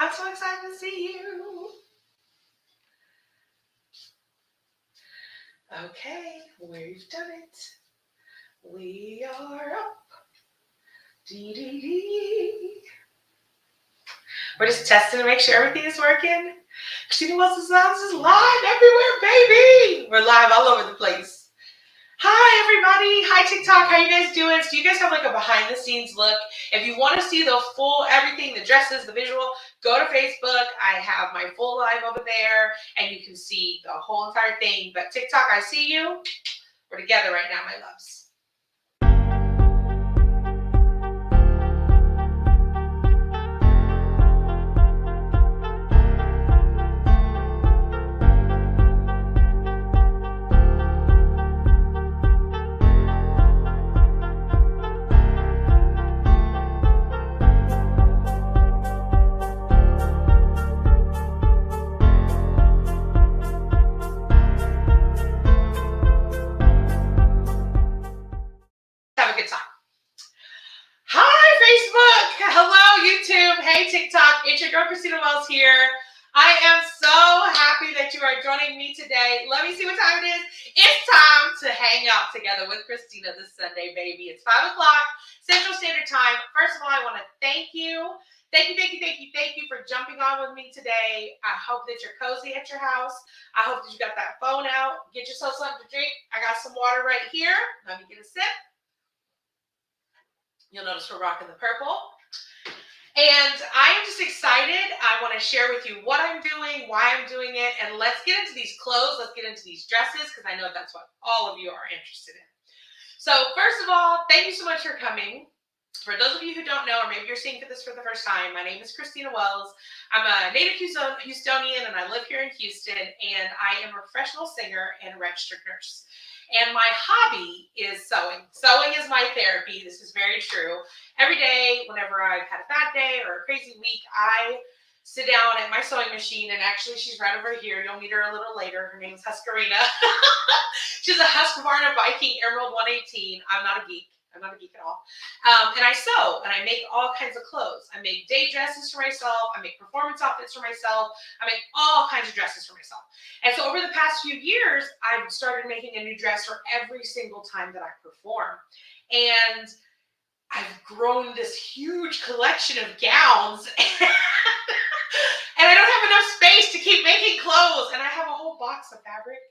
I'm so excited to see you. Okay, we've done it. We are up. Dee. We're just testing to make sure everything is working. Christina Wells Designs is live everywhere, baby. We're live all over the place. Hi, everybody. Hi, TikTok. How you guys doing? So you guys have like a behind the scenes look. If you want to see the full everything, the dresses, the visual, go to Facebook. I have my full live over there, and you can see the whole entire thing. But TikTok, I see you. We're together right now, my loves. Have a good time. Hi, Facebook. Hello, YouTube. Hey, TikTok. It's your girl, Christina Wells here. I am so happy that you are joining me today. Let me see what time it is. It's time to hang out together with Christina this Sunday, baby. It's 5 o'clock Central Standard Time. First of all, I want to thank you. Thank you for jumping on with me today. I hope that you're cozy at your house. I hope that you got that phone out. Get yourself something to drink. I got some water right here. Let me get a sip. You'll notice we're rocking the purple. And I am just excited. I want to share with you what I'm doing, why I'm doing it, and let's get into these clothes. Let's get into these dresses because I know that's what all of you are interested in. So first of all, thank you so much for coming. For those of you who don't know, or maybe you're seeing this for the first time, my name is Christina Wells. I'm a native Houstonian, and I live here in Houston, and I am a professional singer and a registered nurse. And my hobby is sewing. Sewing is my therapy. This is very true. Every day, whenever I've had a bad day or a crazy week, I sit down at my sewing machine, and actually she's right over here. You'll meet her a little later. Her name is Huskarina. She's a Husqvarna Viking Emerald 118. I'm not a geek. I'm not a geek at all. And I sew, and I make all kinds of clothes. I make day dresses for myself. I make performance outfits for myself. I make all kinds of dresses for myself. And so over the past few years, I've started making a new dress for every single time that I perform. And I've grown this huge collection of gowns. And I don't have enough space to keep making clothes. And I have a whole box of fabric,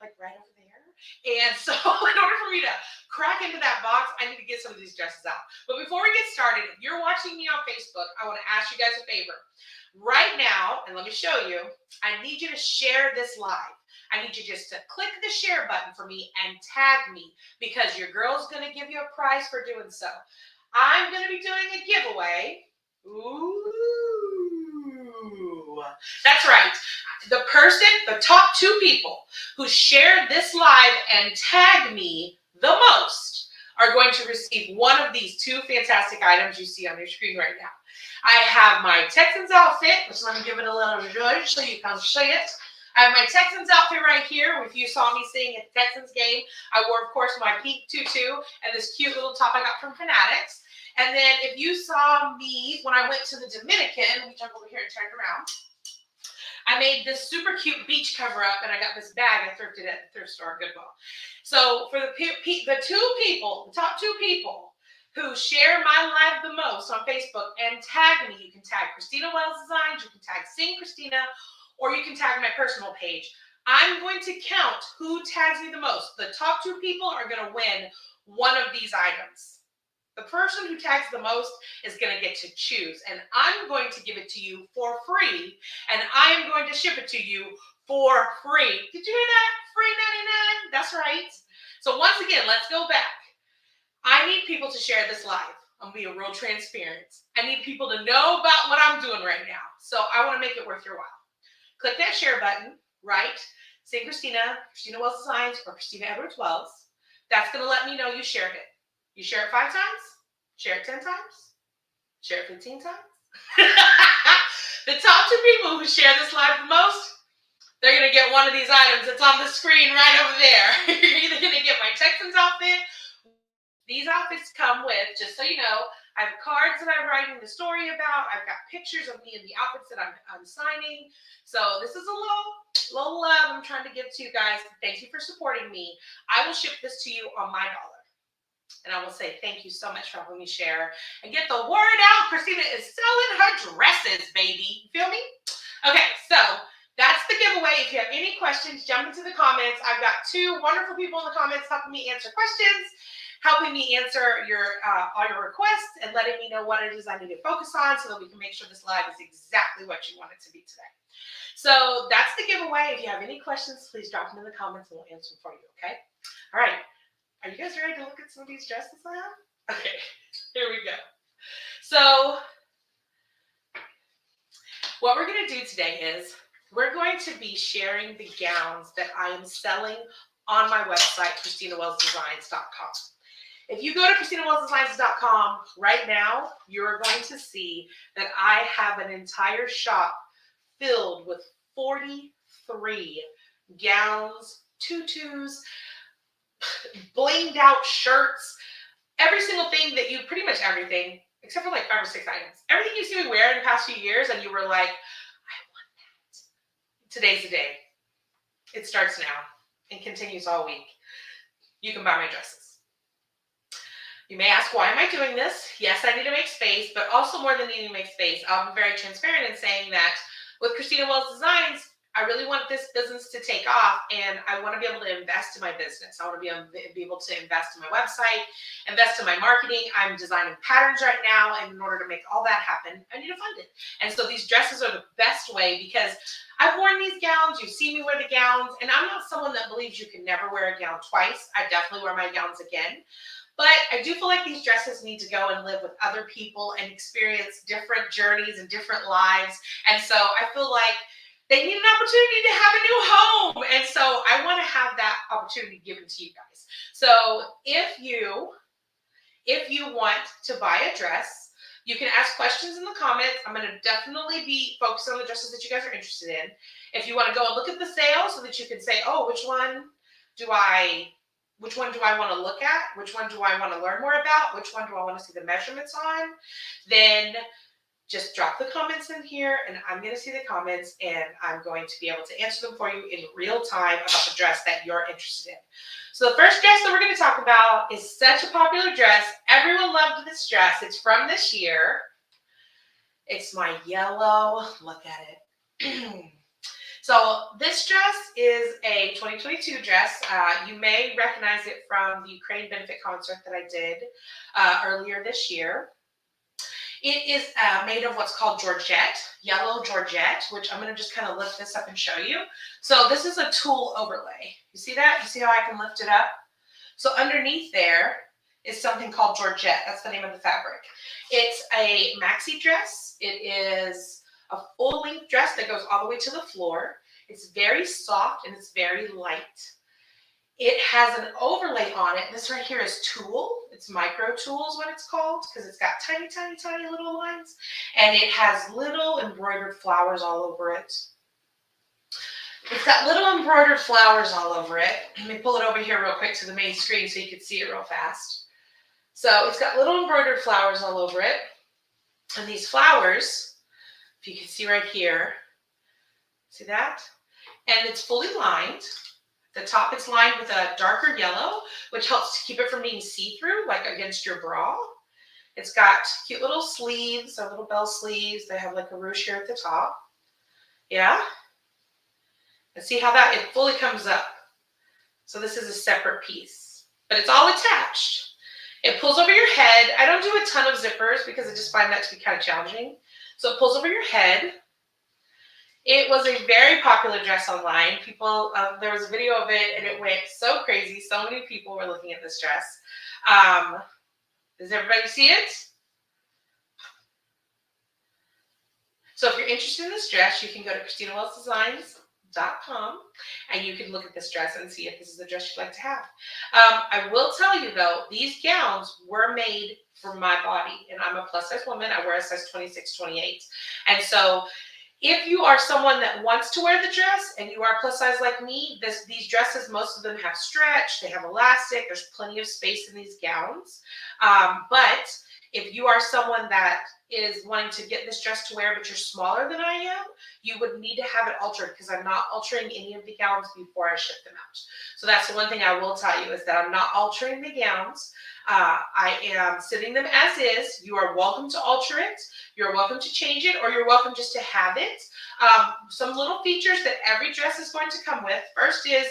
like right over there. And so in order for me to crack into that box, I need to get some of these dresses out. But before we get started, if you're watching me on Facebook, I want to ask you guys a favor. Right now, and let me show you, I need you to share this live. I need you just to click the share button for me and tag me because your girl's going to give you a prize for doing so. I'm going to be doing a giveaway. Ooh. That's right. The top 2 people who share this live and tag me the most are going to receive one of these 2 fantastic items you see on your screen right now. I have my Texans outfit, which let me give it a little zhuzh so you can see it. I have my Texans outfit right here. If you saw me sing at the Texans game, I wore, of course, my pink tutu and this cute little top I got from Fanatics. And then if you saw me when I went to the Dominican, let me jump over here and turn it around. I made this super cute beach cover up, and I got this bag I thrifted at the thrift store, Goodwill. So for the top 2 people who share my live the most on Facebook and tag me, you can tag Christina Wells Designs, you can tag Sing Christina, or you can tag my personal page. I'm going to count who tags me the most. The top 2 people are going to win one of these items. The person who tags the most is going to get to choose, and I'm going to give it to you for free, and I am going to ship it to you for free. Did you hear that? Free 99? That's right. So once again, let's go back. I need people to share this live. I'm going to be real transparent. I need people to know about what I'm doing right now, so I want to make it worth your while. Click that share button, right? Say Christina Wells Designs, or Christina Edwards Wells. That's going to let me know you shared it. You share it 5 times, share it 10 times, share it 15 times. The top 2 people who share this live the most, they're going to get one of these items that's on the screen right over there. You're either going to get my Texans outfit. These outfits come with, just so you know, I have cards that I'm writing the story about. I've got pictures of me in the outfits that I'm signing. So this is a little love I'm trying to give to you guys. Thank you for supporting me. I will ship this to you on my dollar. And I will say thank you so much for helping me share and get the word out. Christina is selling her dresses, baby. You feel me? Okay, so that's the giveaway. If you have any questions, jump into the comments. I've got two wonderful people in the comments helping me answer questions, helping me answer all your requests, and letting me know what it is I need to focus on so that we can make sure this live is exactly what you want it to be today. So that's the giveaway. If you have any questions, please drop them in the comments and we'll answer them for you, okay? All right. Are you guys ready to look at some of these dresses I have? Okay, here we go. So what we're going to do today is we're going to be sharing the gowns that I am selling on my website, ChristinaWellsDesigns.com. If you go to ChristinaWellsDesigns.com right now, you're going to see that I have an entire shop filled with 43 gowns, tutus, blinged out shirts, every single thing that you, pretty much everything, except for like 5 or 6 items. Everything you see me wear in the past few years and you were like, I want that. Today's the day. It starts now and continues all week. You can buy my dresses. You may ask, why am I doing this? Yes, I need to make space, but also more than needing to make space, I'm very transparent in saying that with Christina Wells Designs, I really want this business to take off, and I want to be able to invest in my business. I want to be able to invest in my website, invest in my marketing. I'm designing patterns right now, and in order to make all that happen, I need to fund it. And so these dresses are the best way because I've worn these gowns. You see me wear the gowns, and I'm not someone that believes you can never wear a gown twice. I definitely wear my gowns again. But I do feel like these dresses need to go and live with other people and experience different journeys and different lives. And so I feel like they need an opportunity to have a new home. And so I want to have that opportunity given to you guys. So if you want to buy a dress, you can ask questions in the comments. I'm going to definitely be focused on the dresses that you guys are interested in. If you want to go and look at the sale so that you can say, oh, which one do I want to look at? Which one do I want to learn more about? Which one do I want to see the measurements on? Then just drop the comments in here and I'm going to see the comments and I'm going to be able to answer them for you in real time about the dress that you're interested in. So the first dress that we're going to talk about is such a popular dress. Everyone loved this dress. It's from this year. It's my yellow. Look at it. So this dress is a 2022 dress. You may recognize it from the Ukraine benefit concert that I did earlier this year. It is made of what's called Georgette, yellow Georgette, which I'm going to just kind of lift this up and show you. So this is a tulle overlay. You see that? You see how I can lift it up? So underneath there is something called Georgette. That's the name of the fabric. It's a maxi dress. It is a full-length dress that goes all the way to the floor. It's very soft and it's very light. It has an overlay on it. This right here is tulle. It's micro tulle is what it's called because it's got tiny, tiny, tiny little lines. And it has little embroidered flowers all over it. It's got little embroidered flowers all over it. Let me pull it over here real quick to the main screen so you can see it real fast. So it's got little embroidered flowers all over it. And these flowers, if you can see right here, see that? And it's fully lined. The top is lined with a darker yellow, which helps to keep it from being see-through, like against your bra. It's got cute little sleeves, or little bell sleeves. They have like a ruche here at the top. Yeah? And see how that, it fully comes up. So this is a separate piece, but it's all attached. It pulls over your head. I don't do a ton of zippers because I just find that to be kind of challenging. So it pulls over your head. It was a very popular dress online. People, there was a video of it and it went so crazy. So many people were looking at this dress. Does everybody see it? So if you're interested in this dress, you can go to ChristinaWellsDesigns.com and you can look at this dress and see if this is the dress you'd like to have. I will tell you though, these gowns were made for my body and I'm a plus size woman. I wear a size 26, 28. And so if you are someone that wants to wear the dress and you are plus size like me, these dresses, most of them have stretch, they have elastic, there's plenty of space in these gowns. But If you are someone that is wanting to get this dress to wear, but you're smaller than I am, you would need to have it altered because I'm not altering any of the gowns before I ship them out. So that's the one thing I will tell you is that I'm not altering the gowns. I am sending them as is. You are welcome to alter it. You're welcome to change it, or you're welcome just to have it. Some little features that every dress is going to come with. First is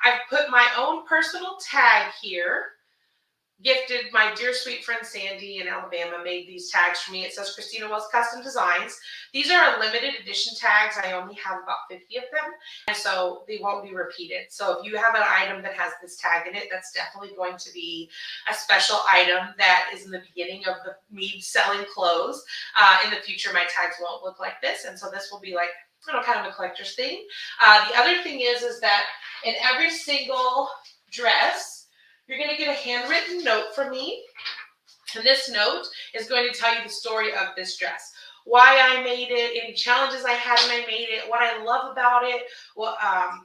I've put my own personal tag here. Gifted my dear sweet friend Sandy in Alabama made these tags for me. It says Christina Wells Custom Designs. These are a limited edition tags. I only have about 50 of them, and so they won't be repeated. So if you have an item that has this tag in it, that's definitely going to be a special item that is in the beginning of me selling clothes. In the future, my tags won't look like this, and so this will be like, kind of a collector's thing. The other thing is that in every single dress, you're going to get a handwritten note from me, and this note is going to tell you the story of this dress, why I made it, any challenges I had when I made it, what I love about it,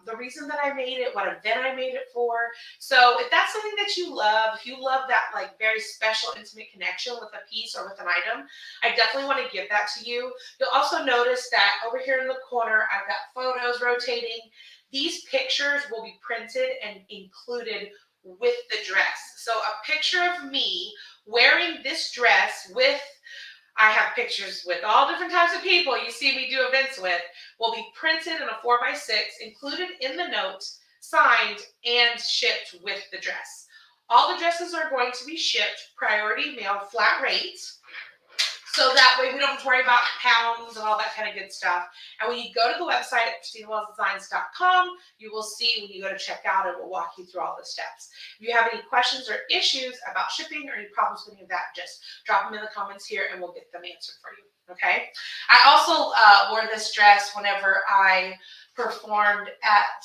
the reason that I made it, what event I made it for. So if that's something that you love, if you love that like very special, intimate connection with a piece or with an item, I definitely want to give that to you. You'll also notice that over here in the corner, I've got photos rotating. These pictures will be printed and included with the dress. So a picture of me wearing this dress with, I have pictures with all different types of people you see me do events with, will be printed in a 4x6, included in the note, signed, and shipped with the dress. All the dresses are going to be shipped priority mail flat rate. So that way we don't have to worry about pounds and all that kind of good stuff. And when you go to the website at ChristinaWellsDesigns.com, you will see when you go to checkout, it will walk you through all the steps. If you have any questions or issues about shipping or any problems with any of that, just drop them in the comments here and we'll get them answered for you. Okay. I also wore this dress whenever I performed at,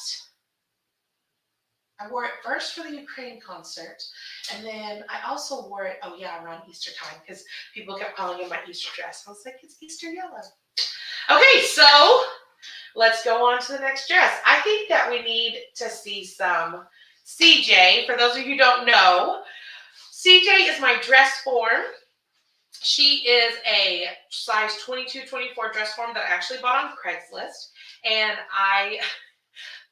I wore it first for the Ukraine concert, and then I also wore it, around Easter time, because people kept calling it my Easter dress. I was like, it's Easter yellow. Okay, so let's go on to the next dress. I think that we need to see some CJ. For those of you who don't know, CJ is my dress form. She is a size 22-24 dress form that I actually bought on Craigslist, and I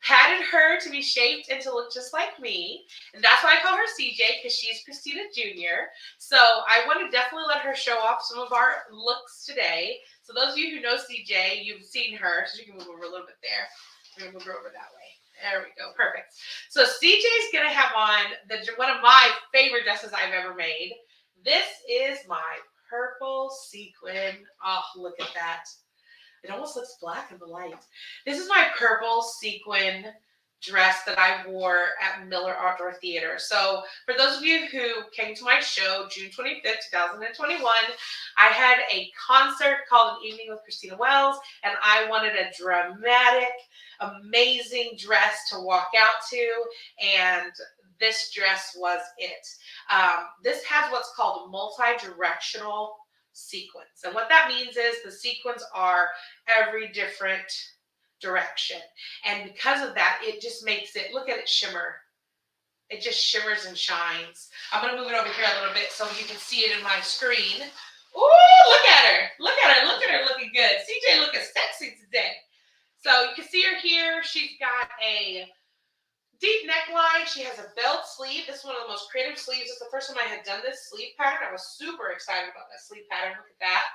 padded her to be shaped and to look just like me. And that's why I call her CJ, because she's Christina Jr. So I want to definitely let her show off some of our looks today. So those of you who know CJ, you've seen her. So you can move over a little bit there. We're going to move her over that way. There we go. Perfect. So CJ's going to have on one of my favorite dresses I've ever made. This is my purple sequin. Oh, look at that. It almost looks black in the light. This is my purple sequin dress that I wore at Miller Outdoor Theater. So for those of you who came to my show, June 25th, 2021, I had a concert called An Evening with Christina Wells, and I wanted a dramatic, amazing dress to walk out to, and this dress was it. This has what's called multi-directional sequins. And what that means is the sequins are every different direction. And because of that, it just makes it, look at it shimmer. It just shimmers and shines. I'm going to move it over here a little bit so you can see it in my screen. Ooh, look at her. Look at her. Look at her looking good. CJ looking sexy today. So you can see her here. She's got a deep neckline. She has a belt sleeve. This is one of the most creative sleeves. It's the first time I had done this sleeve pattern. I was super excited about that sleeve pattern. Look at that,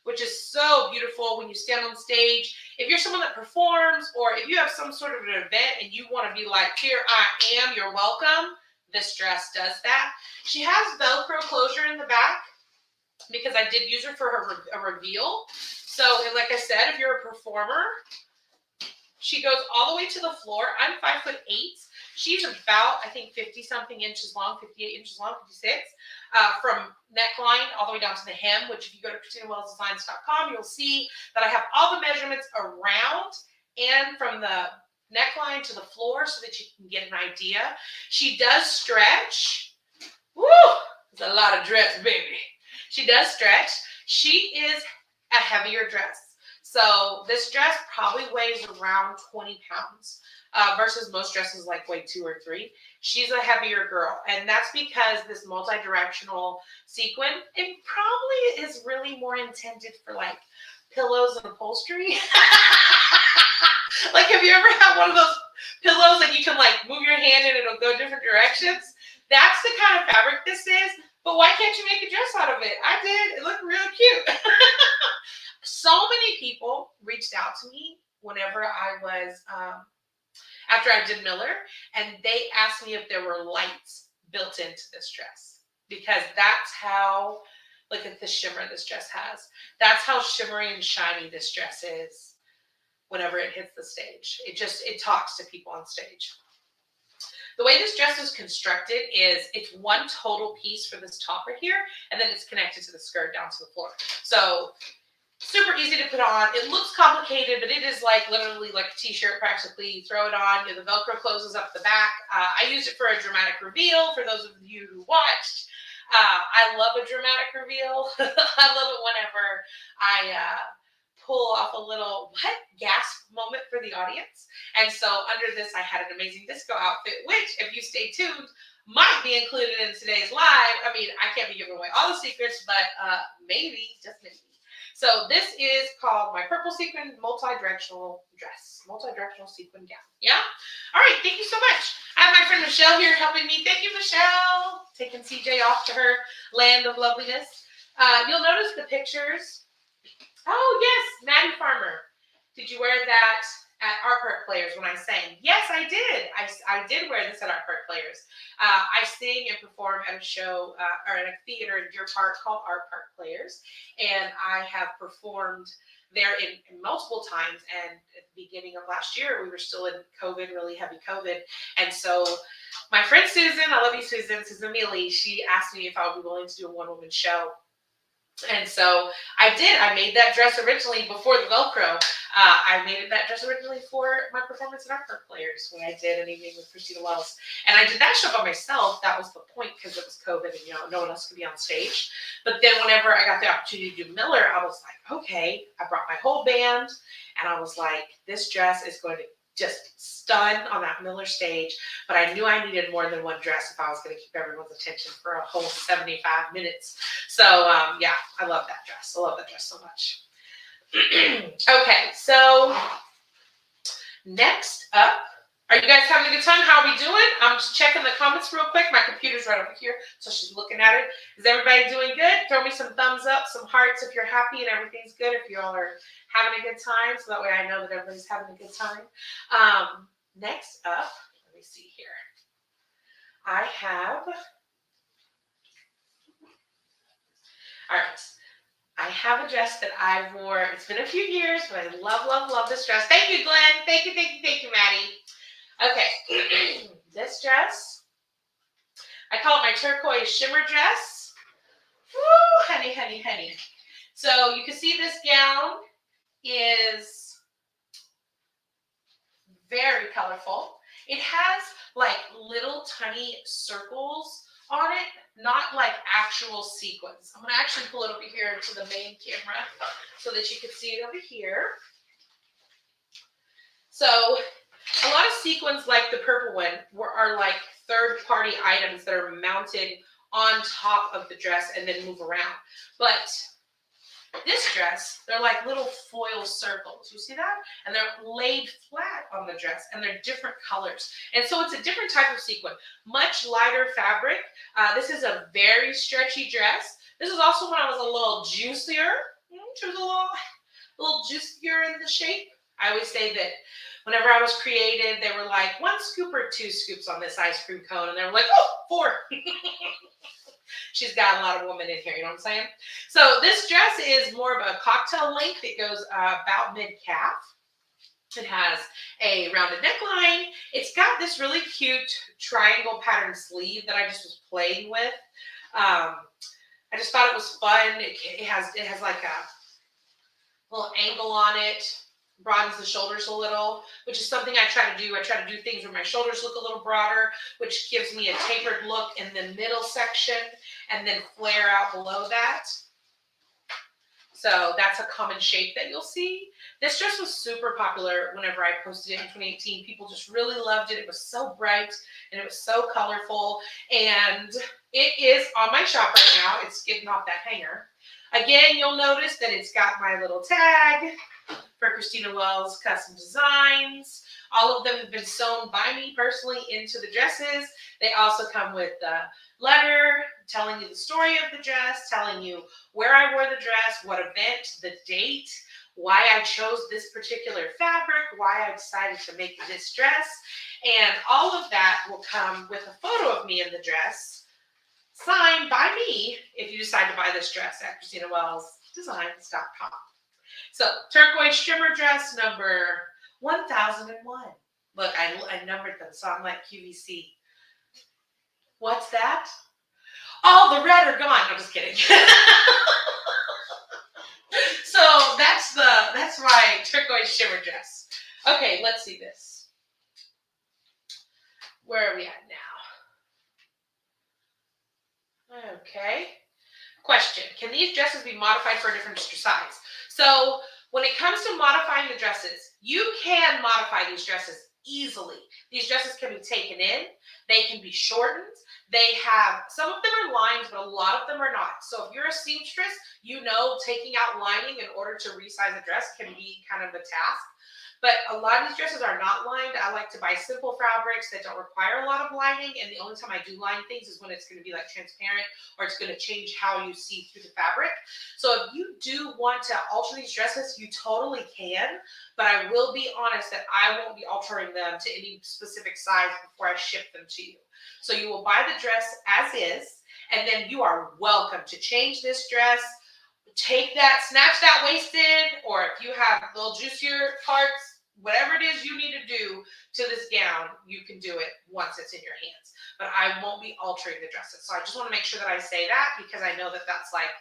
which is so beautiful when you stand on stage. If you're someone that performs, or if you have some sort of an event and you want to be like, here I am, you're welcome, this dress does that. She has Velcro closure in the back because I did use her for a reveal. So, like I said, if you're a performer, she goes all the way to the floor. I'm 5'8". She's about, I think, 50-something inches long, 58 inches long, 56, from neckline all the way down to the hem, which if you go to ChristinaWellsDesigns.com, you'll see that I have all the measurements around and from the neckline to the floor so that you can get an idea. She does stretch. Woo! There's a lot of dress, baby. She does stretch. She is a heavier dress. So this dress probably weighs around 20 pounds versus most dresses like weigh 2 or 3. She's a heavier girl, and that's because this multi-directional sequin, it probably is really more intended for like pillows and upholstery. Like, have you ever had one of those pillows that you can like move your hand and it'll go different directions? That's the kind of fabric this is. But why can't you make a dress out of it? I did. It looked real cute. So many people reached out to me whenever I was, after I did Miller, and they asked me if there were lights built into this dress. Because that's how, look at the shimmer this dress has. That's how shimmery and shiny this dress is whenever it hits the stage. It talks to people on stage. The way this dress is constructed is it's one total piece for this top right here, and then it's connected to the skirt down to the floor. So super easy to put on. It looks complicated, but it is like literally like a t-shirt practically. You throw it on, the Velcro closes up the back. I used it for a dramatic reveal for those of you who watched. I love a dramatic reveal. I love it whenever I pull off a little gasp moment for the audience. And so under this, I had an amazing disco outfit, which, if you stay tuned, might be included in today's live. I mean, I can't be giving away all the secrets, but maybe, just maybe. So this is called my purple sequin multi-directional dress, multi-directional sequin gown. Yeah? All right, thank you so much. I have my friend Michelle here helping me. Thank you, Michelle. Taking CJ off to her land of loveliness. You'll notice the pictures. Oh, yes, Maddie Farmer. Did you wear that at Art Park Players when I sang? Yes, I did. I did wear this at Art Park Players. I sing and perform at a show or at a theater in Deer Park called Art Park Players, and I have performed there in multiple times. And at the beginning of last year, we were still in COVID, really heavy COVID, and so my friend Susan, I love you, Susan Mealy, she asked me if I would be willing to do a one-woman show. And so I did. I made that dress originally before the Velcro. I made that dress originally for my performance at Art Park Players when I did an evening with Christina Wells. And I did that show by myself. That was the point because it was COVID and no one else could be on stage. But then whenever I got the opportunity to do Miller, I was like, okay, I brought my whole band and I was like, this dress is going to just stun on that Miller stage. But I knew I needed more than one dress if I was going to keep everyone's attention for a whole 75 minutes. So yeah, I love that dress. I love that dress so much. Okay, so next up, are you guys having a good time? How are we doing? I'm just checking the comments real quick. My computer's right over here, so she's looking at it. Is everybody doing good? Throw me some thumbs up, some hearts if you're happy and everything's good, if you all are having a good time, so that way I know that everybody's having a good time. Next up, let me see here. I have, all right. I have a dress that I wore. It's been a few years, but I love, love, love this dress. Thank you, Glenn. Thank you, Maddie. Okay, this dress, I call it my turquoise shimmer dress. Woo, honey, honey, honey. So you can see this gown is very colorful. It has like little tiny circles on it, not like actual sequins. I'm going to actually pull it over here to the main camera so that you can see it over here. So a lot of sequins like the purple one are like third-party items that are mounted on top of the dress and then move around. But this dress, they're like little foil circles. You see that? And they're laid flat on the dress, and they're different colors. And so it's a different type of sequin, much lighter fabric. This is a very stretchy dress. This is also when I was a little juicier. She was a little juicier in the shape. I always say that whenever I was creative, they were like, 1 scoop or 2 scoops on this ice cream cone. And they were like, oh, 4. She's got a lot of woman in here, you know what I'm saying? So this dress is more of a cocktail length. It goes about mid-calf. It has a rounded neckline. It's got this really cute triangle pattern sleeve that I just was playing with. I just thought it was fun. It has like a little angle on it. Broadens the shoulders a little, which is something I try to do. I try to do things where my shoulders look a little broader, which gives me a tapered look in the middle section and then flare out below that. So that's a common shape that you'll see. This dress was super popular whenever I posted it in 2018. People just really loved it. It was so bright and it was so colorful. And it is on my shop right now. It's getting off that hanger. Again, you'll notice that it's got my little tag for Christina Wells Custom Designs. All of them have been sewn by me personally into the dresses. They also come with the letter telling you the story of the dress, telling you where I wore the dress, what event, the date, why I chose this particular fabric, why I decided to make this dress. And all of that will come with a photo of me in the dress, signed by me if you decide to buy this dress at ChristinaWellsDesigns.com. So, turquoise shimmer dress number 1001. Look, I numbered them, so I'm like QVC. What's that? All the red are gone. I'm just kidding. So that's my turquoise shimmer dress. Okay, let's see this. Where are we at now? Okay. Question. Can these dresses be modified for a different size? So when it comes to modifying the dresses, you can modify these dresses easily. These dresses can be taken in. They can be shortened. They have, some of them are lined, but a lot of them are not. So if you're a seamstress, you know taking out lining in order to resize a dress can be kind of a task. But a lot of these dresses are not lined. I like to buy simple fabrics that don't require a lot of lining. And the only time I do line things is when it's going to be like transparent or it's going to change how you see through the fabric. So if you do want to alter these dresses, you totally can. But I will be honest that I won't be altering them to any specific size before I ship them to you. So you will buy the dress as is, and then you are welcome to change this dress. Take that, snatch that waist in, or if you have little juicier parts, whatever it is you need to do to this gown, you can do it once it's in your hands. But I won't be altering the dresses. So I just want to make sure that I say that because I know that that's like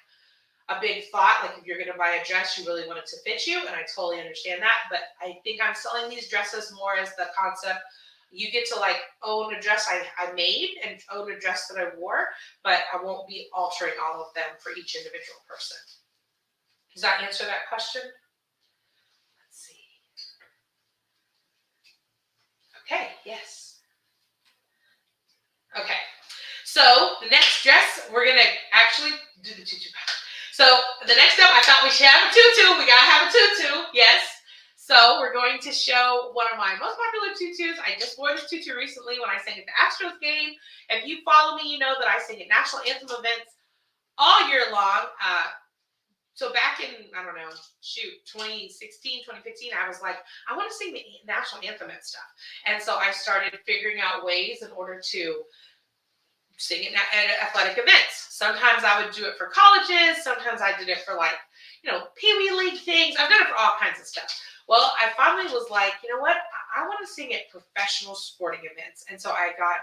a big thought. Like if you're going to buy a dress, you really want it to fit you, and I totally understand that. But I think I'm selling these dresses more as the concept. You get to like own a dress I made and own a dress that I wore, but I won't be altering all of them for each individual person. Does that answer that question? Let's see. Okay, yes. Okay, so the next dress, we're going to actually do the tutu. So the next up, I thought we should have a tutu. We got to have a tutu, yes. So we're going to show one of my most popular tutus. I just wore this tutu recently when I sang at the Astros game. If you follow me, you know that I sing at national anthem events all year long. So back in, I don't know, 2016, 2015, I was like, I want to sing the national anthem and stuff. And so I started figuring out ways in order to sing it at athletic events. Sometimes I would do it for colleges. Sometimes I did it for like, Pee Wee League things. I've done it for all kinds of stuff. Well, I finally was like, you know what? I want to sing at professional sporting events. And so I got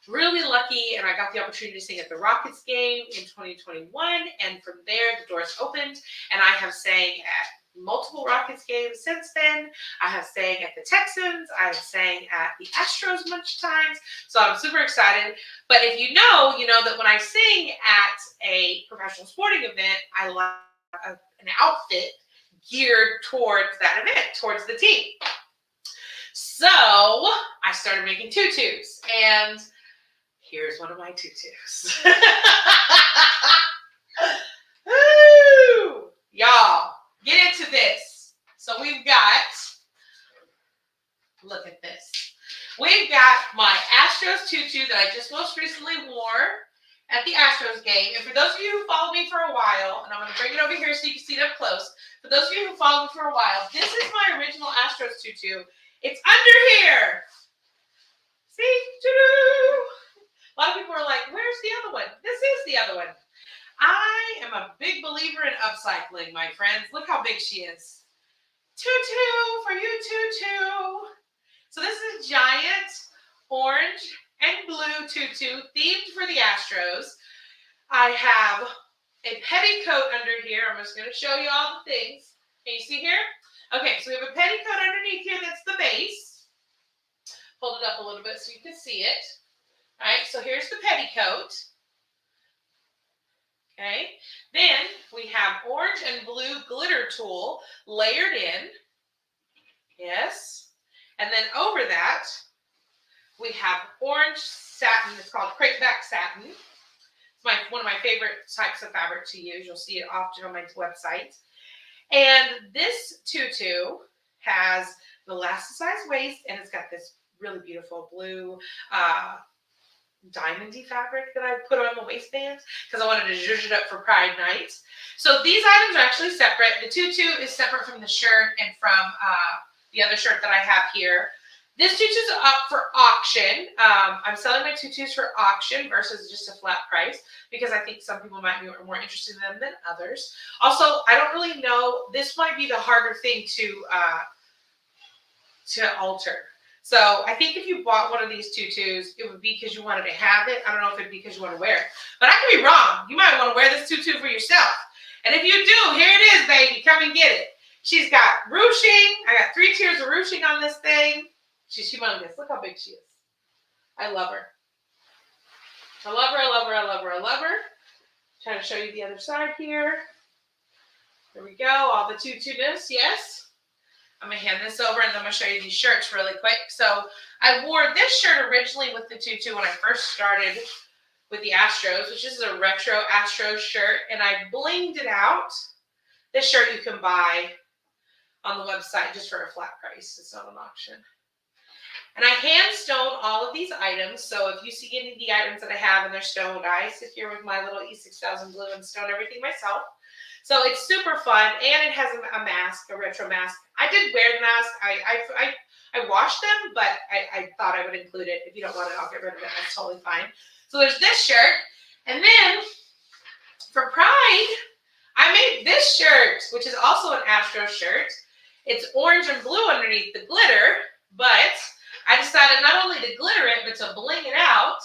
really lucky and I got the opportunity to sing at the Rockets game in 2021. And from there, the doors opened and I have sang at multiple Rockets games since then. I have sang at the Texans. I have sang at the Astros much times. So I'm super excited. But if you know that when I sing at a professional sporting event, I like an outfit geared towards that event, towards the team. So I started making tutus, and here's one of my tutus. Woo! Y'all, get into this. So we've got, look at this. We've got my Astros tutu that I just most recently wore at the Astros game. And for those of you who followed me for a while, and I'm going to bring it over here so you can see it up close. For those of you who followed me for a while, this is my original Astros tutu. It's under here. See? Doo-doo. A lot of people are like, where's the other one? This is the other one. I am a big believer in upcycling, my friends. Look how big she is. Tutu for you, tutu. So this is a giant orange and blue tutu themed for the Astros. I have a petticoat under here. I'm just going to show you all the things. Can you see here? Okay, so we have a petticoat underneath here that's the base. Hold it up a little bit so you can see it. All right, so here's the petticoat. Okay, then we have orange and blue glitter tulle layered in. Yes. And then over that, we have orange satin. It's called crepeback satin. It's one of my favorite types of fabric to use. You'll see it often on my website. And this tutu has the elasticized waist, and it's got this really beautiful blue diamondy fabric that I put on the waistband because I wanted to zhuzh it up for Pride Night. So these items are actually separate. The tutu is separate from the shirt and from the other shirt that I have here. This tutu is up for auction. I'm selling my tutus for auction versus just a flat price because I think some people might be more interested in them than others. Also, I don't really know. This might be the harder thing to alter. So I think if you bought one of these tutus, it would be because you wanted to have it. I don't know if it'd be because you want to wear it. But I could be wrong. You might want to wear this tutu for yourself. And if you do, here it is, baby. Come and get it. She's got ruching. I got 3 tiers of ruching on this thing. She's humongous. Look how big she is. I love her. I love her, I love her, I love her, I love her. Trying to show you the other side here. There we go. All the tutu-ness, yes. I'm going to hand this over and then I'm going to show you these shirts really quick. So I wore this shirt originally with the tutu when I first started with the Astros, which is a retro Astros shirt, and I blinged it out. This shirt you can buy on the website just for a flat price. It's not an auction. And I hand stone all of these items. So if you see any of the items that I have and they're stoned, I sit here with my little E6000 glue and stone everything myself. So it's super fun, and it has a mask, a retro mask. I did wear the mask. I washed them, but I thought I would include it. If you don't want it, I'll get rid of it. That's totally fine. So there's this shirt. And then for Pride, I made this shirt, which is also an Astro shirt. It's orange and blue underneath the glitter, but I decided not only to glitter it, but to bling it out.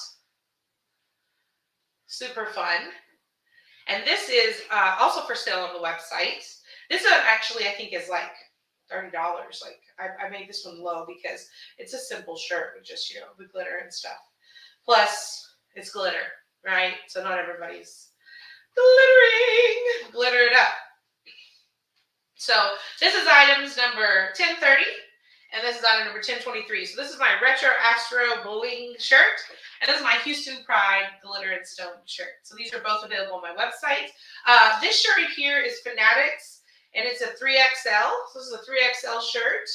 Super fun. And this is also for sale on the website. This one actually I think is like $30. Like I made this one low because it's a simple shirt with just, you know, the glitter and stuff. Plus it's glitter, right? So not everybody's glittering. Glitter it up. So this is items number 1030. And this is item number 1023. So this is my retro Astro bling shirt. And this is my Houston Pride glitter and stone shirt. So these are both available on my website. This shirt right here is Fanatics, and it's a 3XL. So this is a 3XL shirt.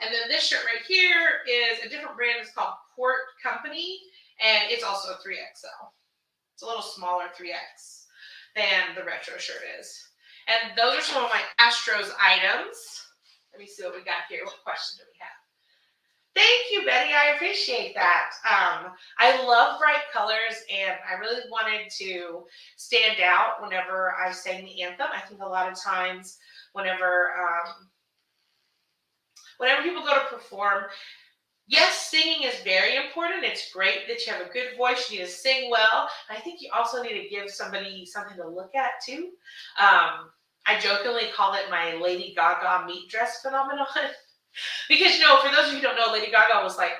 And then this shirt right here is a different brand. It's called Port Company, and it's also a 3XL. It's a little smaller 3X than the retro shirt is. And those are some of my Astros items. Let me see what we got here. What questions do we have? Thank you, Betty. I appreciate that. I love bright colors, and I really wanted to stand out whenever I sang the anthem. I think a lot of times whenever people go to perform, yes, singing is very important. It's great that you have a good voice. You need to sing well. I think you also need to give somebody something to look at, too. I jokingly call it my Lady Gaga meat dress phenomenon. Because, you know, for those of you who don't know, Lady Gaga was like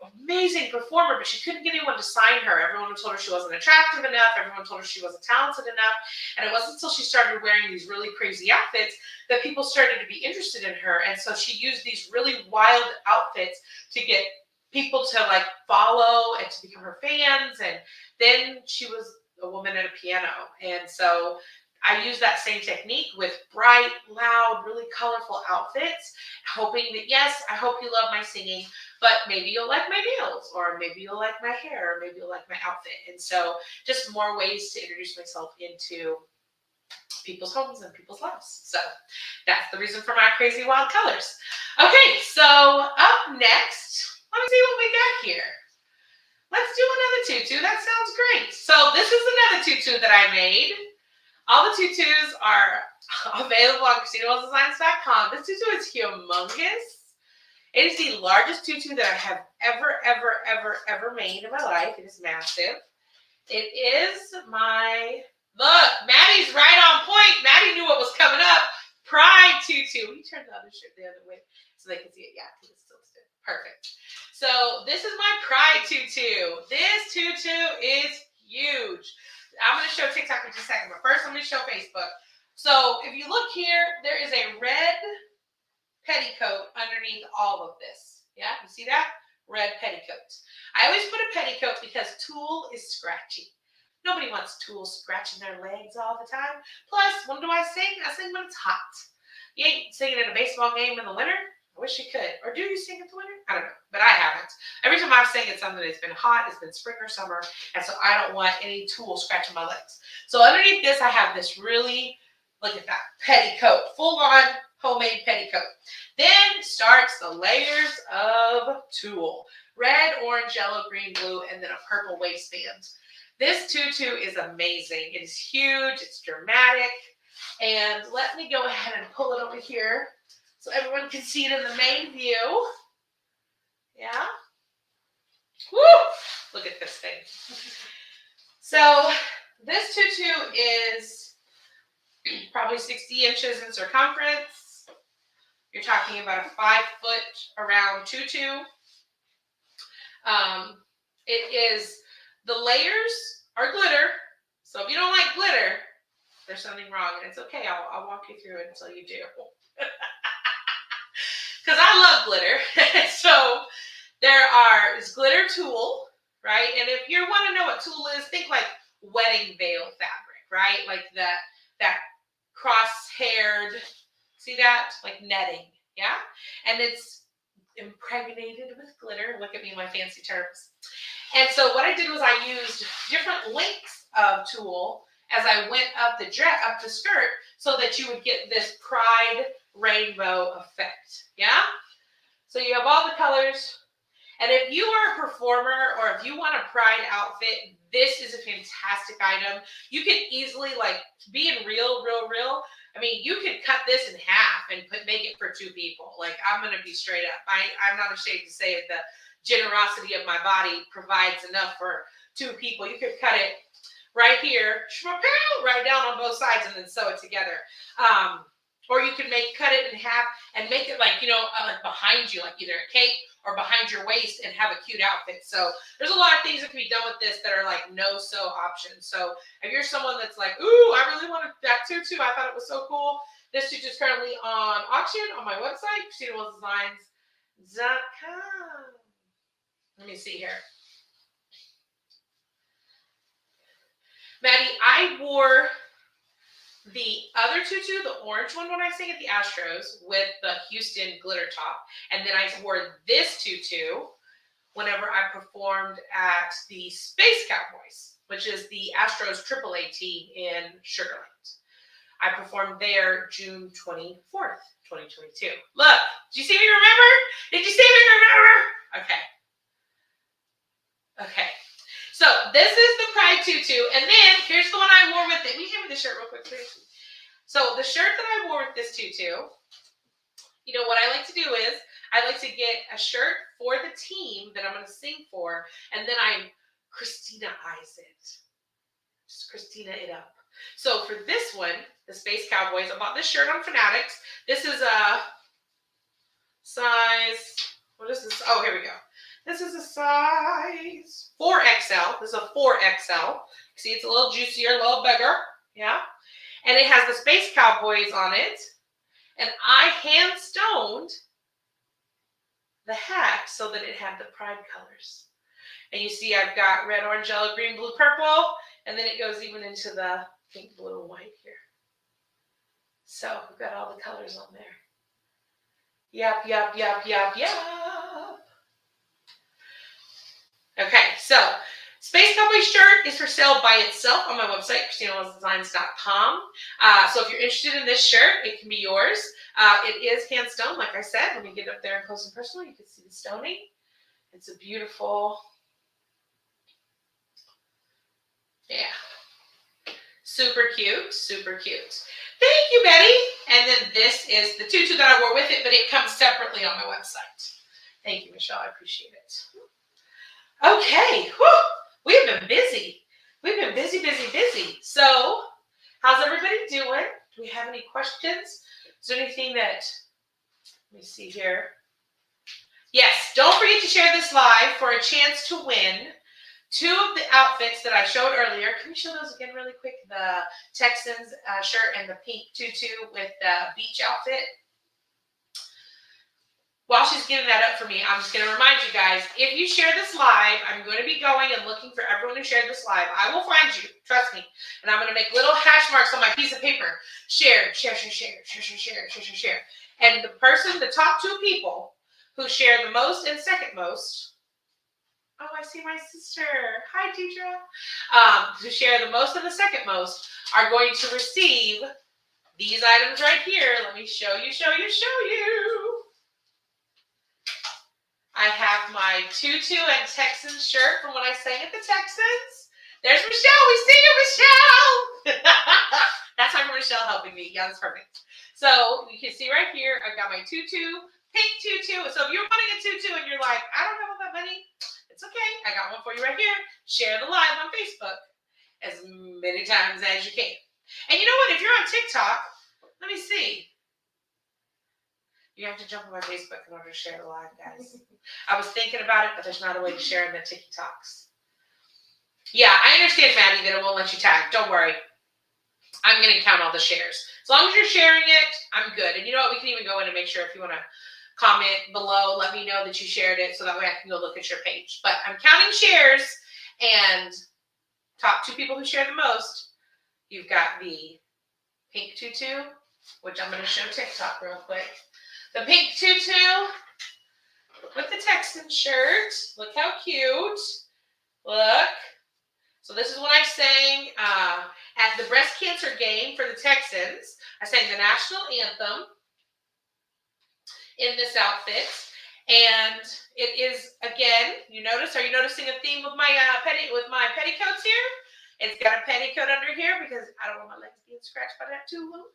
an amazing performer, but she couldn't get anyone to sign her. Everyone told her she wasn't attractive enough. Everyone told her she wasn't talented enough. And it wasn't until she started wearing these really crazy outfits that people started to be interested in her. And so she used these really wild outfits to get people to like follow and to become her fans. And then she was a woman at a piano. And so I use that same technique with bright, loud, really colorful outfits, hoping that, yes, I hope you love my singing, but maybe you'll like my nails, or maybe you'll like my hair, or maybe you'll like my outfit. And so just more ways to introduce myself into people's homes and people's lives. So that's the reason for my crazy wild colors. Okay, so up next, let me see what we got here. Let's do another tutu. That sounds great. So this is another tutu that I made. All the tutus are available on ChristinaWellsDesigns.com. This tutu is humongous. It is the largest tutu that I have ever made in my life. It is massive. It is my, look, Maddie's right on point. Maddie knew what was coming up. Pride tutu. Will you turn the other shirt the other way so they can see it? Yeah, because it's still stiff. Perfect. So this is my Pride tutu. This tutu is huge. I'm going to show TikTok in just a second, but first I'm going to show Facebook. So if you look here, there is a red petticoat underneath all of this. Yeah, you see that? Red petticoat. I always put a petticoat because tulle is scratchy. Nobody wants tulle scratching their legs all the time. Plus, when do I sing? I sing when it's hot. You ain't singing at a baseball game in the winter? I wish you could. Or do you sing in the winter? I don't know, but I haven't. Every time I've sang, it's something that's been hot, it's been spring or summer, and so I don't want any tulle scratching my legs. So underneath this, I have this really, look at that, petticoat, full-on homemade petticoat. Then starts the layers of tulle. Red, orange, yellow, green, blue, and then a purple waistband. This tutu is amazing. It is huge, it's dramatic, and let me go ahead and pull it over here so everyone can see it in the main view. Yeah? Woo! Look at this thing. So this tutu is probably 60 inches in circumference. You're talking about a 5-foot around tutu. It is, the layers are glitter. So if you don't like glitter, there's something wrong, and it's okay. I'll walk you through it until you do. Because I love glitter. So it's glitter tulle, right? And if you want to know what tulle is, think like wedding veil fabric, right? Like that cross-haired, see that? Like netting, yeah? And it's impregnated with glitter. Look at me, my fancy terms. And so what I did was I used different lengths of tulle as I went up the skirt so that you would get this pride rainbow effect, yeah? So you have all the colors. And if you are a performer or if you want a pride outfit, this is a fantastic item. You can easily, like, being real. I mean, you could cut this in half and make it for 2 people. Like, I'm going to be straight up. I'm not ashamed to say it. The generosity of my body provides enough for 2 people. You could cut it right here, right down on both sides, and then sew it together. Or you could cut it in half and make it like, like behind you, like either a cape or behind your waist, and have a cute outfit. So there's a lot of things that can be done with this that are like no-sew options. So if you're someone that's like, ooh, I really wanted that tutu, I thought it was so cool. This tutu is currently on auction on my website, ChristinaWellsDesigns.com. Let me see here. Maddie, I wore the other tutu, the orange one, when I sang at the Astros with the Houston glitter top. And then I wore this tutu whenever I performed at the Space Cowboys, which is the Astros AAA team in Sugar Land. I performed there June 24th, 2022. Look, did you see me remember? Did you see me remember? Okay. So this is the Pride tutu, and then here's the one I wore with it. Will you hand me the shirt real quick, please? So the shirt that I wore with this tutu, what I like to do is I like to get a shirt for the team that I'm going to sing for, and then I Christina-ize it. Just Christina it up. So for this one, the Space Cowboys, I bought this shirt on Fanatics. This is a size, what is this? Oh, here we go. This is a size 4XL. This is a 4XL. See, it's a little juicier, a little bigger. Yeah. And it has the Space Cowboys on it. And I hand stoned the hat so that it had the pride colors. And you see I've got red, orange, yellow, green, blue, purple. And then it goes even into the pink, blue, and white here. So we've got all the colors on there. Yup. Okay, so Space Cowboy shirt is for sale by itself on my website, ChristinaWellsDesigns.com. So if you're interested in this shirt, it can be yours. It is hand stoned, like I said. Let me get up there and close and personal. You can see the stoning. It's a beautiful, super cute, super cute. Thank you, Betty. And then this is the tutu that I wore with it, but it comes separately on my website. Thank you, Michelle. I appreciate it. Okay, we have been busy. We've been busy. So, how's everybody doing? Do we have any questions? Is there anything that, let me see here. Yes, don't forget to share this live for a chance to win 2 of the outfits that I showed earlier. Can we show those again really quick? The Texans shirt and the pink tutu with the beach outfit. While she's getting that up for me, I'm just going to remind you guys, if you share this live, I'm going to be going and looking for everyone who shared this live. I will find you, trust me. And I'm going to make little hash marks on my piece of paper. Share, share, share, share, share, share, share, share, share, share. And the top 2 people who share the most and second most, oh, I see my sister. Hi, Deidre. Who share the most and the second most are going to receive these items right here. Let me show you. I have my tutu and Texans shirt from when I sang at the Texans. There's Michelle. We see you, Michelle. That's my Michelle helping me. Yeah, that's perfect. So you can see right here, I've got my tutu, pink tutu. So if you're wanting a tutu and you're like, I don't have all that money, it's okay. I got one for you right here. Share the live on Facebook as many times as you can. And you know what? If you're on TikTok, let me see. You have to jump on my Facebook in order to share the live, guys. I was thinking about it, but there's not a way to share in the TikToks. Yeah, I understand, Maddie, that it won't let you tag. Don't worry. I'm going to count all the shares. As long as you're sharing it, I'm good. And you know what? We can even go in and make sure if you want to comment below, let me know that you shared it so that way I can go look at your page. But I'm counting shares, and top 2 people who share the most, you've got the pink tutu, which I'm going to show TikTok real quick. The pink tutu with the Texan shirt. Look how cute. Look. So this is when I sang at the breast cancer game for the Texans. I sang the national anthem in this outfit. And it is, again, are you noticing a theme with my petticoats here? It's got a petticoat under here because I don't want my legs being scratched by that tool.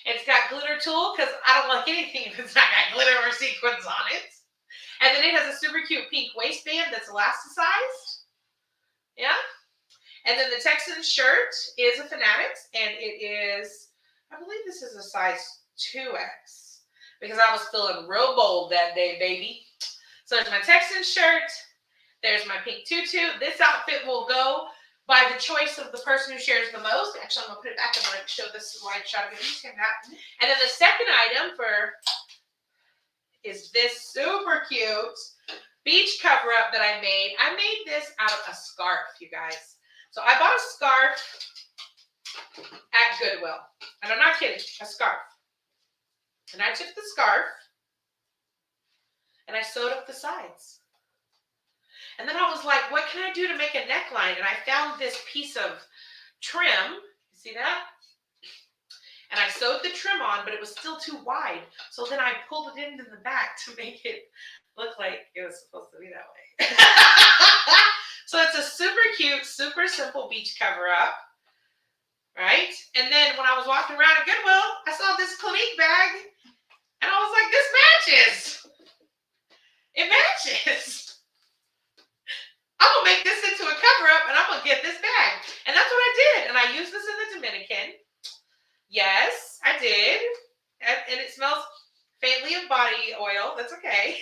It's got glitter tulle because I don't like anything if it's not got glitter or sequins on it. And then it has a super cute pink waistband that's elasticized. Yeah. And then the Texan shirt is a Fanatics, and it is, I believe this is a size 2X because I was feeling real bold that day, baby. So there's my Texan shirt. There's my pink tutu. This outfit will go by the choice of the person who shares the most. Actually, I'm going to put it back. I'm going to show this wide shot of it. And then the second item is this super cute beach cover-up that I made. I made this out of a scarf, you guys. So I bought a scarf at Goodwill. And I'm not kidding, a scarf. And I took the scarf and I sewed up the sides. And then I was like, what can I do to make a neckline? And I found this piece of trim. You see that? And I sewed the trim on, but it was still too wide. So then I pulled it into the back to make it look like it was supposed to be that way. So it's a super cute, super simple beach cover-up, right? And then when I was walking around at Goodwill, I saw this Clinique bag, and I was like, this matches. It matches. I'm going to make this into a cover-up, and I'm going to get this bag. And that's what I did. And I used this in the Dominican. Yes, I did. And it smells faintly of body oil. That's okay.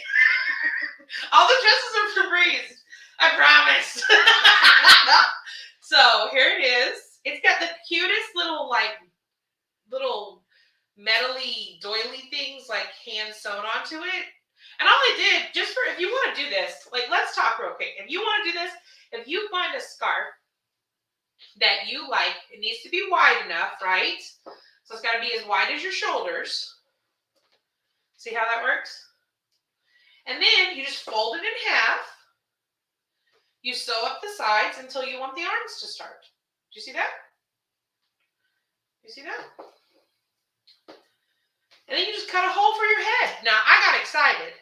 All the dresses are Febreze. I promise. So here it is. It's got the cutest little metally doily things hand sewn onto it. And all I did, just for, if you want to do this, let's talk real quick. If you want to do this, if you find a scarf that you like, it needs to be wide enough, right? So it's got to be as wide as your shoulders. See how that works? And then you just fold it in half. You sew up the sides until you want the arms to start. Do you see that? You see that? And then you just cut a hole for your head. Now, I got excited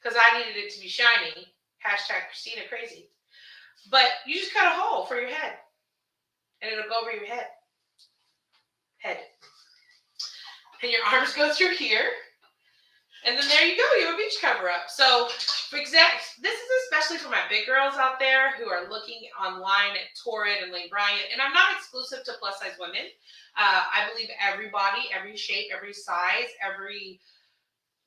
because I needed it to be shiny. Hashtag Christina crazy. But you just cut a hole for your head. And it'll go over your head. And your arms go through here. And then there you go. You have a beach cover up. So, this is especially for my big girls out there who are looking online at Torrid and Lane Bryant. And I'm not exclusive to plus size women. I believe every body, every shape, every size, every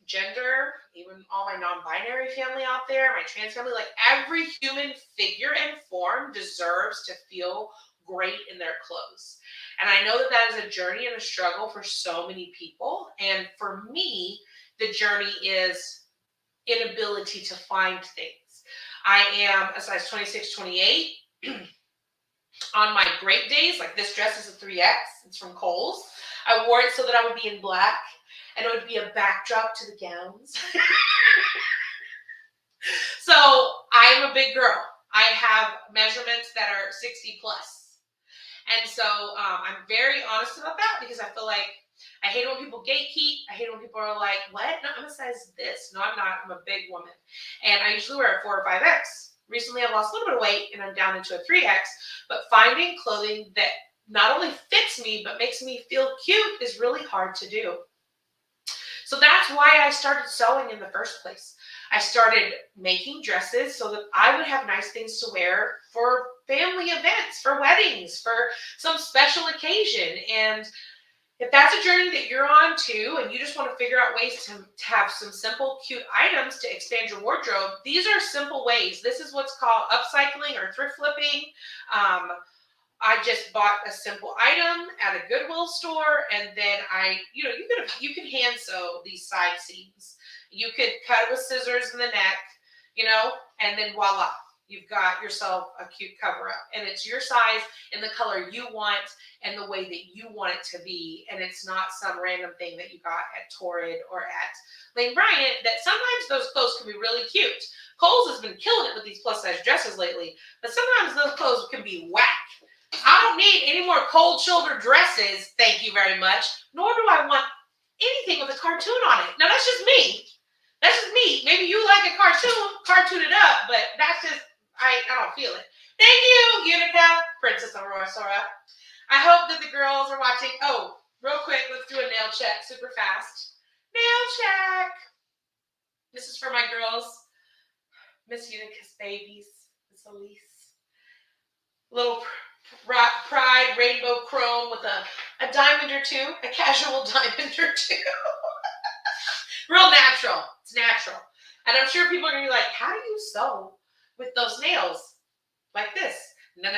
gender, even all my non-binary family out there, my trans family, like every human figure and form deserves to feel great in their clothes. And I know that that is a journey and a struggle for so many people. And for me, the journey is inability to find things. I am a size 26, 28. On my great days, like this dress is a 3X, it's from Kohl's. I wore it so that I would be in black and it would be a backdrop to the gowns. So I'm a big girl. I have measurements that are 60 plus. And so I'm very honest about that because I feel like I hate when people gatekeep. I hate when people are like, what? No, I'm a size this. No, I'm not. I'm a big woman. And I usually wear a 4 or 5X. Recently, I've lost a little bit of weight and I'm down into a 3X. But finding clothing that not only fits me, but makes me feel cute is really hard to do. So that's why I started sewing in the first place. I started making dresses so that I would have nice things to wear for family events, for weddings, for some special occasion. And if that's a journey that you're on too, and you just want to figure out ways to have some simple, cute items to expand your wardrobe, these are simple ways. This is what's called upcycling or thrift flipping. I just bought a simple item at a Goodwill store, and then you can hand sew these side seams. You could cut it with scissors in the neck, and then voila, you've got yourself a cute cover up. And it's your size and the color you want and the way that you want it to be. And it's not some random thing that you got at Torrid or at Lane Bryant that sometimes those clothes can be really cute. Kohl's has been killing it with these plus size dresses lately, but sometimes those clothes can be whack. I don't need any more cold shoulder dresses, thank you very much, nor do I want anything with a cartoon on it. Now, that's just me. That's just me. Maybe you like a cartoon it up, but that's just, I don't feel it. Thank you, Unica, Princess Aurora Sora. I hope that the girls are watching. Oh, real quick, let's do a nail check super fast. Nail check. This is for my girls. Miss Unica's babies, Miss Elise. Little Pride rainbow chrome with a diamond or two, a casual diamond or two. Real natural. It's natural. And I'm sure people are going to be like, how do you sew with those nails? Like this. No.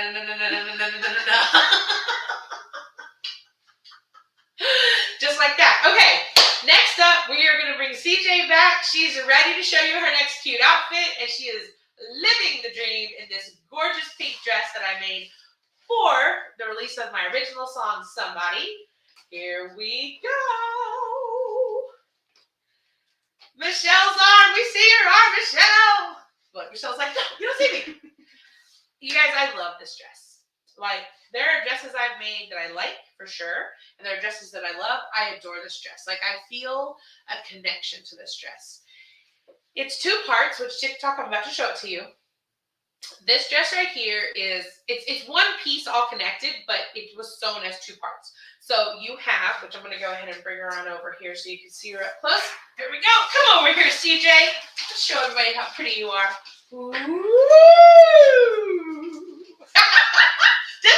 Just like that. Okay. Next up, we are going to bring CJ back. She's ready to show you her next cute outfit. And she is living the dream in this gorgeous pink dress that I made for the release of my original song, Somebody. Here we go. Michelle's arm. We see your arm, Michelle. Look, Michelle's like, no, you don't see me. You guys, I love this dress. Like, there are dresses I've made that I like, for sure. And there are dresses that I love. I adore this dress. Like, I feel a connection to this dress. It's 2 parts, which TikTok, I'm about to show it to you. This dress right here is, it's one piece all connected, but it was sewn as 2 parts. So you have, which I'm going to go ahead and bring her on over here so you can see her up close. Here we go. Come over here, CJ. Let's show everybody how pretty you are. Ooh.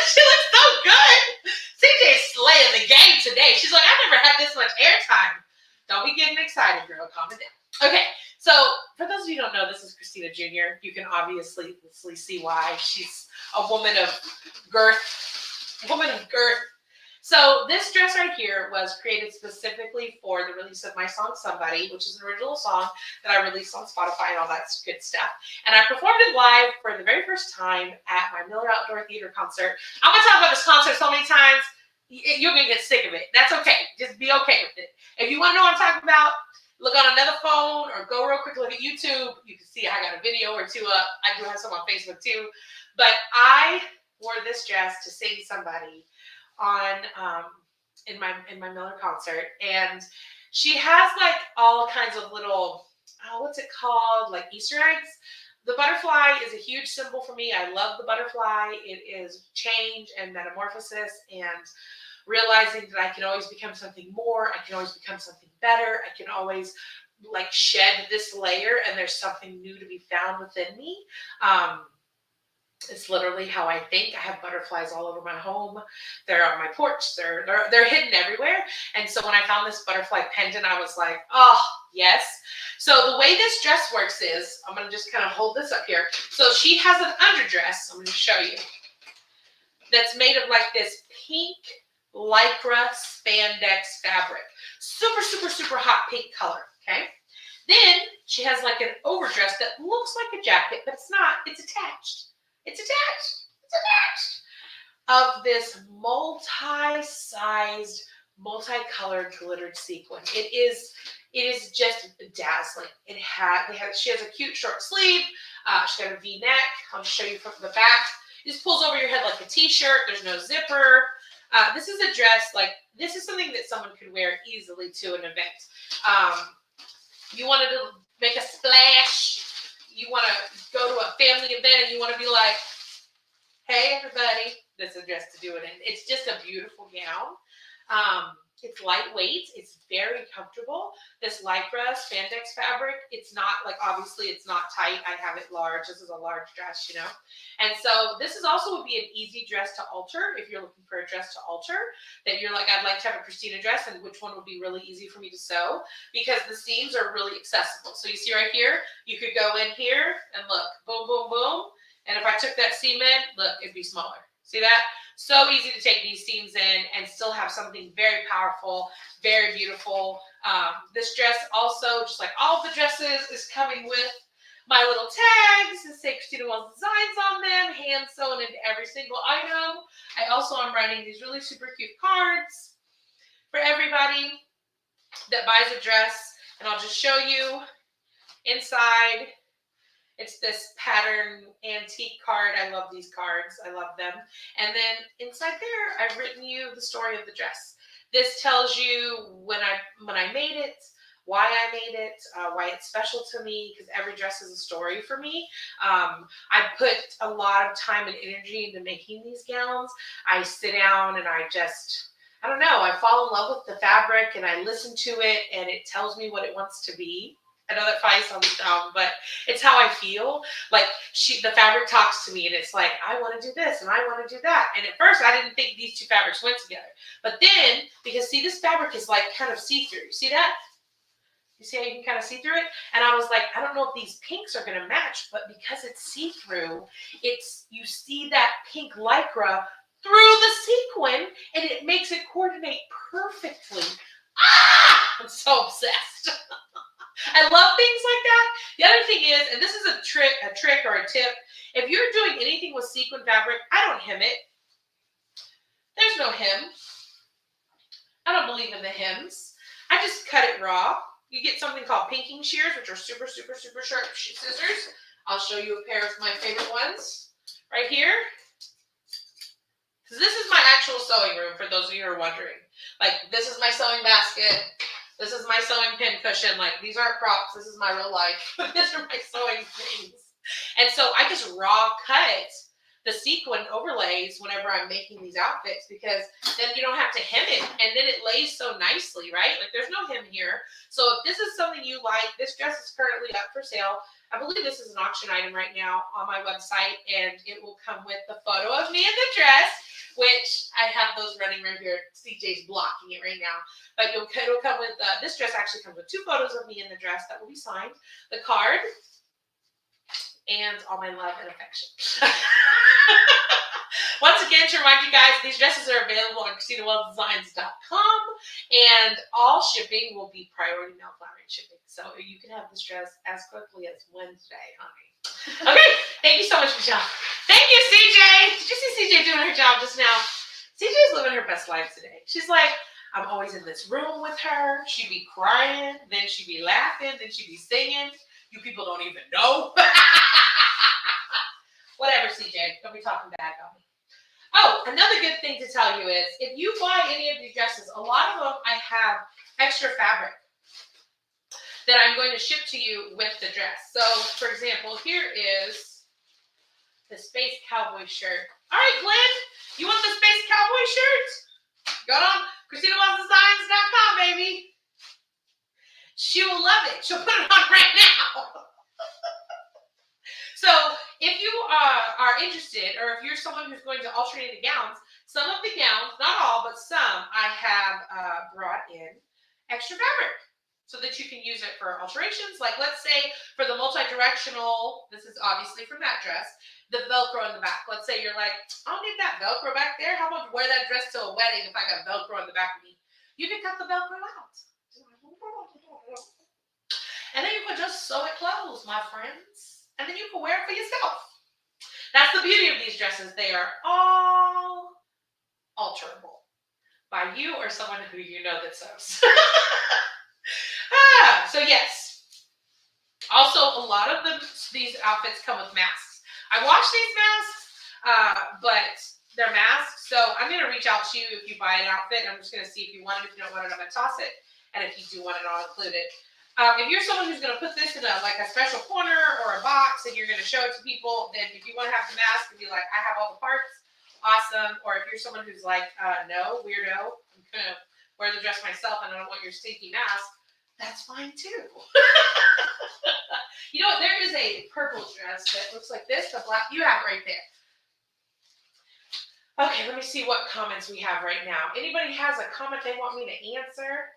She looks so good. CJ's slaying the game today. She's like, I never had this much airtime. Don't be getting excited, girl. Calm it down. Okay. So, for those of you who don't know, this is Christina Jr. You can obviously see why. She's a woman of girth. So, this dress right here was created specifically for the release of my song, Somebody, which is an original song that I released on Spotify and all that good stuff. And I performed it live for the very first time at my Miller Outdoor Theater concert. I'm going to talk about this concert so many times, you're going to get sick of it. That's okay. Just be okay with it. If you want to know what I'm talking about, look on another phone or go real quick, look at YouTube. You can see I got a video or 2 up. I do have some on Facebook too. But I wore this dress to sing Somebody on in my Miller concert. And she has like all kinds of little, what's it called? Like Easter eggs. The butterfly is a huge symbol for me. I love the butterfly. It is change and metamorphosis and realizing that I can always become something more. I can always become something better. I can always like shed this layer and there's something new to be found within me. It's literally how I think. I have butterflies all over my home. They're on my porch. They're hidden everywhere. And so when I found this butterfly pendant, I was like, oh, Yes. So the way this dress works is, I'm going to just kind of hold this up here. So she has an underdress, I'm going to show you, that's made of like this pink lycra spandex fabric. Super, super, super hot pink color, okay? Then she has like an overdress that looks like a jacket, but it's not. It's attached. It's attached. It's attached. Of this multi-sized, multicolored glittered sequin. It is just dazzling. She has a cute short sleeve. She's got a V-neck. I'll show you from the back. It just pulls over your head like a t-shirt. There's no zipper. This is a dress, this is something that someone could wear easily to an event. You wanted to make a splash. You want to go to a family event and you want to be like, hey, everybody, this is a dress to do it in. It's just a beautiful gown. It's lightweight. It's very comfortable. This lycra spandex fabric, it's not obviously it's not tight. I have it large. This is a large dress, you know. And so this is also would be an easy dress to alter if you're looking for a dress to alter that you're like, I'd like to have a Christina dress, and which one would be really easy for me to sew, because the seams are really accessible. So you see right here, you could go in here and look, boom, boom, boom. And if I took that seam in, look, it'd be smaller. See that? So easy to take these seams in and still have something very powerful, very beautiful. This dress also, just like all of the dresses, is coming with my little tags that say Christina Wells Designs on them, hand sewn into every single item. I also am writing these really super cute cards for everybody that buys a dress. And I'll just show you inside. It's this pattern antique card. I love these cards. I love them. And then inside there, I've written you the story of the dress. This tells you when I made it, why I made it, why it's special to me, because every dress is a story for me. I put a lot of time and energy into making these gowns. I sit down and I don't know, I fall in love with the fabric and I listen to it and it tells me what it wants to be. I know that probably sounds dumb, but it's how I feel. Like the fabric talks to me and it's like, I want to do this and I want to do that. And at first I didn't think these two fabrics went together. But then, because see, this fabric is like kind of see-through. You see that? You see how you can kind of see through it? And I was like, I don't know if these pinks are going to match, but because it's see-through, you see that pink lycra through the sequin and it makes it coordinate perfectly. I'm so obsessed. I love things like that. The other thing is, and this is a trick or a tip, if you're doing anything with sequin fabric, I don't hem it. There's no hem. I don't believe in the hems. I just cut it raw. You get something called pinking shears, which are super, super, super sharp scissors. I'll show you a pair of my favorite ones right here. So this is my actual sewing room, for those of you who are wondering. Like, this is my sewing basket. This is my sewing pin cushion. Like, these aren't props. This is my real life. These are my sewing things. And so I just raw cut the sequin overlays whenever I'm making these outfits, because then you don't have to hem it, and then it lays so nicely, right? Like, there's no hem here. So if this is something you like, this dress is currently up for sale. I believe this is an auction item right now on my website, and it will come with the photo of me in the dress, which I have those running right here. CJ's blocking it right now. But it'll come with, this dress actually comes with 2 photos of me in the dress that will be signed, the card, and all my love and affection. Once again, to remind you guys, these dresses are available on ChristinaWellsDesigns.com, and all shipping will be priority mail flower rate shipping. So you can have this dress as quickly as Wednesday, honey. Okay, thank you so much, Michelle. Thank you, CJ. Did you see CJ doing her job just now? CJ's living her best life today. She's like, I'm always in this room with her. She'd be crying, then she'd be laughing, then she'd be singing. You people don't even know. Whatever, CJ. Don't be talking bad about me. Oh, another good thing to tell you is, if you buy any of these dresses, a lot of them I have extra fabric that I'm going to ship to you with the dress. So, for example, here is the Space Cowboy shirt. All right, Glenn, you want the Space Cowboy shirt? Go on ChristinaWellsDesigns.com, baby. She will love it. She'll put it on right now. So if you are interested, or if you're someone who's going to alternate the gowns, some of the gowns, not all, but some, I have brought in extra fabric. so that you can use it for alterations. Like let's say for the multi-directional, this is obviously from that dress, the Velcro in the back. Let's say you're like, I don't need that Velcro back there. How about wear that dress to a wedding if I got Velcro in the back of me? You can cut the Velcro out. And then you can just sew it closed, my friends. And then you can wear it for yourself. That's the beauty of these dresses. They are all alterable by you or someone who you know that sews. So yes. Also, a lot of these outfits come with masks. I wash these masks, but they're masks. So I'm going to reach out to you if you buy an outfit. I'm just going to see if you want it. If you don't want it, I'm going to toss it. And if you do want it, I'll include it. If you're someone who's going to put this in a special corner or a box and you're going to show it to people, then if you want to have the mask and be like, I have all the parts, awesome. Or if you're someone who's like, no, weirdo, I'm going to wear the dress myself and I don't want your stinky mask, that's fine too. You know what? There is a purple dress that looks like this, the black. You have it right there. Okay, let me see what comments we have right now. Anybody has a comment they want me to answer?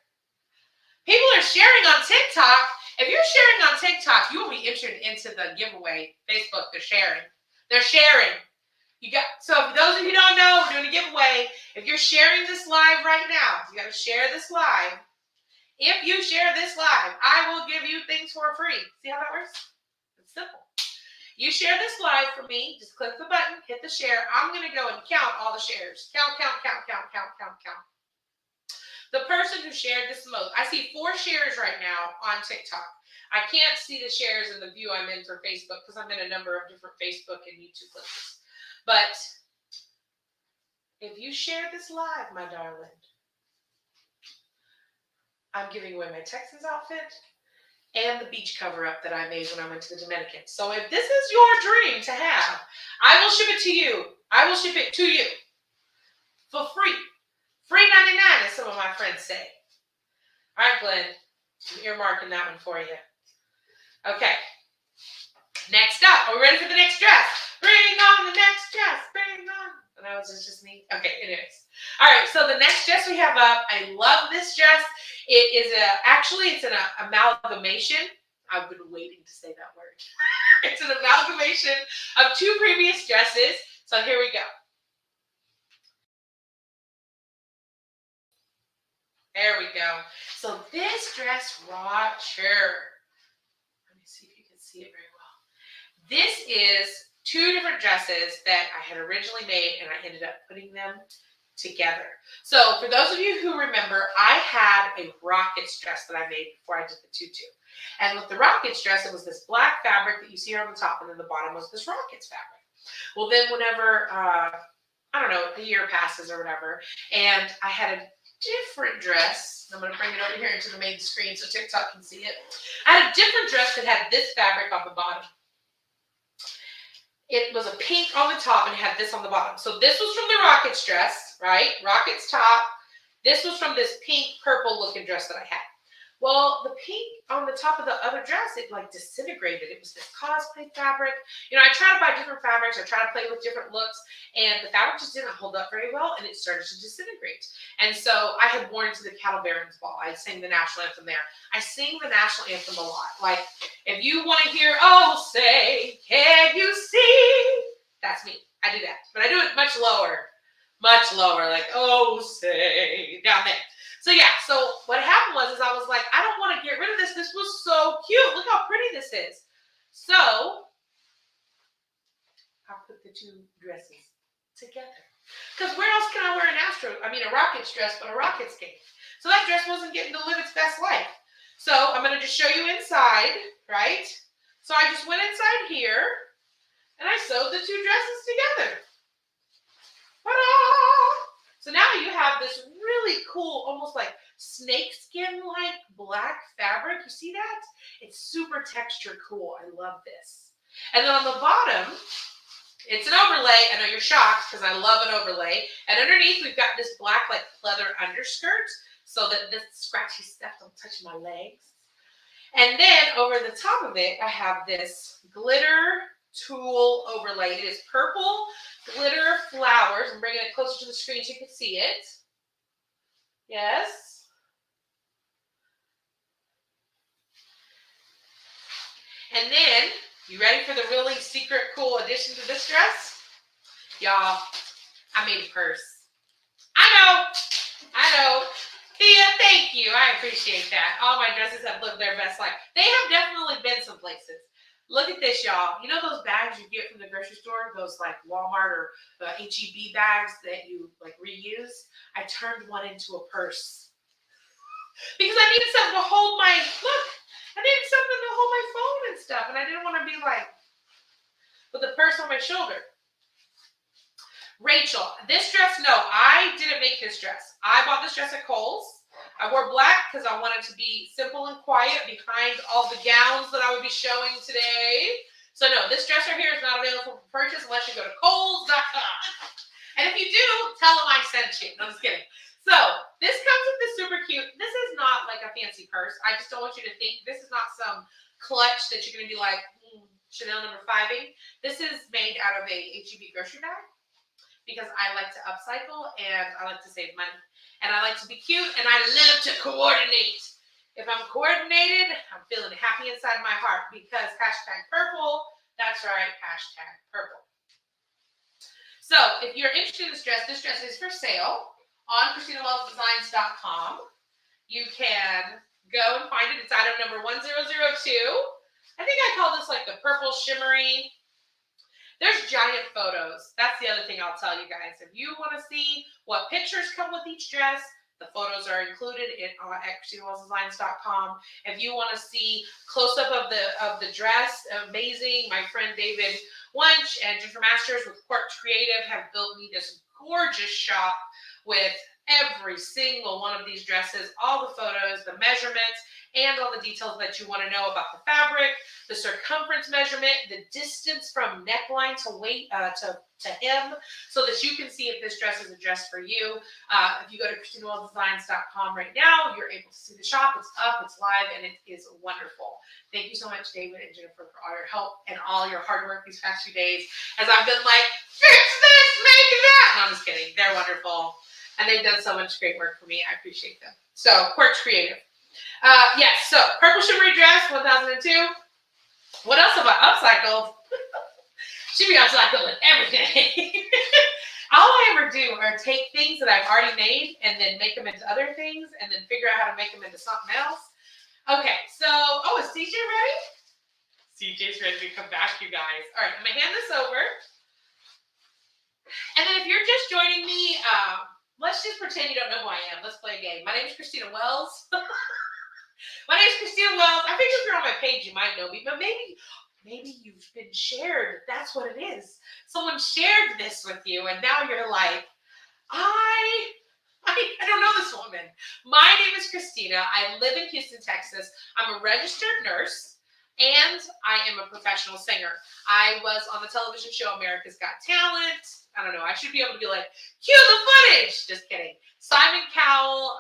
People are sharing on TikTok. If you're sharing on TikTok, you will be entered into the giveaway. Facebook, they're sharing. They're sharing. So for those of you who don't know, we're doing a giveaway. If you're sharing this live right now, you got to share this live. If you share this live, I will give you things for free. See how that works? It's simple. You share this live for me. Just click the button, hit the share. I'm going to go and count all the shares. Count. The person who shared this most, I see 4 shares right now on TikTok. I can't see the shares in the view I'm in for Facebook because I'm in a number of different Facebook and YouTube places. But if you share this live, my darling, I'm giving away my Texans outfit and the beach cover-up that I made when I went to the Dominican. So if this is your dream to have, I will ship it to you. I will ship it to you for free. Free 99, as some of my friends say. All right, Glenn, I'm earmarking that one for you. Okay. Next up, are we ready for the next dress? Bring on the next dress. Bring on. And that was just me. Okay, anyways. All right, so the next dress we have up, I love this dress. It is it's an amalgamation. I've been waiting to say that word. It's an amalgamation of 2 previous dresses. So here we go. There we go. So this dress, Roger. Let me see if you can see it very well. This is 2 different dresses that I had originally made, and I ended up putting them together. So for those of you who remember, I had a Rockets dress that I made before I did the tutu. And with the Rockets dress, it was this black fabric that you see here on the top, and then the bottom was this Rockets fabric. Well, then whenever, I don't know, a year passes or whatever, and I had a different dress. I'm going to bring it over here into the main screen so TikTok can see it. I had a different dress that had this fabric on the bottom. It was a pink on the top and it had this on the bottom. So this was from the Rockets dress, right? Rockets top. This was from this pink purple looking dress that I had. Well, the pink on the top of the other dress, it like disintegrated. It was this cosplay fabric. You know, I try to buy different fabrics. I try to play with different looks, and the fabric just didn't hold up very well, and it started to disintegrate. And so I had worn it to the Cattle Barons Ball. I sang the national anthem there. I sing the national anthem a lot. Like, if you want to hear, oh, say, can you see? That's me. I do that. But I do it much lower, like, oh, say, down there. So yeah, so what happened was I was like, I don't want to get rid of this. This was so cute. Look how pretty this is. So I put the 2 dresses together. Because where else can I wear a Rockets dress, but a Rockets game? So that dress wasn't getting to live its best life. So I'm going to just show you inside, right? So I just went inside here and I sewed the 2 dresses together. Ta-da! So now you have this really cool, almost like snakeskin-like black fabric. You see that? It's super texture cool. I love this. And then on the bottom, it's an overlay. I know you're shocked because I love an overlay. And underneath, we've got this black like pleather underskirt so that this scratchy stuff don't touch my legs. And then over the top of it, I have this glitter tulle overlay. It is purple glitter flowers. I'm bringing it closer to the screen so you can see it. Yes. And then, you ready for the really secret, cool addition to this dress? Y'all, I made a purse. I know. Thea, thank you. I appreciate that. All my dresses have lived their best life. They have definitely been some places. Look at this, y'all. You know those bags you get from the grocery store? Those like Walmart or H-E-B bags that you like reuse? I turned one into a purse. Because I needed something to hold my, look, I needed something to hold my phone and stuff. And I didn't want to be like, with a purse on my shoulder. Rachel, this dress, no, I didn't make this dress. I bought this dress at Kohl's. I wore black because I wanted to be simple and quiet behind all the gowns that I would be showing today. So no, this dress right here is not available for purchase unless you go to Kohl's.com. And if you do, tell them I sent you. No, I'm just kidding. So this comes with this super cute, this is not like a fancy purse. I just don't want you to think, this is not some clutch that you're going to be like, Chanel number 5-ing. This is made out of a H-E-B grocery bag. Because I like to upcycle and I like to save money. And I like to be cute and I love to coordinate. If I'm coordinated, I'm feeling happy inside my heart because #purple, that's right, #purple. So if you're interested in this dress is for sale on ChristinaWellsDesigns.com. You can go and find it. It's item number 1002. I think I call this like the purple shimmery. There's giant photos. That's the other thing I'll tell you guys. If you want to see what pictures come with each dress, the photos are included at ChristinaWellsDesigns.com. If you want to see close-up of the dress, amazing. My friend David Wunsch and Ginger Masters with Quartz Creative have built me this gorgeous shop with every single one of these dresses, all the photos, the measurements, and all the details that you want to know about the fabric, the circumference measurement, the distance from neckline to weight to hem, so that you can see if this dress is a dress for you. If you go to ChristinaWellsDesigns.com right now, you're able to see the shop. It's up, it's live, and it is wonderful. Thank you so much, David and Jennifer, for all your help and all your hard work these past few days. As I've been like, fix this, make that. No, I'm just kidding. They're wonderful. And they've done so much great work for me. I appreciate them. So, Quartz Creative. Yes, so purple shimmery dress, 1002. What else have I upcycled? Should be upcycled with everything. All I ever do are take things that I've already made and then make them into other things and then figure out how to make them into something else. Okay, so, is CJ ready? CJ's ready to come back, you guys. All right, I'm going to hand this over. And then if you're just joining me, let's just pretend you don't know who I am. Let's play a game. My name is Christina Wells. My name is Christina Wells. I think if you're on my page, you might know me, but maybe you've been shared. That's what it is. Someone shared this with you, and now you're like, I don't know this woman. My name is Christina. I live in Houston, Texas. I'm a registered nurse, and I am a professional singer. I was on the television show America's Got Talent. I don't know. I should be able to be like, cue the footage. Just kidding. Simon Cowell,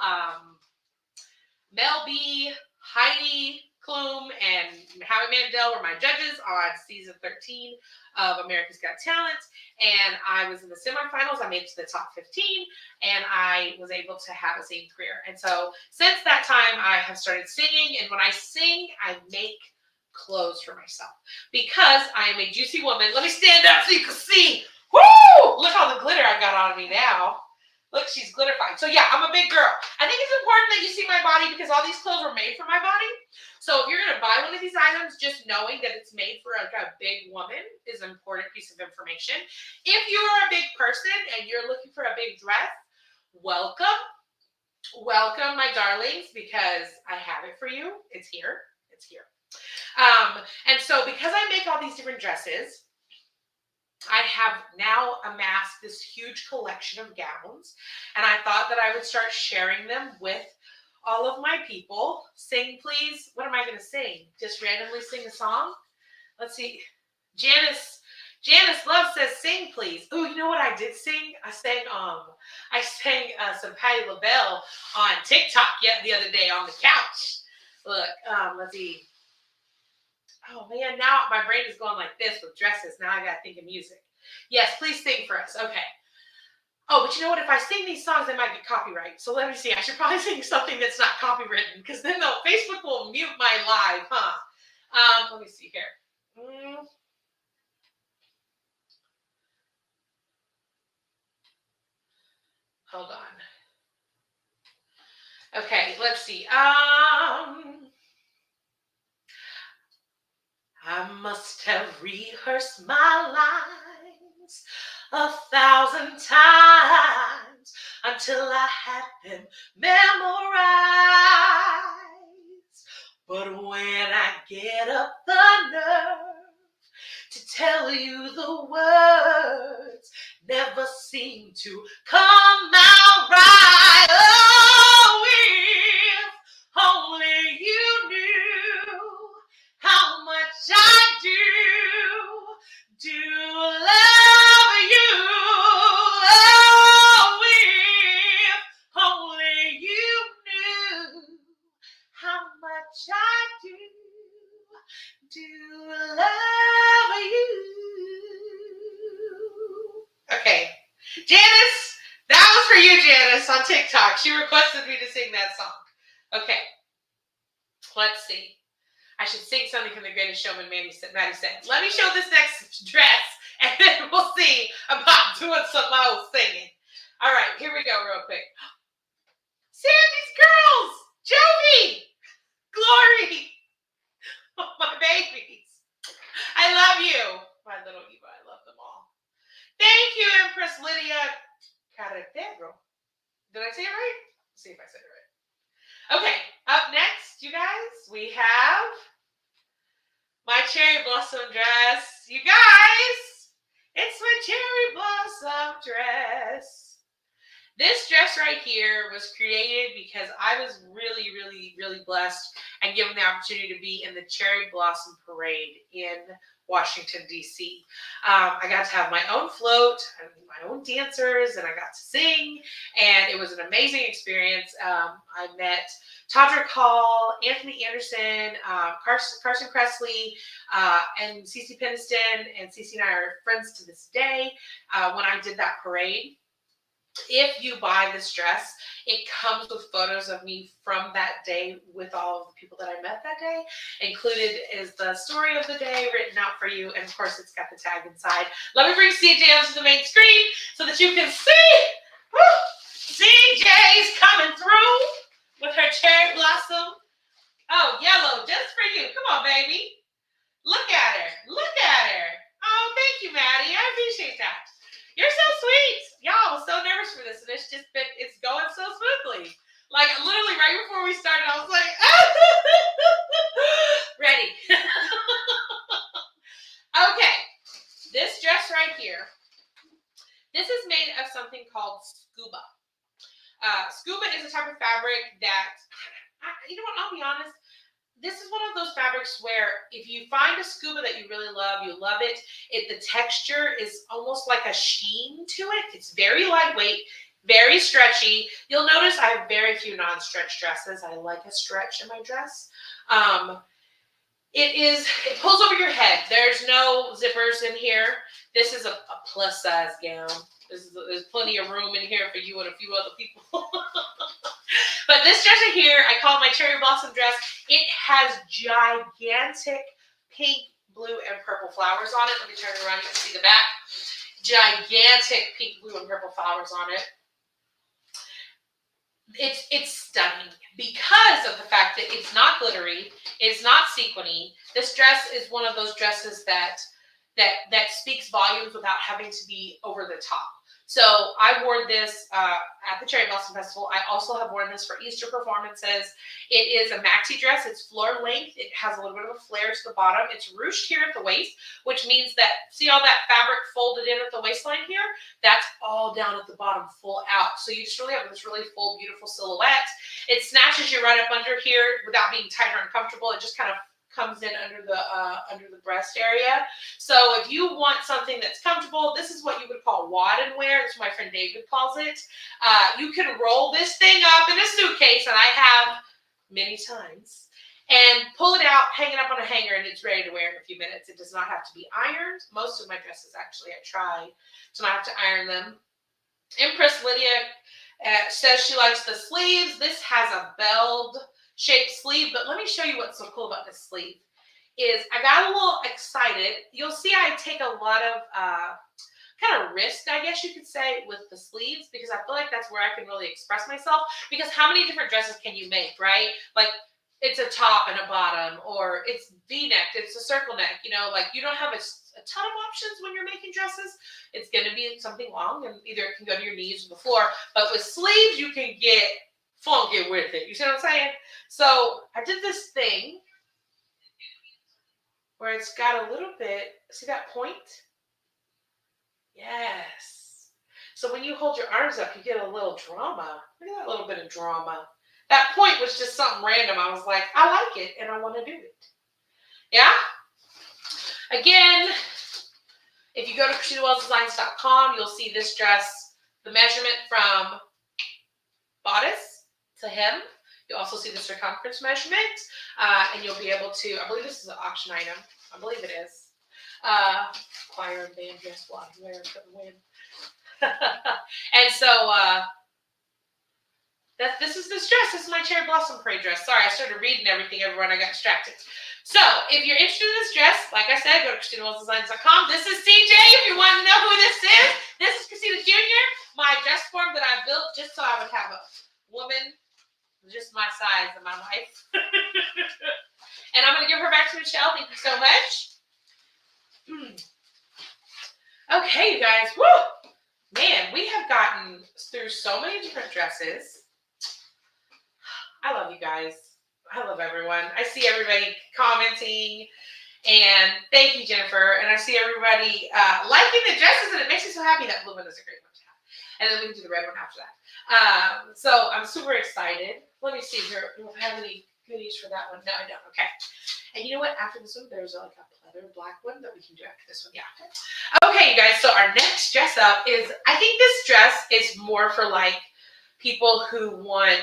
Mel B, Heidi Klum, and Howie Mandel were my judges on season 13 of America's Got Talent. And I was in the semifinals. I made it to the top 15, and I was able to have a singing career. And so since that time, I have started singing. And when I sing, I make clothes for myself because I am a juicy woman. Let me stand up so you can see. Woo! Look all the glitter I got on me now. Look, she's glitterfied. So yeah, I'm a big girl. I think it's important that you see my body because all these clothes were made for my body. So if you're going to buy one of these items, just knowing that it's made for like a big woman is an important piece of information. If you are a big person and you're looking for a big dress, welcome. Welcome, my darlings, because I have it for you. It's here. It's here. And so because I make all these different dresses, I have now amassed this huge collection of gowns, and I thought that I would start sharing them with all of my people. Sing, please. What am I going to sing? Just randomly sing a song? Let's see. Janice Love says, sing, please. Oh, you know what I did sing? I sang some Patti LaBelle on TikTok the other day on the couch. Look, let's see. Oh, man, now my brain is going like this with dresses. Now I got to think of music. Yes, please sing for us. Okay. Oh, but you know what? If I sing these songs, they might get copyright. So let me see. I should probably sing something that's not copywritten because then Facebook will mute my live, huh? Let me see here. Hold on. Okay, let's see. I must have rehearsed my lines 1,000 times until I had them memorized. But when I get up the nerve to tell you the words, never seem to come out right. Oh, if only you knew how much I do love you. Oh, if only you knew how much I do love you. Okay, Janice, that was for you, Janice, on TikTok. She requested me to sing that song. Okay, let's see. I should sing something from The Greatest Showman, Maddie said. Let me show this next dress, and then we'll see about doing some old singing. All right, here we go real quick. Sandy's girls! Jovi! Glory! My babies. I love you. My little Eva, I love them all. Thank you, Empress Lydia Carretero. Did I say it right? Let's see if I said it right. Okay, up next, you guys, we have my cherry blossom dress. You guys, it's my cherry blossom dress. This dress right here was created because I was really, really, really blessed and given the opportunity to be in the Cherry Blossom Parade in Washington, D.C. I got to have my own float, and my own dancers, and I got to sing, and it was an amazing experience. I met Todrick Hall, Anthony Anderson, Carson Kressley, and Cece Peniston, and Cece and I are friends to this day. When I did that parade, if you buy this dress, it comes with photos of me from that day with all of the people that I met that day. Included is the story of the day written out for you, and of course it's got the tag inside. Let me bring CJ onto the main screen so that you can see. Woo! CJ's coming through with her cherry blossom. Oh, yellow, just for you. Come on, baby. Look at her. Look at her. Oh, thank you, Maddie. I appreciate that. You're so sweet. Y'all, I was so nervous for this, and it's going so smoothly. Like, literally right before we started, I was like, ready. Okay, this dress right here, this is made of something called scuba. Scuba is a type of fabric that, you know what, I'll be honest, this is one of those fabrics where if you find a scuba that you really love, you love it. The texture is almost like a sheen to it. It's very lightweight, very stretchy. You'll notice I have very few non-stretch dresses. I like a stretch in my dress. It pulls over your head. There's no zippers in here. This is a plus size gown. There's plenty of room in here for you and a few other people. But this dress right here, I call it my cherry blossom dress. It has gigantic pink, blue, and purple flowers on it. Let me turn it around. You can see the back. Gigantic pink, blue, and purple flowers on it. It's stunning because of the fact that it's not glittery, it's not sequiny. This dress is one of those dresses that speaks volumes without having to be over the top. So I wore this at the Cherry Blossom Festival. I also have worn this for Easter performances. It is a maxi dress. It's floor length. It has a little bit of a flare to the bottom. It's ruched here at the waist, which means that, see all that fabric folded in at the waistline here? That's all down at the bottom, full out. So you just really have this really full, beautiful silhouette. It snatches you right up under here without being tight or uncomfortable. It just kind of comes in under the breast area. So if you want something that's comfortable, this is what you would call wad and wear. That's what my friend David calls it. You can roll this thing up in a suitcase, and I have many times, and pull it out, hang it up on a hanger, and it's ready to wear in a few minutes. It does not have to be ironed. Most of my dresses, actually, I tried to not have to iron them. Empress Lydia says she likes the sleeves. This has a belled shaped sleeve, but let me show you what's so cool about this sleeve. is I got a little excited. You'll see I take a lot of kind of risk, I guess you could say, with the sleeves, because I feel like that's where I can really express myself. Because how many different dresses can you make, right? Like, it's a top and a bottom, or it's V-neck, it's a circle neck, you know, like you don't have a ton of options when you're making dresses. It's going to be something long, and either it can go to your knees or the floor. But with sleeves, you can get funky with it. You see what I'm saying? So I did this thing where it's got a little bit, see that point? Yes. So when you hold your arms up, you get a little drama. Look at that little bit of drama. That point was just something random. I was like, I like it, and I want to do it. Yeah? Again, if you go to ChristinaWellsDesigns.com, you'll see this dress, the measurement from bodice to hem. You'll also see the circumference measurement, and you'll be able to, I believe this is an auction item. I believe it is. Choir and band dress, blonde wear for the win. And so, this is this dress. This is my Cherry Blossom Parade dress. Sorry, I started reading everything, everyone. I got distracted. So, if you're interested in this dress, like I said, go to ChristinaWellsDesigns.com. This is CJ, if you want to know who this is. This is Christina Jr., my dress form that I built just so I would have a woman just my size in my life. And I'm going to give her back to Michelle. Thank you so much. Okay, you guys. Woo! Man, we have gotten through so many different dresses. I love you guys. I love everyone. I see everybody commenting, and thank you, Jennifer. And I see everybody liking the dresses, and it makes me so happy. That blue one is a great one to have. And then we can do the red one after that. So I'm super excited. Let me see here. Do I have any goodies for that one? No, I don't. Okay. And you know what? After this one, there's like a pleather black one that we can do after this one. Yeah. Okay, you guys. So our next dress up is, I think this dress is more for like people who want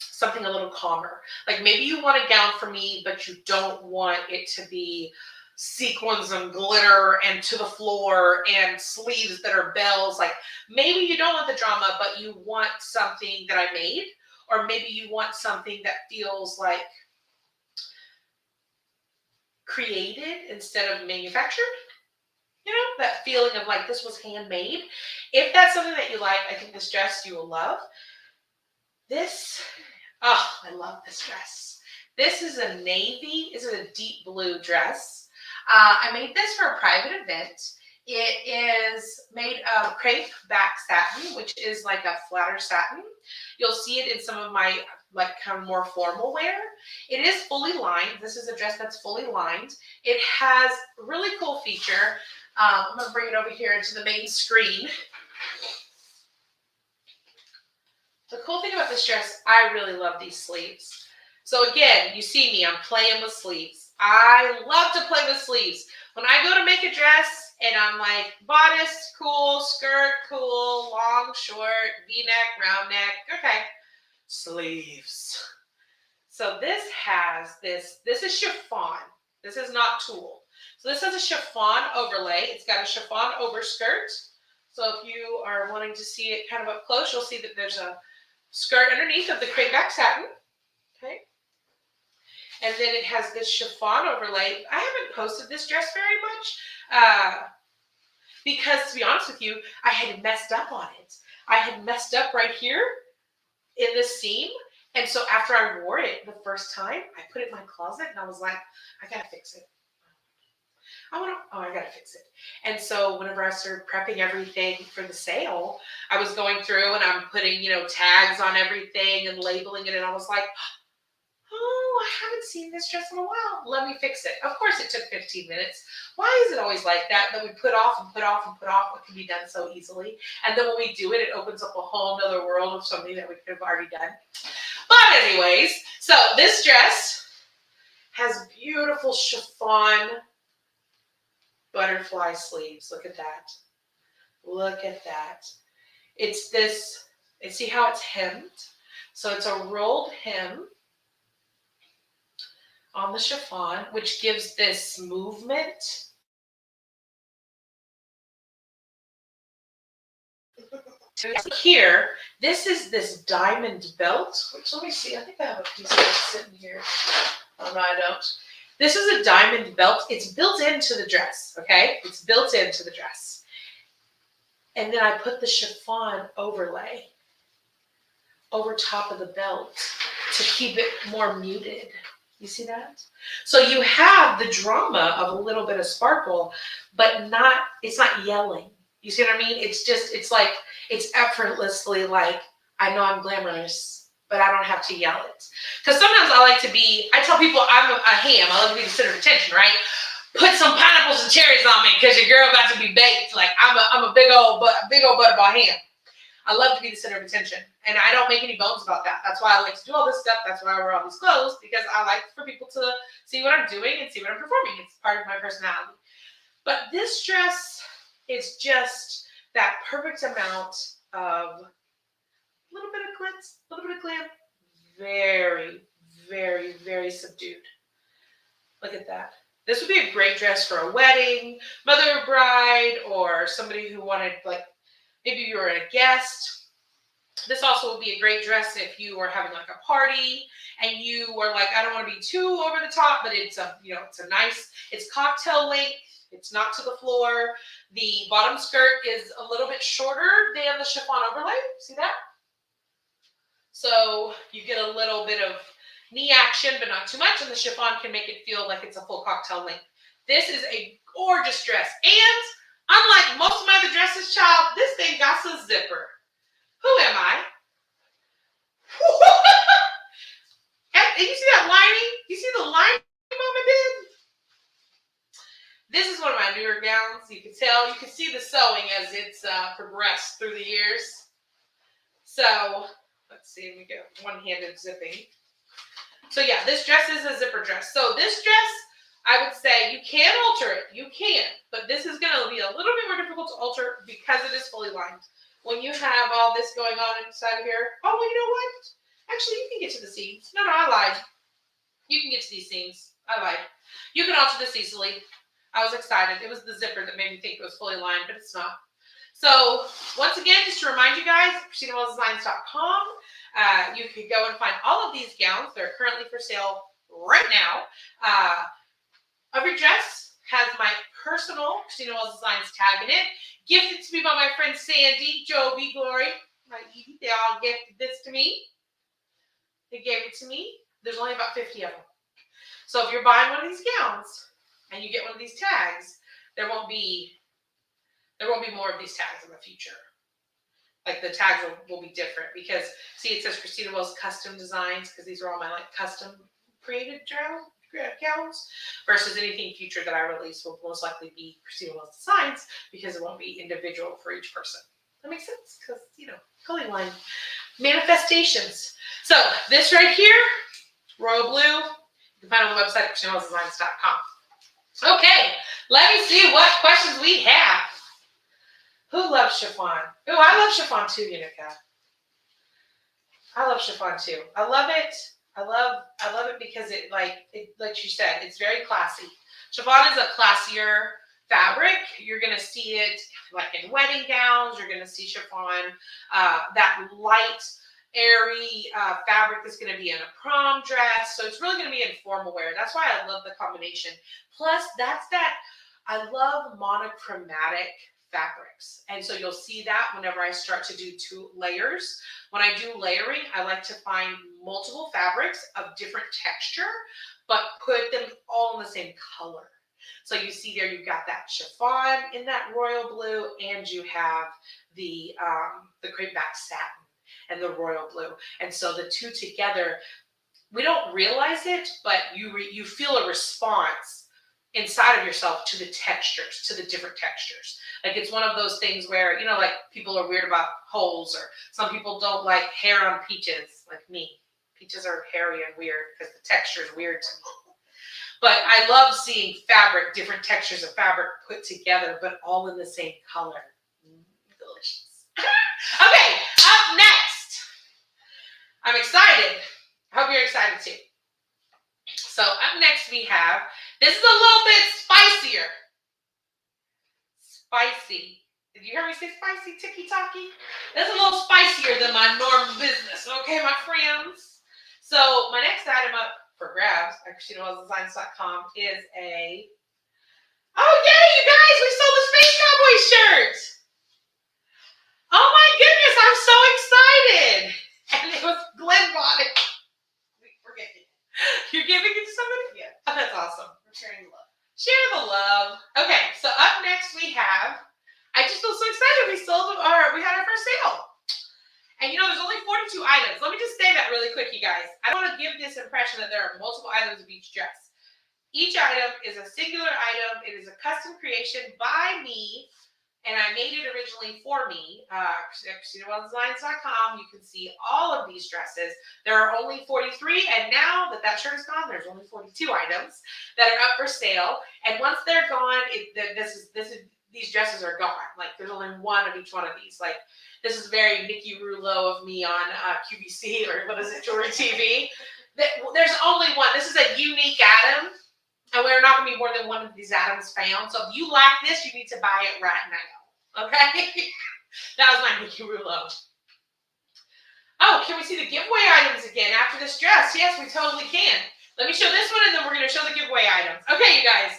something a little calmer. Like maybe you want a gown for me, but you don't want it to be sequins and glitter and to the floor and sleeves that are bells. Like maybe you don't want the drama, but you want something that I made, or maybe you want something that feels like created instead of manufactured. You know, that feeling of like this was handmade. If that's something that you like, I think this dress you will love. This, oh, I love this dress. This is a navy, this is a deep blue dress. I made this for a private event. It is made of crepe back satin, which is like a flatter satin. You'll see it in some of my like kind of more formal wear. It is fully lined. This is a dress that's fully lined. It has a really cool feature. I'm going to bring it over here into the main screen. The cool thing about this dress, I really love these sleeves. So again, you see me, I'm playing with sleeves. I love to play with sleeves. When I go to make a dress and I'm like, bodice, cool, skirt, cool, long, short, V-neck, round neck, okay, sleeves. So this has this is chiffon. This is not tulle. So this has a chiffon overlay. It's got a chiffon overskirt. So if you are wanting to see it kind of up close, you'll see that there's a skirt underneath of the crepe back satin. Okay. And then it has this chiffon overlay. I haven't posted this dress very much because, to be honest with you, I had messed up on it. I had messed up right here in this seam. And so after I wore it the first time, I put it in my closet and I was like, I got to fix it. I got to fix it. And so whenever I started prepping everything for the sale, I was going through and I'm putting, tags on everything and labeling it. And I was like, oh, I haven't seen this dress in a while. Let me fix it. Of course, it took 15 minutes. Why is it always like that we put off and put off and put off what can be done so easily? And then when we do it, it opens up a whole nother world of something that we could have already done. But anyways, so this dress has beautiful chiffon butterfly sleeves. Look at that. Look at that. It's this, and see how it's hemmed? So it's a rolled hem on the chiffon, which gives this movement. Here, this is this diamond belt, which let me see, I think I have a piece of it sitting here. Oh no, I don't. This is a diamond belt. It's built into the dress, okay? It's built into the dress. And then I put the chiffon overlay over top of the belt to keep it more muted. You see that? So you have the drama of a little bit of sparkle, but it's not yelling. You see what I mean? It's like, it's effortlessly like, I know I'm glamorous, but I don't have to yell it. Because sometimes I tell people I'm a ham. I love to be the center of attention, right? Put some pineapples and cherries on me because your girl about to be baked. Like I'm a big old butterball ham. I love to be the center of attention, and I don't make any bones about that. That's why I like to do all this stuff. That's why I wear all these clothes, because I like for people to see what I'm doing and see what I'm performing. It's part of my personality. But this dress is just that perfect amount of a little bit of glitz, a little bit of glam, very, very, very subdued. Look at that. This would be a great dress for a wedding, mother of bride, or somebody who wanted, like, maybe you were a guest. This also would be a great dress if you were having like a party and you were like, I don't want to be too over the top, but it's it's cocktail length. It's not to the floor. The bottom skirt is a little bit shorter than the chiffon overlay. See that? So you get a little bit of knee action, but not too much. And the chiffon can make it feel like it's a full cocktail length. This is a gorgeous dress. And unlike most of my other dresses, child, this thing got a zipper. Who am I? And you see that lining? You see the lining Mama did? This is one of my newer gowns. You can tell, you can see the sewing as it's progressed through the years. So let's see, we go one-handed zipping. So yeah, this dress is a zipper dress. So this dress, I would say you can alter it. You can, but this is going to be a little bit more difficult to alter because it is fully lined. When you have all this going on inside of here, oh, well, you know what? Actually, you can get to the seams. No, I lied. You can get to these seams. I lied. You can alter this easily. I was excited. It was the zipper that made me think it was fully lined, but it's not. So once again, just to remind you guys, ChristinaWellsDesigns.com. You can go and find all of these gowns. They're currently for sale right now. Every dress has my personal Christina Wells Designs tag in it. Gifted to me by my friend Sandy, Joby, Glory, my Edie. They all gifted this to me. They gave it to me. There's only about 50 of them. So if you're buying one of these gowns and you get one of these tags, there won't be more of these tags in the future. Like the tags will be different because, see, it says Christina Wells Custom Designs because these are all my like custom created gowns versus anything future that I release will most likely be Christina Wells Designs because it won't be individual for each person. That makes sense because, clothing line manifestations. So this right here, royal blue, you can find on the website at ChristinaWellsDesigns.com. Okay, let me see what questions we have. Who loves chiffon? Oh, I love chiffon too, Unica. I love chiffon too. I love it. I love it because it like she said, it's very classy. Chiffon is a classier fabric. You're gonna see it like in wedding gowns. You're gonna see chiffon, that light, airy fabric is gonna be in a prom dress. So it's really gonna be in formal wear. That's why I love the combination. Plus, I love monochromatic fabrics. And so you'll see that whenever I start to do 2 layers. When I do layering, I like to find multiple fabrics of different texture, but put them all in the same color. So you see there, you've got that chiffon in that royal blue, and you have the crepe back satin and the royal blue. And so the two together, we don't realize it, but you feel a response inside of yourself to the textures, to the different textures. Like it's one of those things where, like people are weird about holes, or some people don't like hair on peaches, like me. Peaches are hairy and weird because the texture is weird to me. But I love seeing fabric, different textures of fabric put together, but all in the same color. Delicious. Okay, up next. I'm excited. I hope you're excited too. So up next we have, this is a little bit spicier. Spicy. Did you hear me say spicy, ticky-tacky? That's a little spicier than my normal business, okay, my friends? So my next item up for grabs at ChristinaWellsDesigns.com is a, oh yay, you guys, we sold a Space Cowboy shirt. Oh my goodness, I'm so excited. And it was Glenn bought it. We're giving it. You're giving it to somebody? Yeah. Oh, that's awesome. We're sharing the love. Share the love. Okay, so up next we have, I just feel so excited. We had our first sale. And you know, there's only 42 items. Let me just say that really quick, you guys. I don't want to give this impression that there are multiple items of each dress. Each item is a singular item. It is a custom creation by me, and I made it originally for me. ChristinaWellsDesigns.com. You can see all of these dresses. There are only 43, and now that shirt is gone, there's only 42 items that are up for sale. And once they're gone, these dresses are gone. Like, there's only one of each one of these. Like, this is very Nikki Rouleau of me on QVC, or what is it, Jewelry TV. There's only one. This is a unique item, and we're not going to be more than one of these items found. So if you like this, you need to buy it right now. Okay? That was my Nikki Rouleau. Oh, can we see the giveaway items again after this dress? Yes, we totally can. Let me show this one, and then we're going to show the giveaway items. Okay, you guys.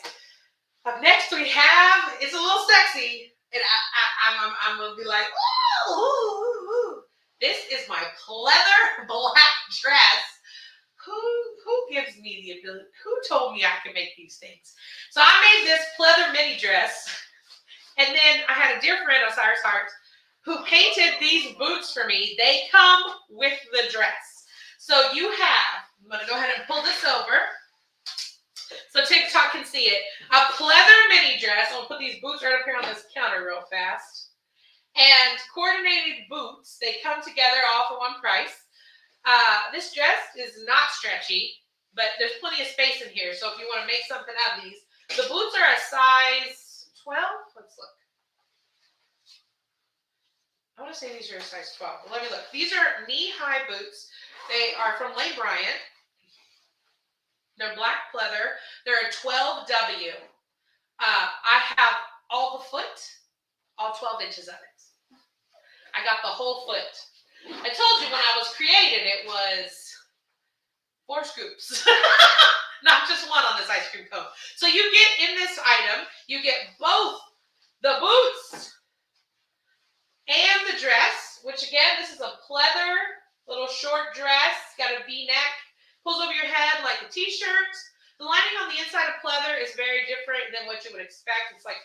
Up next we have, it's a little sexy, and I'm going to be like, ooh. This is my pleather black dress. Who gives me the ability? Who told me I could make these things? So I made this pleather mini dress, and then I had a dear friend, Osiris Hart, who painted these boots for me. They come with the dress. So you have, I'm going to go ahead and pull this over so TikTok can see it. A pleather mini dress. I'll put these boots right up here on this counter real fast. And coordinated boots. They come together all for one price. This dress is not stretchy, but there's plenty of space in here. So if you want to make something out of these, the boots are a size 12. Let's look. I want to say these are a size 12, but let me look. These are knee-high boots. They are from Lane Bryant. They're black pleather. They're a 12W. I have all the foot, all 12 inches of it. I got the whole foot. I told you when I was created, it was 4 scoops. Not just one on this ice cream cone. So you get in this item, you get both the boots and the dress, which again, this is a pleather little short dress. Got a V-neck. Pulls over your head like a t-shirt. The lining on the inside of pleather is very different than what you would expect. It's like,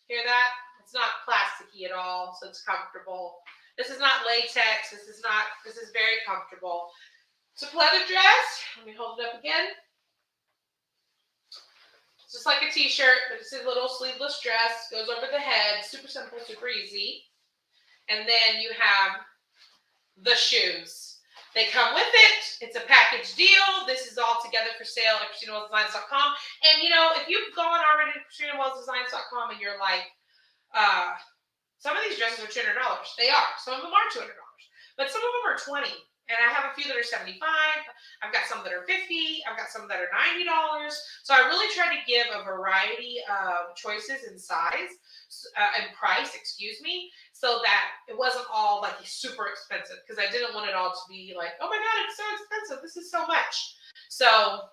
hear that? It's not plasticky at all, so it's comfortable. This is not latex. This is very comfortable. It's a pleather dress. Let me hold it up again. It's just like a t-shirt, but it's a little sleeveless dress. Goes over the head. Super simple, super easy. And then you have the shoes. They come with it. It's a package deal. This is all together for sale at ChristinaWellsDesigns.com. And, you know, if you've gone already to ChristinaWellsDesigns.com and you're like, some of these dresses are $200. They are. Some of them are $200. But some of them are $20. And I have a few that are $75. I've got some that are $50. I've got some that are $90. So I really try to give a variety of choices in size and price, so that it wasn't all like super expensive, because I didn't want it all to be like, oh my God, it's so expensive. This is so much. So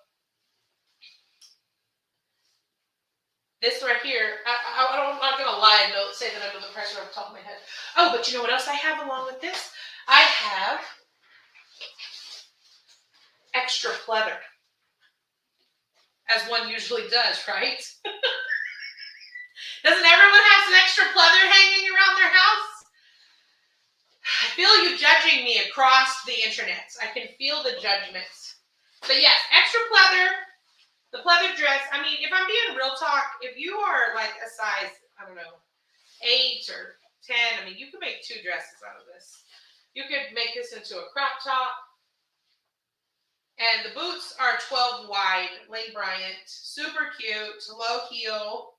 this right here, I'm not going to lie and say that under the pressure off the top of my head. Oh, but you know what else I have along with this? I have extra pleather, as one usually does, right? Doesn't everyone have some extra pleather hanging around their house? I feel you judging me across the internet. I can feel the judgments. But yes, extra pleather, the pleather dress. I mean, if I'm being real talk, if you are like a size, I don't know, 8 or 10, I mean, you could make 2 dresses out of this. You could make this into a crop top. And the boots are 12 wide, Lane Bryant, super cute, low heel,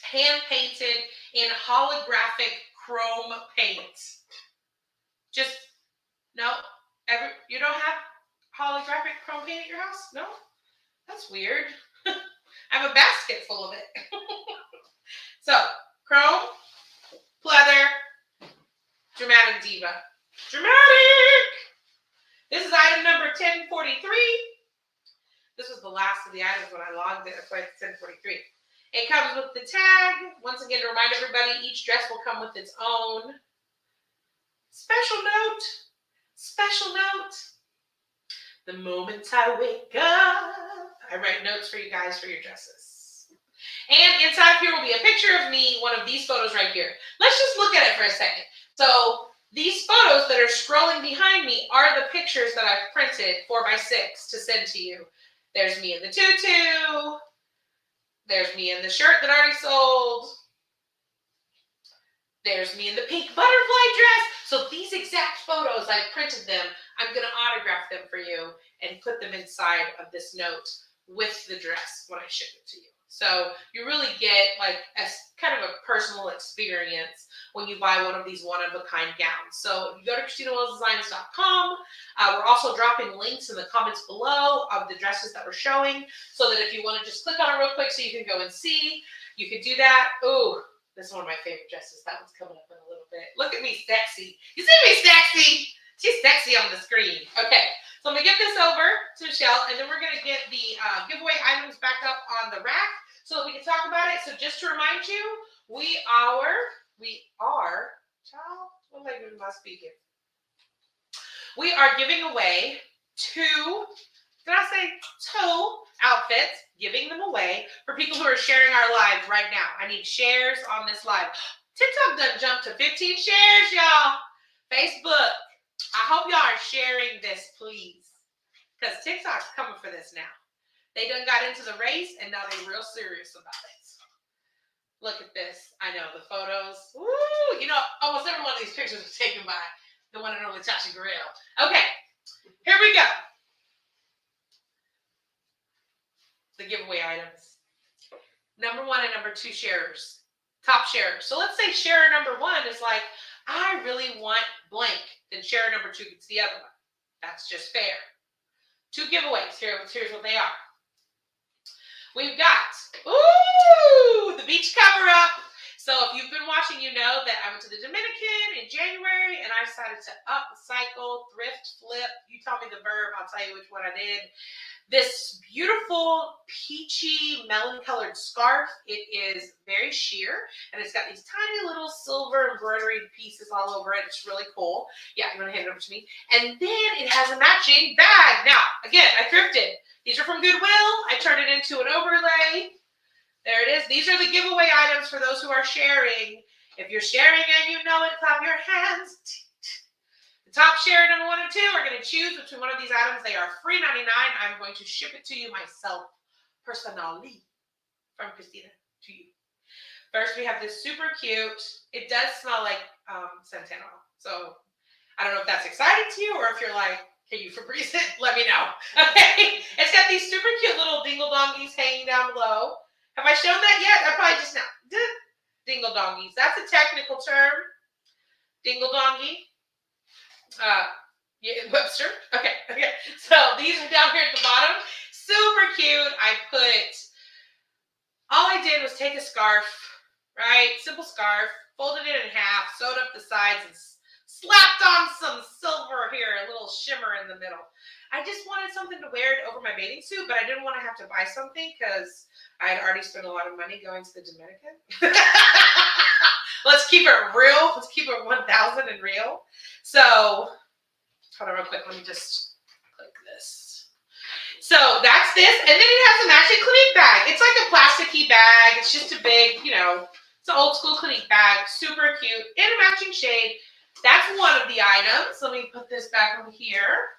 hand painted in holographic chrome paint. Just, no, you don't have holographic chrome paint at your house? No? That's weird. I have a basket full of it. So, chrome, pleather, Dramatic Diva. Dramatic! This is item number 1043. This was the last of the items when I logged it. That's why it's 1043. It comes with the tag. Once again, to remind everybody, each dress will come with its own special note. Special note. The moment I wake up, I write notes for you guys for your dresses. And inside here will be a picture of me, one of these photos right here. Let's just look at it for a second. So these photos that are scrolling behind me are the pictures that I've printed 4x6 to send to you. There's me in the tutu. There's me in the shirt that I already sold. There's me in the pink butterfly dress. So these exact photos, I've printed them. I'm going to autograph them for you and put them inside of this note with the dress when I ship it to you. So you really get like a kind of a personal experience when you buy one of these one-of-a-kind gowns. So if you go to ChristinaWellsDesigns.com, we're also dropping links in the comments below of the dresses that we're showing, so that if you want to just click on it real quick so you can go and see, you could do that. Ooh, this is one of my favorite dresses. That one's coming up in a little bit. Look at me sexy. You see me sexy? She's sexy on the screen. Okay, so I'm going to give this over to Michelle, and then we're going to get the giveaway items back up on the rack so that we can talk about it. So just to remind you, we are, child, what language am I speaking? We are giving away two outfits, giving them away for people who are sharing our live right now. I need shares on this live. TikTok done jumped to 15 shares, y'all. Facebook, I hope y'all are sharing this, please. Because TikTok's coming for this now. They done got into the race, and now they're real serious about it. Look at this. I know, the photos. Woo! You know, almost every one of these pictures was taken by the one and only Tasha Guerrero. Okay, here we go. The giveaway items. Number 1 and number 2 sharers. Top sharers. So let's say sharer number 1 is like, I really want blank. Then sharer number 2 gets the other one. That's just fair. 2 giveaways. Here's what they are. We've got, the beach cover up. So if you've been watching, you know that I went to the Dominican in January and I decided to upcycle, thrift, flip. You tell me the verb, I'll tell you which one I did. This beautiful peachy melon colored scarf. It is very sheer and it's got these tiny little silver embroidery pieces all over it. It's really cool. Yeah, you want to hand it over to me? And then it has a matching bag. Now, again, I thrifted. These are from Goodwill. I turned it into an overlay. There it is. These are the giveaway items for those who are sharing. If you're sharing and you know it, clap your hands. The top share number 1 and 2 are going to choose between one of these items. They are free $99. I'm going to ship it to you myself, personally, from Christina to you. First, we have this super cute. It does smell like suntan oil. So I don't know if that's exciting to you or if you're like, can you Febreze it? Let me know. Okay. It's got these super cute little dingle dongies hanging down below. Have I shown that yet? I probably just now. Dingle dongies. That's a technical term. Dingle dongy. Yeah, Webster. Okay. So these are down here at the bottom. Super cute. All I did was take a scarf, right? Simple scarf, folded it in half, sewed up the sides, and slapped on some silver here, a little shimmer in the middle. I just wanted something to wear it over my bathing suit, but I didn't want to have to buy something because I had already spent a lot of money going to the Dominican. Let's keep it real. Let's keep it 1,000 and real. So, hold on real quick. Let me just click this. So that's this. And then it has a matching Clinique bag. It's like a plasticky bag. It's just a big, it's an old school Clinique bag. Super cute. In a matching shade. That's one of the items. Let me put this back over here.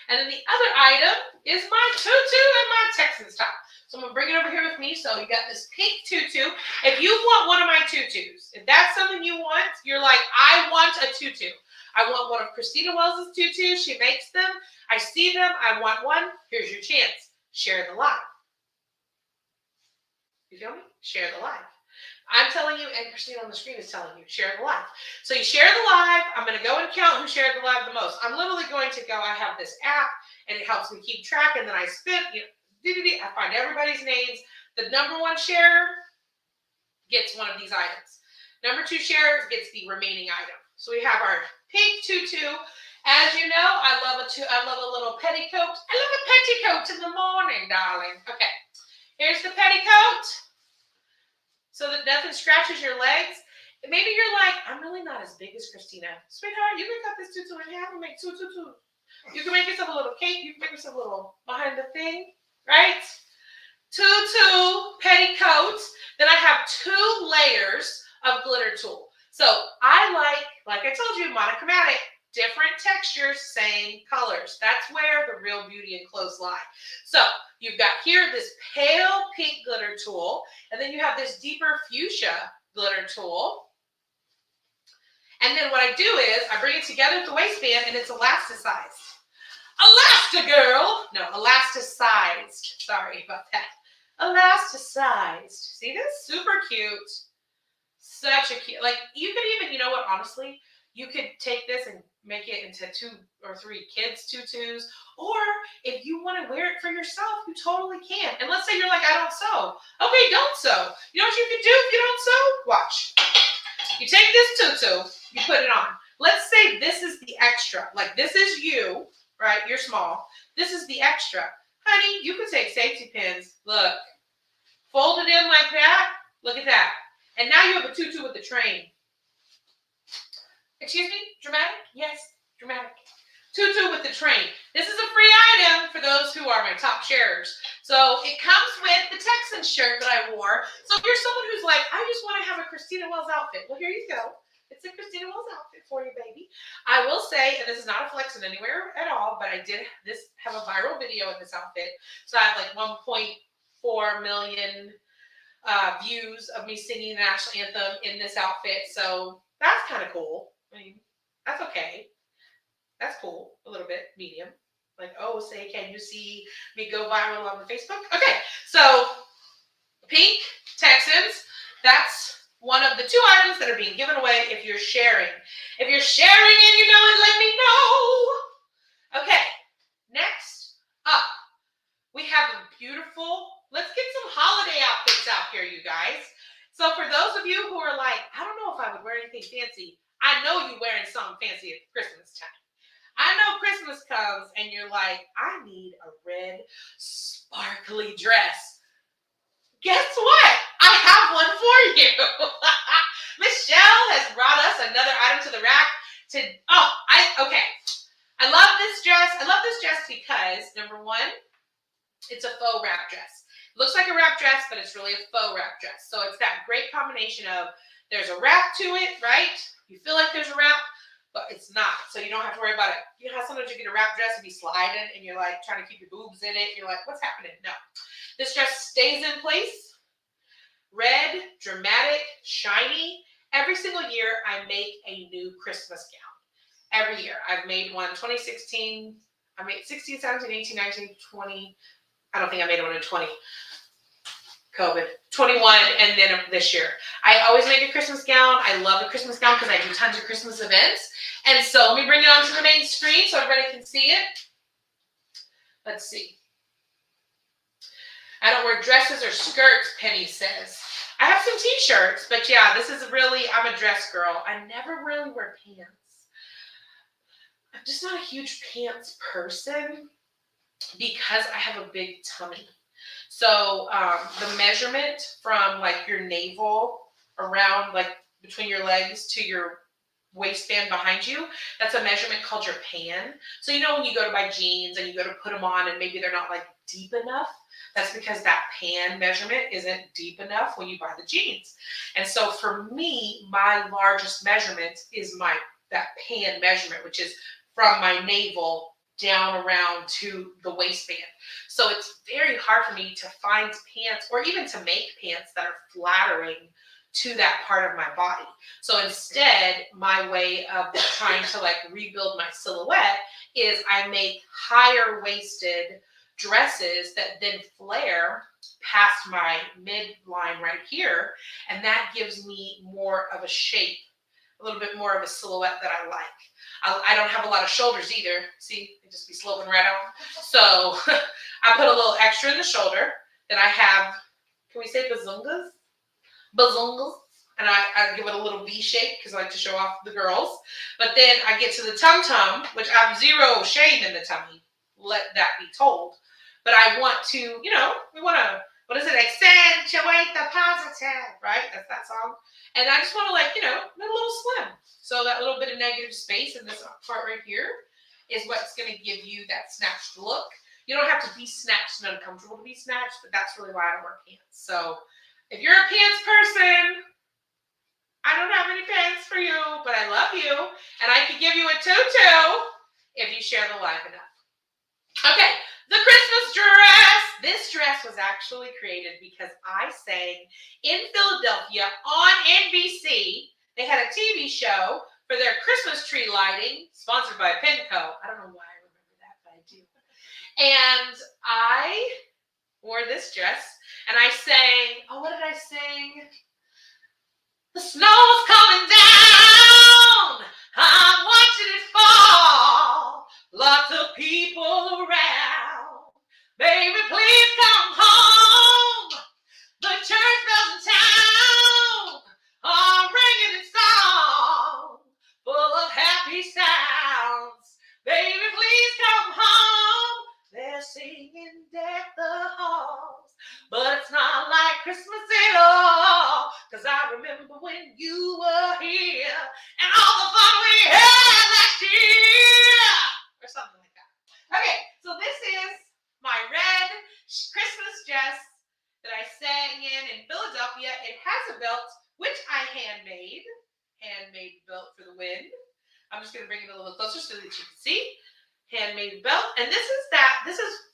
And then the other item is my tutu and my Texans top. So I'm going to bring it over here with me. So you got this pink tutu. If you want one of my tutus, if that's something you want, you're like, I want a tutu. I want one of Christina Wells' tutus. She makes them. I see them. I want one. Here's your chance. Share the live. You feel me? Share the live. I'm telling you, and Christina on the screen is telling you, share the live. So you share the live. I'm going to go and count who shared the live the most. I'm literally going to go, I have this app, and it helps me keep track, and then I spin, I find everybody's names. The number 1 share gets one of these items. Number 2 share gets the remaining item. So we have our pink tutu, As you know, I love a little petticoat. I love a petticoat in the morning, darling. Okay, here's the petticoat so that nothing scratches your legs. Maybe you're like, I'm really not as big as Christina. Sweetheart, you can cut this tutu in half and make two. You can make yourself a little cape. You can make yourself a little behind the thing, right? Tutu petticoats. Then I have 2 layers of glitter tulle. So I like I told you, monochromatic, different textures, same colors. That's where the real beauty in clothes lie. So you've got here this pale pink glitter tulle, and then you have this deeper fuchsia glitter tulle. And then what I do is I bring it together with the waistband, and it's elasticized. Elastigirl! No, elasticized. Sorry about that. Elasticized. See this? Super cute. Such a cute, like you could even, you know what, honestly, you could take this and make it into 2 or 3 kids' tutus, or if you want to wear it for yourself, you totally can. And let's say you're like, I don't sew. Okay, don't sew. You know what you can do if you don't sew? Watch. You take this tutu, you put it on. Let's say this is the extra, like this is you, right? You're small. This is the extra. Honey, you can take safety pins. Look, fold it in like that. Look at that. And now you have a tutu with the train. Excuse me? Dramatic? Yes, dramatic. Tutu with the train. This is a free item for those who are my top sharers. So it comes with the Texan shirt that I wore. So if you're someone who's like, I just want to have a Christina Wells outfit. Well, here you go. It's a Christina Wells outfit for you, baby. I will say, and this is not a flex in anywhere at all, but I did have a viral video in this outfit. So I have like 1.4 million views of me singing the national anthem in this outfit. So that's kind of cool. I mean, that's okay. That's cool. A little bit medium. Like, oh, say, can you see me go viral on the Facebook? Okay, so pink Texans. That's one of the 2 items that are being given away if you're sharing. If you're sharing and you know it, let me know. Okay, next up, we have a beautiful, let's get some holiday outfits out here, you guys. So for those of you who are like, I don't know if I would wear anything fancy, I know you're wearing something fancy at Christmas time. I know Christmas comes and you're like, I need a red sparkly dress. Guess what? I have one for you. Michelle has brought us another item to the rack. Okay. I love this dress. I love this dress because, number 1, it's a faux wrap dress. It looks like a wrap dress, but it's really a faux wrap dress. So it's that great combination of there's a wrap to it, right? You feel like there's a wrap, but it's not. So you don't have to worry about it. You know how sometimes you get a wrap dress and be sliding and you're like trying to keep your boobs in it. You're like, what's happening? No. This dress stays in place. Red, dramatic, shiny. Every single year I make a new Christmas gown. Every year. I've made one 2016. I made 16, 17, 18, 19, 20. I don't think I made one in 20. COVID. 21, and then this year. I always make a Christmas gown. I love a Christmas gown because I do tons of Christmas events. And so let me bring it onto the main screen so everybody can see it. Let's see. I don't wear dresses or skirts, Penny says. I have some t-shirts, but yeah, this is really, I'm a dress girl. I never really wear pants. I'm just not a huge pants person because I have a big tummy. So the measurement from like your navel around like between your legs to your waistband behind you, that's a measurement called your pan. So you know when you go to buy jeans and you go to put them on and maybe they're not like deep enough, that's because that pan measurement isn't deep enough when you buy the jeans. And so for me, my largest measurement is that pan measurement, which is from my navel down around to the waistband. So it's very hard for me to find pants or even to make pants that are flattering to that part of my body. So instead, my way of trying to like rebuild my silhouette is I make higher waisted dresses that then flare past my midline right here. And that gives me more of a shape, a little bit more of a silhouette that I like. I don't have a lot of shoulders either. See, they just be sloping right out. So I put a little extra in the shoulder. Then I have, can we say bazungas? Bazungas. and I give it a little V shape because I like to show off the girls. But then I get to the tum-tum, which I have zero shame in the tummy. Let that be told. But I want to, you know, we want to, what is it? Accentuate the positive, right? That's that song. And I just want to, like, you know, a little slim. So that little bit of negative space in this part right here is what's going to give you that snatched look. You don't have to be snatched and uncomfortable to be snatched, but that's really why I don't wear pants. So if you're a pants person, I don't have any pants for you, but I love you. And I can give you a tutu if you share the live enough. Okay, the Christmas dress. This dress was actually created because I sang in Philadelphia on NBC. They had a TV show for their Christmas tree lighting, sponsored by Pinco. I don't know why I remember that, but I do. And I wore this dress, and I sang, oh, what did I sing? The snow's coming down, I'm watching it fall, lots of people around, baby please come home, the church bells in town are ringing in song, full of happy sounds, baby please come home, they're singing deck the halls, but it's not like Christmas at all, cause I remember when you were here, and all the fun we had last year, or something like that. Okay, so this is my red Christmas dress that I sang in Philadelphia. It has a belt, which I handmade belt for the win. I'm just gonna bring it a little closer so that you can see. Handmade belt, and this is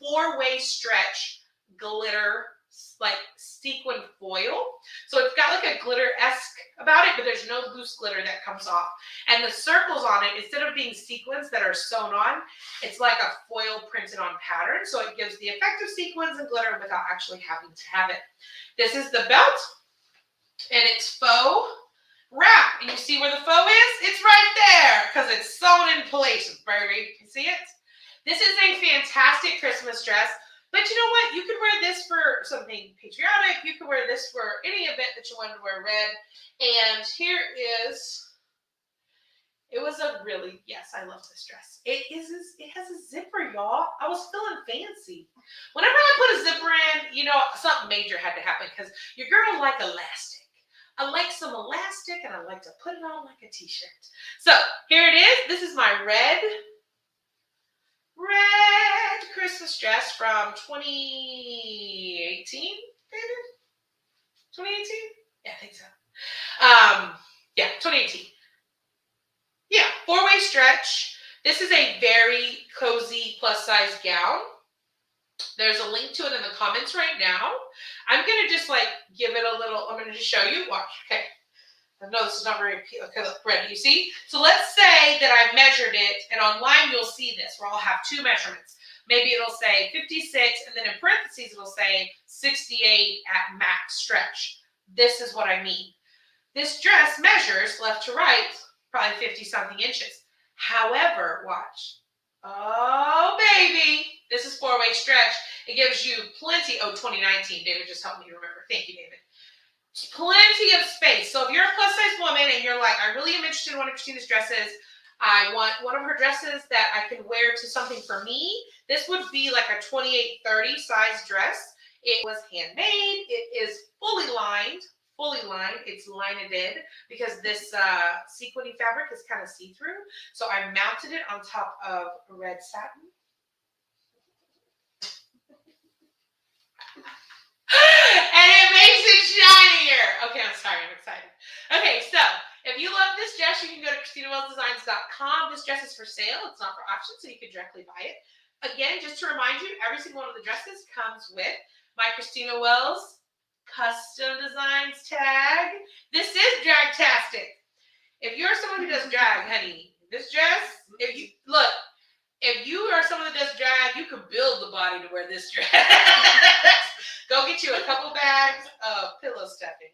4-way stretch glitter, like sequin foil. So it's got like a glitter-esque about it, but there's no loose glitter that comes off. And the circles on it, instead of being sequins that are sewn on, it's like a foil printed on pattern. So it gives the effect of sequins and glitter without actually having to have it. This is the belt, and it's faux wrap. And you see where the faux is? It's right there because it's sewn in place, baby. You see it? This is a fantastic Christmas dress. But you know what? You could wear this for something patriotic. You could wear this for any event that you wanted to wear red. And here is, it was a really, yes, I love this dress. It has a zipper, y'all. I was feeling fancy. Whenever I put a zipper in, you know, something major had to happen because your girl like elastic. I like some elastic and I like to put it on like a t-shirt. So here it is. This is my red Christmas dress from 2018, maybe? 2018? Yeah, I think so. Yeah, 2018. Yeah, 4-way stretch. This is a very cozy plus-size gown. There's a link to it in the comments right now. I'm going to just like give it a little, I'm going to just show you. Watch, okay. I know this is not very ready, you see? So let's say that I measured it, and online you'll see this, where I'll have 2 measurements. Maybe it'll say 56, and then in parentheses it'll say 68 at max stretch. This is what I mean. This dress measures left to right, probably 50-something inches. However, watch. Oh, baby. This is 4-way stretch. It gives you plenty, 2019. David just helped me remember. Thank you, David. Plenty of space. So if you're a plus-size woman and you're like, I really am interested in one of Christina's dresses, I want one of her dresses that I can wear to something for me, this would be like a 28-30 size dress. It was handmade. It is fully lined. It's lined because this sequiny fabric is kind of see-through. So I mounted it on top of red satin. And it makes it shinier. Okay, I'm sorry, I'm excited. Okay, so if you love this dress, you can go to ChristinaWellsDesigns.com. This dress is for sale. It's not for auction, so you can directly buy it. Again, just to remind you, every single one of the dresses comes with my Christina Wells Custom Designs tag. This is drag-tastic. If you're someone who does drag, honey, this dress, if you are someone that does drag, you can build the body to wear this dress. Go get you a couple bags of pillow stuffing.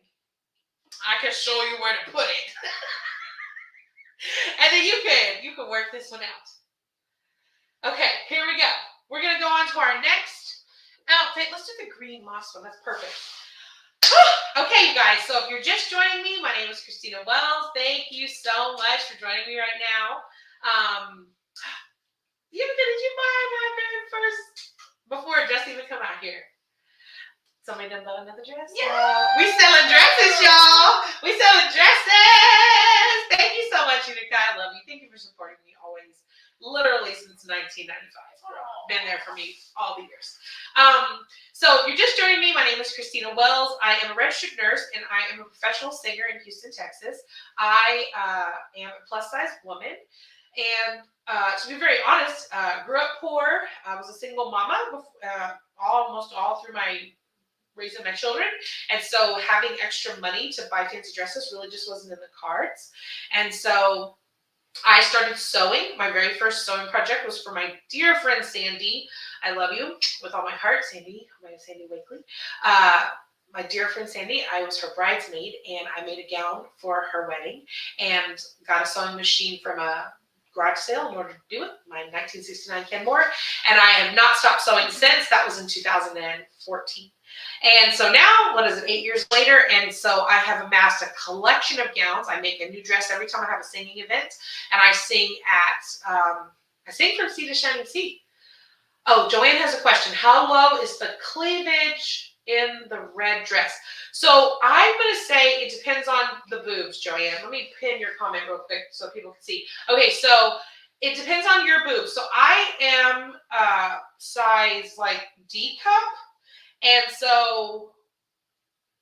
I can show you where to put it. And then you can work this one out. Okay, here we go. We're going to go on to our next outfit. Let's do the green moss one. That's perfect. Okay, you guys, so if you're just joining me, my name is Christina Wells. Thank you so much for joining me right now. Did you buy my very first, before it just even come out here? Somebody done bought another dress? Yeah. We selling dresses, y'all. We selling dresses. Thank you so much, Unica. I love you. Thank you for supporting me always. Literally since 1995. Been there for me all the years. So if you're just joining me, my name is Christina Wells. I am a registered nurse and I am a professional singer in Houston, Texas. I am a plus size woman. And to be very honest, grew up poor. I was a single mama almost all through my raising my children, and so having extra money to buy fancy dresses really just wasn't in the cards. And so I started sewing. My very first sewing project was for my dear friend Sandy. I love you with all my heart, Sandy. My name is Sandy Wakely. My dear friend Sandy, I was her bridesmaid, and I made a gown for her wedding and got a sewing machine from a garage sale in order to do it, my 1969 Kenmore, and I have not stopped sewing since. That was in 2014. And so now, what is it, 8 years later, and so I have amassed a collection of gowns. I make a new dress every time I have a singing event, and I sing I sing from sea to shining sea. Oh, Joanne has a question. How low is the cleavage in the red dress? So I'm going to say it depends on the boobs, Joanne. Let me pin your comment real quick so people can see. Okay, so it depends on your boobs. So I am size like D cup. And so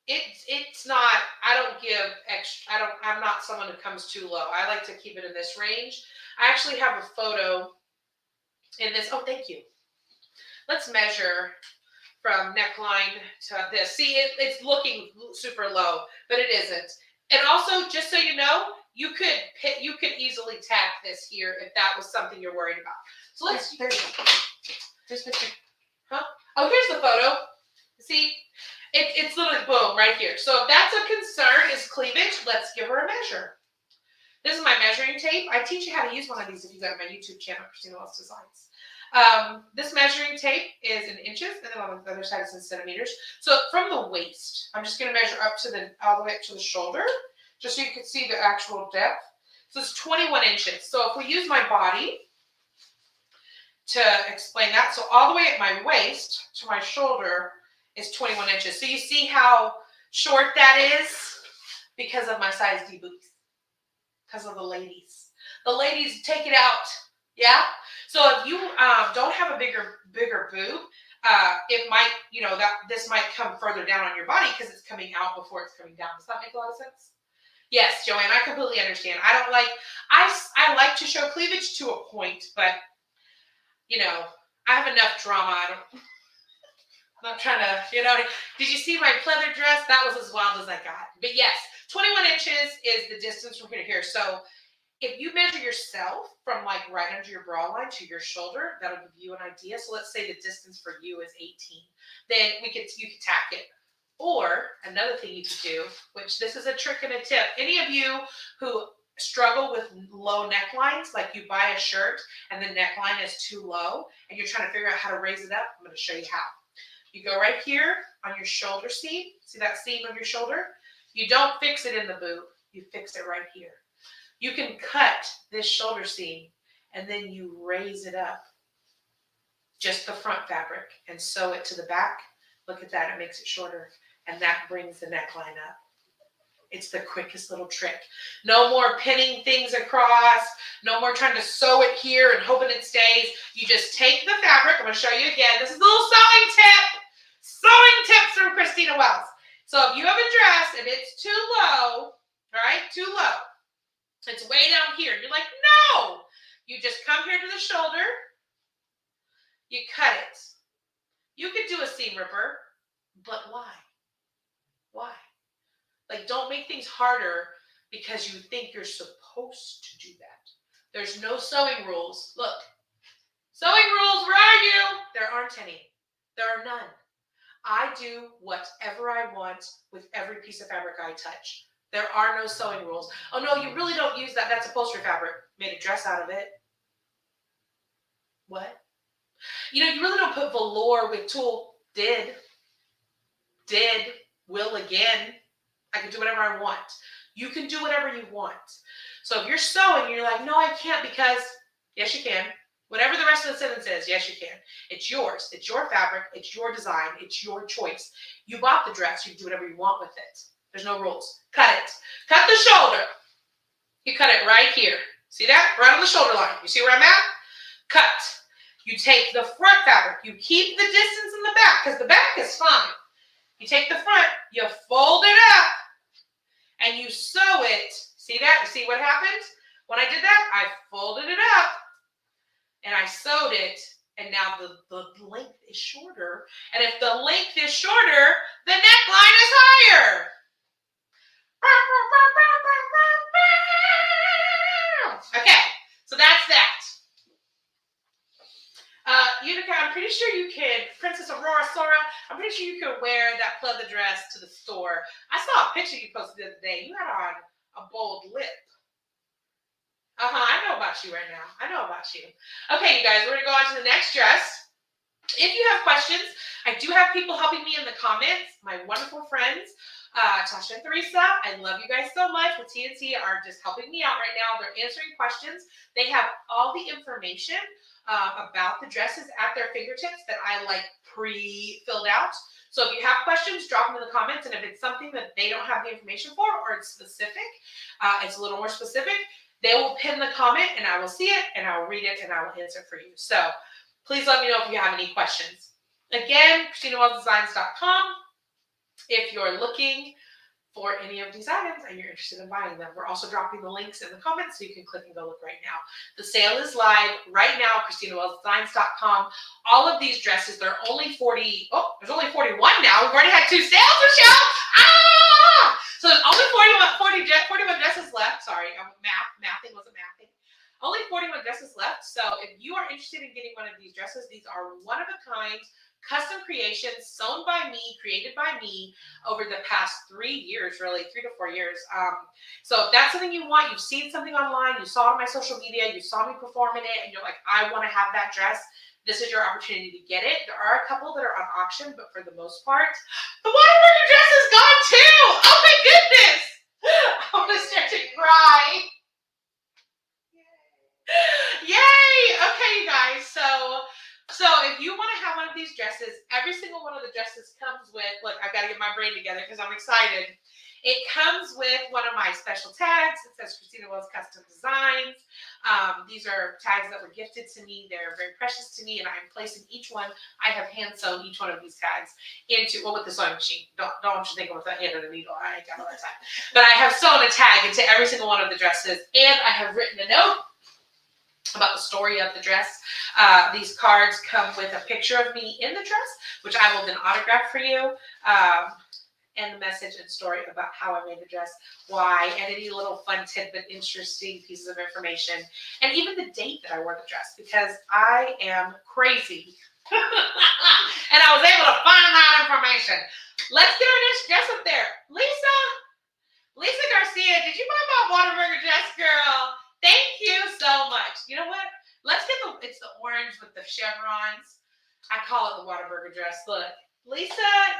it's not, I don't give extra, I'm not someone who comes too low. I like to keep it in this range. I actually have a photo in this. Oh, thank you. Let's measure from neckline to this. See, it's looking super low, but it isn't. And also, just so you know, you could easily tack this here if that was something you're worried about. So let's, there's the, huh? Oh, here's the photo. See, it's literally boom right here. So if that's a concern, is cleavage, let's give her a measure. This is my measuring tape. I teach you how to use one of these if you go to my YouTube channel, Christina Wells Designs. This measuring tape is in inches, and then on the other side is in centimeters. So from the waist, I'm just going to measure up to all the way up to the shoulder, just so you can see the actual depth. So it's 21 inches. So if we use my body to explain that, so all the way at my waist to my shoulder is 21 inches. So you see how short that is because of my size D boots, because of the ladies. The ladies take it out, yeah? So if you don't have a bigger boob, it might, this might come further down on your body because it's coming out before it's coming down. Does that make a lot of sense? Yes, Joanne, I completely understand. I like to show cleavage to a point, but, I have enough drama. I'm not trying to, did you see my pleather dress? That was as wild as I got. But yes, 21 inches is the distance from here to here. So if you measure yourself from like right under your bra line to your shoulder, that'll give you an idea. So let's say the distance for you is 18. Then you could tack it. Or another thing you could do, which this is a trick and a tip. Any of you who struggle with low necklines, like you buy a shirt and the neckline is too low and you're trying to figure out how to raise it up, I'm going to show you how. You go right here on your shoulder seam. See that seam of your shoulder? You don't fix it in the boob. You fix it right here. You can cut this shoulder seam and then you raise it up, just the front fabric, and sew it to the back. Look at that, it makes it shorter, and that brings the neckline up. It's the quickest little trick. No more pinning things across, no more trying to sew it here and hoping it stays. You just take the fabric. I'm going to show you again. This is a little sewing tip. Sewing tips from Christina Wells. So if you have a dress and it's too low, all right, too low, it's way down here. You're like, no. You just come here to the shoulder. You cut it. You could do a seam ripper, but why? Why? Like, don't make things harder because you think you're supposed to do that. There's no sewing rules. Look, sewing rules, where are you? There aren't any. There are none. I do whatever I want with every piece of fabric I touch. There are no sewing rules. Oh, no, you really don't use that. That's upholstery fabric. Made a dress out of it. What? You really don't put velour with tulle. Did. Will again. I can do whatever I want. You can do whatever you want. So if you're sewing and you're like, no, I can't because, yes, you can. Whatever the rest of the sentence is, yes, you can. It's yours. It's your fabric. It's your design. It's your choice. You bought the dress. You can do whatever you want with it. There's no rules. Cut it. Cut the shoulder. You cut it right here. See that? Right on the shoulder line. You see where I'm at? Cut. You take the front fabric. You keep the distance in the back because the back is fine. You take the front. You fold it up. And you sew it. See that? See what happened? When I did that, I folded it up. And I sewed it, and now the length is shorter. And if the length is shorter, the neckline is higher. Okay, so that's that. Utica, I'm pretty sure you could, Princess Aurora Sora, I'm pretty sure you could wear that pleather dress to the store. I saw a picture you posted the other day. You had on a bold lip. I know about you right now. I know about you. Okay, you guys, we're going to go on to the next dress. If you have questions, I do have people helping me in the comments. My wonderful friends, Tasha and Theresa. I love you guys so much. The TNT are just helping me out right now. They're answering questions. They have all the information about the dresses at their fingertips that I pre-filled out. So if you have questions, drop them in the comments. And if it's something that they don't have the information for or it's specific, it's a little more specific, they will pin the comment and I will see it and I will read it and I will answer for you. So please let me know if you have any questions. Again, ChristinaWellsDesigns.com. If you're looking for any of these items and you're interested in buying them, we're also dropping the links in the comments so you can click and go look right now. The sale is live right now, ChristinaWellsDesigns.com. All of these dresses, they're only 40. Oh, there's only 41 now. We've already had 2 sales, Michelle. So there's only 41 dresses left. Sorry, mathing wasn't mathing. Only 41 dresses left. So if you are interested in getting one of these dresses, these are one-of-a-kind, custom creations, sewn by me, created by me over the past 3 years, really, 3 to 4 years. So if that's something you want, you've seen something online, you saw it on my social media, you saw me perform in it, and you're like, I want to have that dress, this is your opportunity to get it. There are a couple that are on auction, but for the most part, the Whataburger dress is gone too! Oh my goodness! I want to start to cry. Yay! Okay, you guys, so if you want to have one of these dresses, every single one of the dresses comes with, look, I've got to get my brain together because I'm excited. It comes with one of my special tags. It says Christina Wells Custom Designs. These are tags that were gifted to me. They're very precious to me, and I'm placing each one. I have hand sewn each one of these tags into, well, with the sewing machine. Don't you think with a hand and a needle. I ain't got all that time. But I have sewn a tag into every single one of the dresses, and I have written a note about the story of the dress. These cards come with a picture of me in the dress, which I will then autograph for you, and the message and story about how I made the dress, why, and any little fun tidbit, interesting pieces of information, and even the date that I wore the dress, because I am crazy. And I was able to find that information. Let's get our next dress up there. Lisa Garcia, did you buy my Whataburger dress, girl? Thank you so much. You know what? Let's get it's the orange with the chevrons. I call it the Whataburger dress. Look, Lisa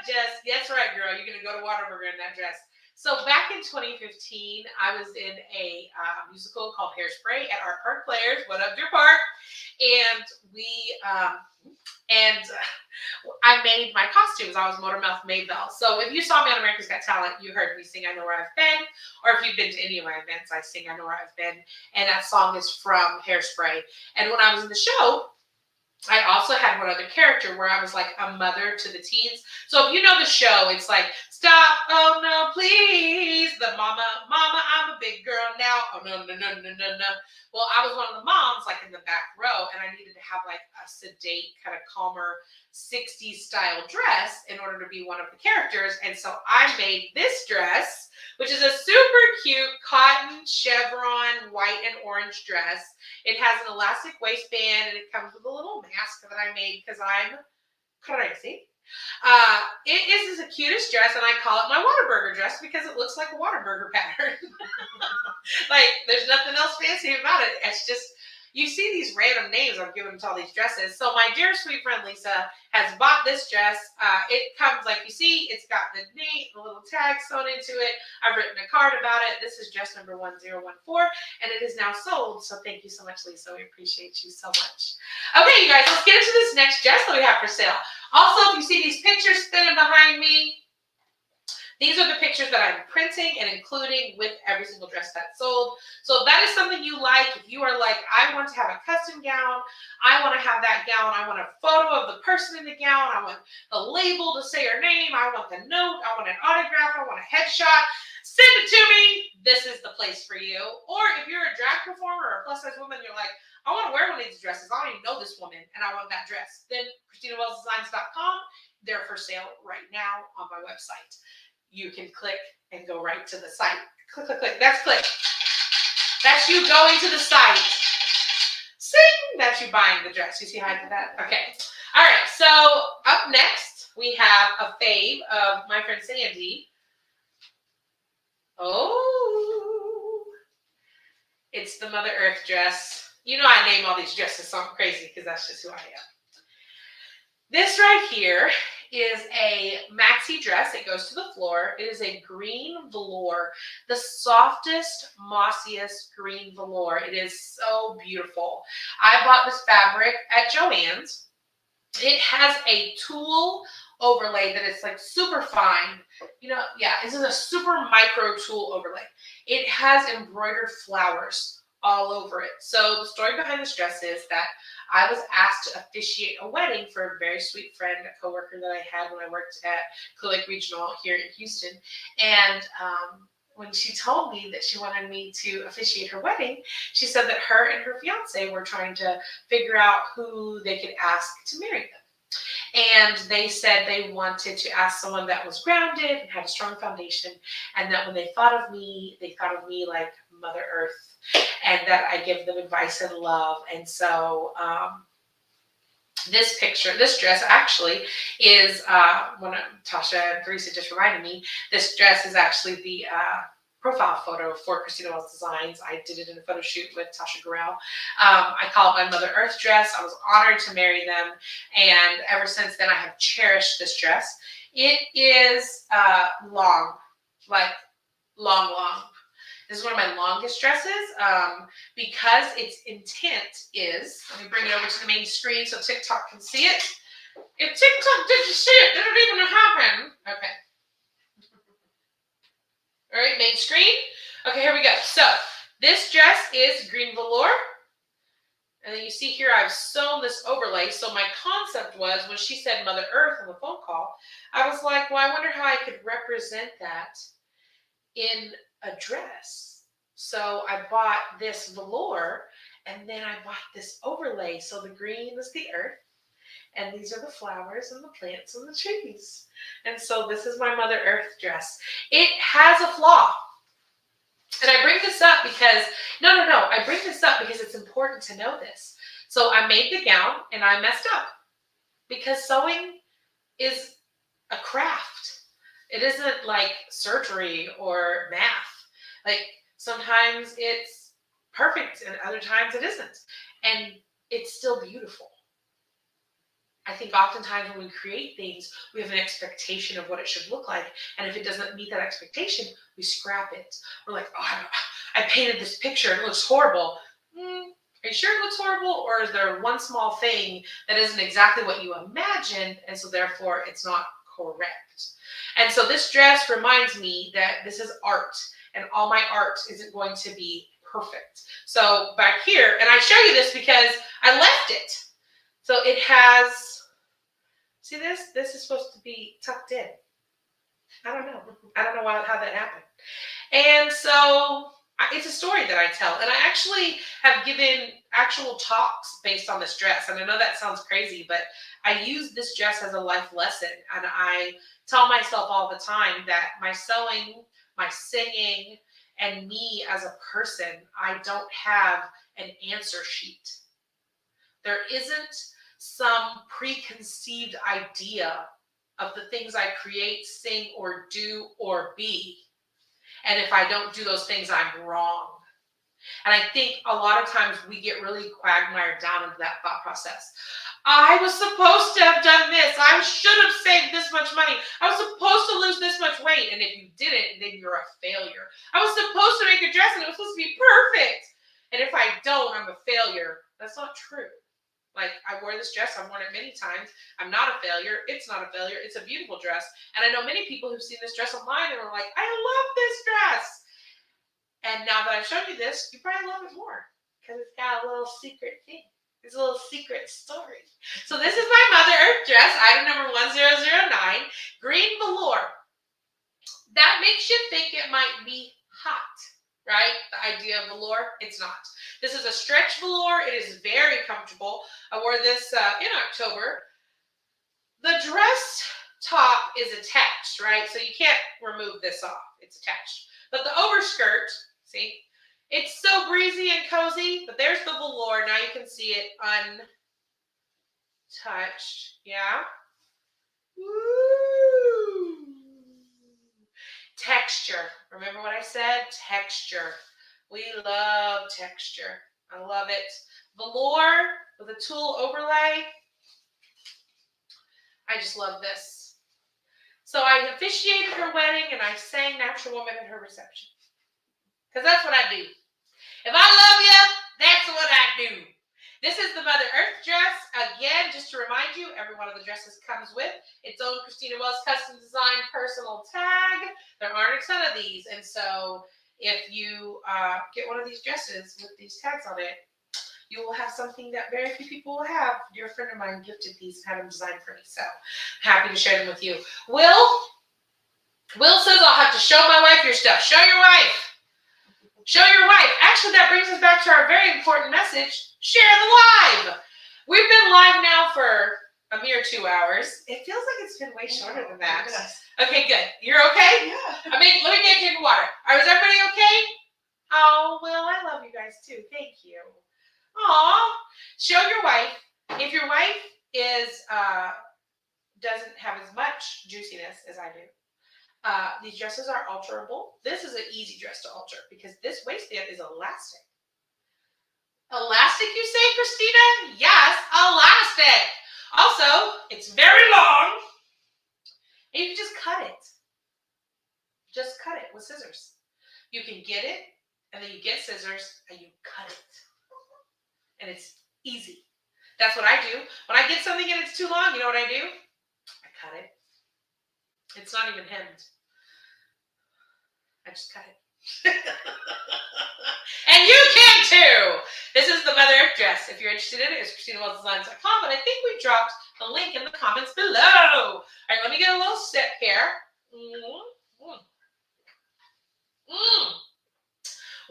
that's right, girl. You're going to go to Whataburger in that dress. So back in 2015, I was in a musical called Hairspray at Art Park Players. What up, Deer Park? And I made my costumes. I was Motormouth Maybelle. So if you saw me on America's Got Talent, you heard me sing I Know Where I've Been. Or if you've been to any of my events, I sing I Know Where I've Been. And that song is from Hairspray. And when I was in the show, I also had one other character where I was like a mother to the teens. So if you know the show, it's like, stop, oh no, please. The mama, I'm a big girl now. Oh no. Well, I was one of the moms like in the back row, and I needed to have like a sedate, kind of calmer 60s style dress in order to be one of the characters. And so I made this dress, which is a super cute cotton chevron white and orange dress. It has an elastic waistband, and it comes with a little mask that I made because I'm crazy. It is the cutest dress, and I call it my Whataburger dress because it looks like a Whataburger pattern. Like, there's nothing else fancy about it. It's just, You see these random names I'm giving to all these dresses. So my dear sweet friend Lisa has bought this dress. It comes like you see, it's got the name, the little tag sewn into it. I've written a card about it. This is dress number 1014, and it is now sold. So thank you so much, Lisa. We appreciate you so much. Okay, you guys, let's get into this next dress that we have for sale. Also, if you see these pictures spinning behind me, these are the pictures that I'm printing and including with every single dress that's sold. So if that is something you like, if you are like, I want to have a custom gown, I want to have that gown, I want a photo of the person in the gown, I want the label to say her name, I want the note, I want an autograph, I want a headshot, send it to me. This is the place for you. Or if you're a drag performer or a plus size woman, you're like, I want to wear one of these dresses. I don't even know this woman and I want that dress. Then ChristinaWellsDesigns.com, they're for sale right now on my website. You can click and go right to the site. Click, click, click. That's click. That's you going to the site. Sing! That's you buying the dress. You see how I did that? Okay. All right. So up next, we have a fave of my friend Sandy. Oh, it's the Mother Earth dress. You know I name all these dresses something crazy because that's just who I am. This right here is a maxi dress. It goes to the floor. It is a green velour, the softest, mossiest green velour. It is so beautiful. I bought this fabric at Joann's. It has a tulle overlay that is like super fine. You know, yeah, this is a super micro tulle overlay. It has embroidered flowers all over it. So the story behind this dress is that I was asked to officiate a wedding for a very sweet friend, a coworker that I had when I worked at Clear Lake Regional here in Houston. And when she told me that she wanted me to officiate her wedding, she said that her and her fiance were trying to figure out who they could ask to marry them. And they said they wanted to ask someone that was grounded and had a strong foundation, and that when they thought of me like Mother Earth, and that I give them advice and love. And so this dress actually is, when Tasha and Teresa just reminded me, this dress is actually the profile photo for Christina Wells Designs. I did it in a photo shoot with Tasha Gurrell. I call it my Mother Earth dress. I was honored to marry them, and ever since then I have cherished this dress. It is long. This is one of my longest dresses because its intent is, let me bring it over to the main screen so TikTok can see it. If TikTok didn't see it, did it even happen? Okay. All right, main screen. Okay, here we go. So this dress is green velour. And then you see here I've sewn this overlay. So my concept was, when she said Mother Earth on the phone call, I was like, well, I wonder how I could represent that in a dress. So I bought this velour, and then I bought this overlay. So the green is the earth, and these are the flowers and the plants and the trees. And so this is my Mother Earth dress. It has a flaw. And I bring this up because, I bring this up because it's important to know this. So I made the gown and I messed up because sewing is a craft. It isn't like surgery or math. Like sometimes it's perfect and other times it isn't. And it's still beautiful. I think oftentimes when we create things, we have an expectation of what it should look like. And if it doesn't meet that expectation, we scrap it. We're like, oh, I painted this picture and it looks horrible. Are you sure it looks horrible? Or is there one small thing that isn't exactly what you imagined, and so therefore it's not correct? And so this dress reminds me that this is art, and all my art isn't going to be perfect. So back here, and I show you this because I left it. So it has, see this? This is supposed to be tucked in. I don't know how that happened. And so it's a story that I tell. And I actually have given actual talks based on this dress. And I know that sounds crazy, but I use this dress as a life lesson. And I tell myself all the time that my sewing, my singing, and me as a person, I don't have an answer sheet. There isn't some preconceived idea of the things I create, sing, or do, or be. And if I don't do those things, I'm wrong. And I think a lot of times we get really quagmired down into that thought process. I was supposed to have done this. I should have saved this much money. I was supposed to lose this much weight. And if you didn't, then you're a failure. I was supposed to make a dress and it was supposed to be perfect. And if I don't, I'm a failure. That's not true. Like, I wore this dress. I've worn it many times. I'm not a failure. It's not a failure. It's a beautiful dress. And I know many people who've seen this dress online and are like, I love this dress. And now that I've shown you this, you probably love it more because it's got a little secret thing. It's a little secret story. So this is my Mother Earth dress, item number 1009, green velour. That makes you think it might be hot, right? The idea of velour, it's not. This is a stretch velour. It is very comfortable. I wore this in October. The dress top is attached, right? So you can't remove this off. It's attached. But the overskirt, see? It's so breezy and cozy, but there's the velour. Now you can see it untouched. Yeah? Woo! Texture. Remember what I said? Texture. We love texture. I love it. Velour with a tulle overlay. I just love this. So I officiated her wedding and I sang Natural Woman at her reception. Because that's what I do. If I love you, that's what I do. This is the Mother Earth dress. Again, just to remind you, every one of the dresses comes with its own Christina Wells custom design personal tag. There aren't a ton of these. And so if you get one of these dresses with these tags on it, you will have something that very few people will have. A dear friend of mine gifted these and had them designed for me. So happy to share them with you. Will says I'll have to show my wife your stuff. Show your wife. Show your wife. Actually, that brings us back to our very important message. Share the live. We've been live now for a mere 2 hours. It feels like it's been way shorter than that. Okay, good. You're okay? Yeah. Let me get you water. All right, is everybody okay? Oh, Will, I love you guys too. Thank you. Aw. Show your wife. If your wife doesn't have as much juiciness as I do, these dresses are alterable. This is an easy dress to alter because this waistband is elastic. Elastic, you say, Christina? Yes, elastic. Also, it's very long. And you can just cut it. Just cut it with scissors. You can get it, and then you get scissors, and you cut it. And it's easy. That's what I do. When I get something and it's too long, you know what I do? I cut it. It's not even hemmed. I just cut it. And you can too. This is the Mother Earth dress. If you're interested in it, it's ChristinaWellsDesigns.com. But I think we dropped the link in the comments below. All right, let me get a little sip here.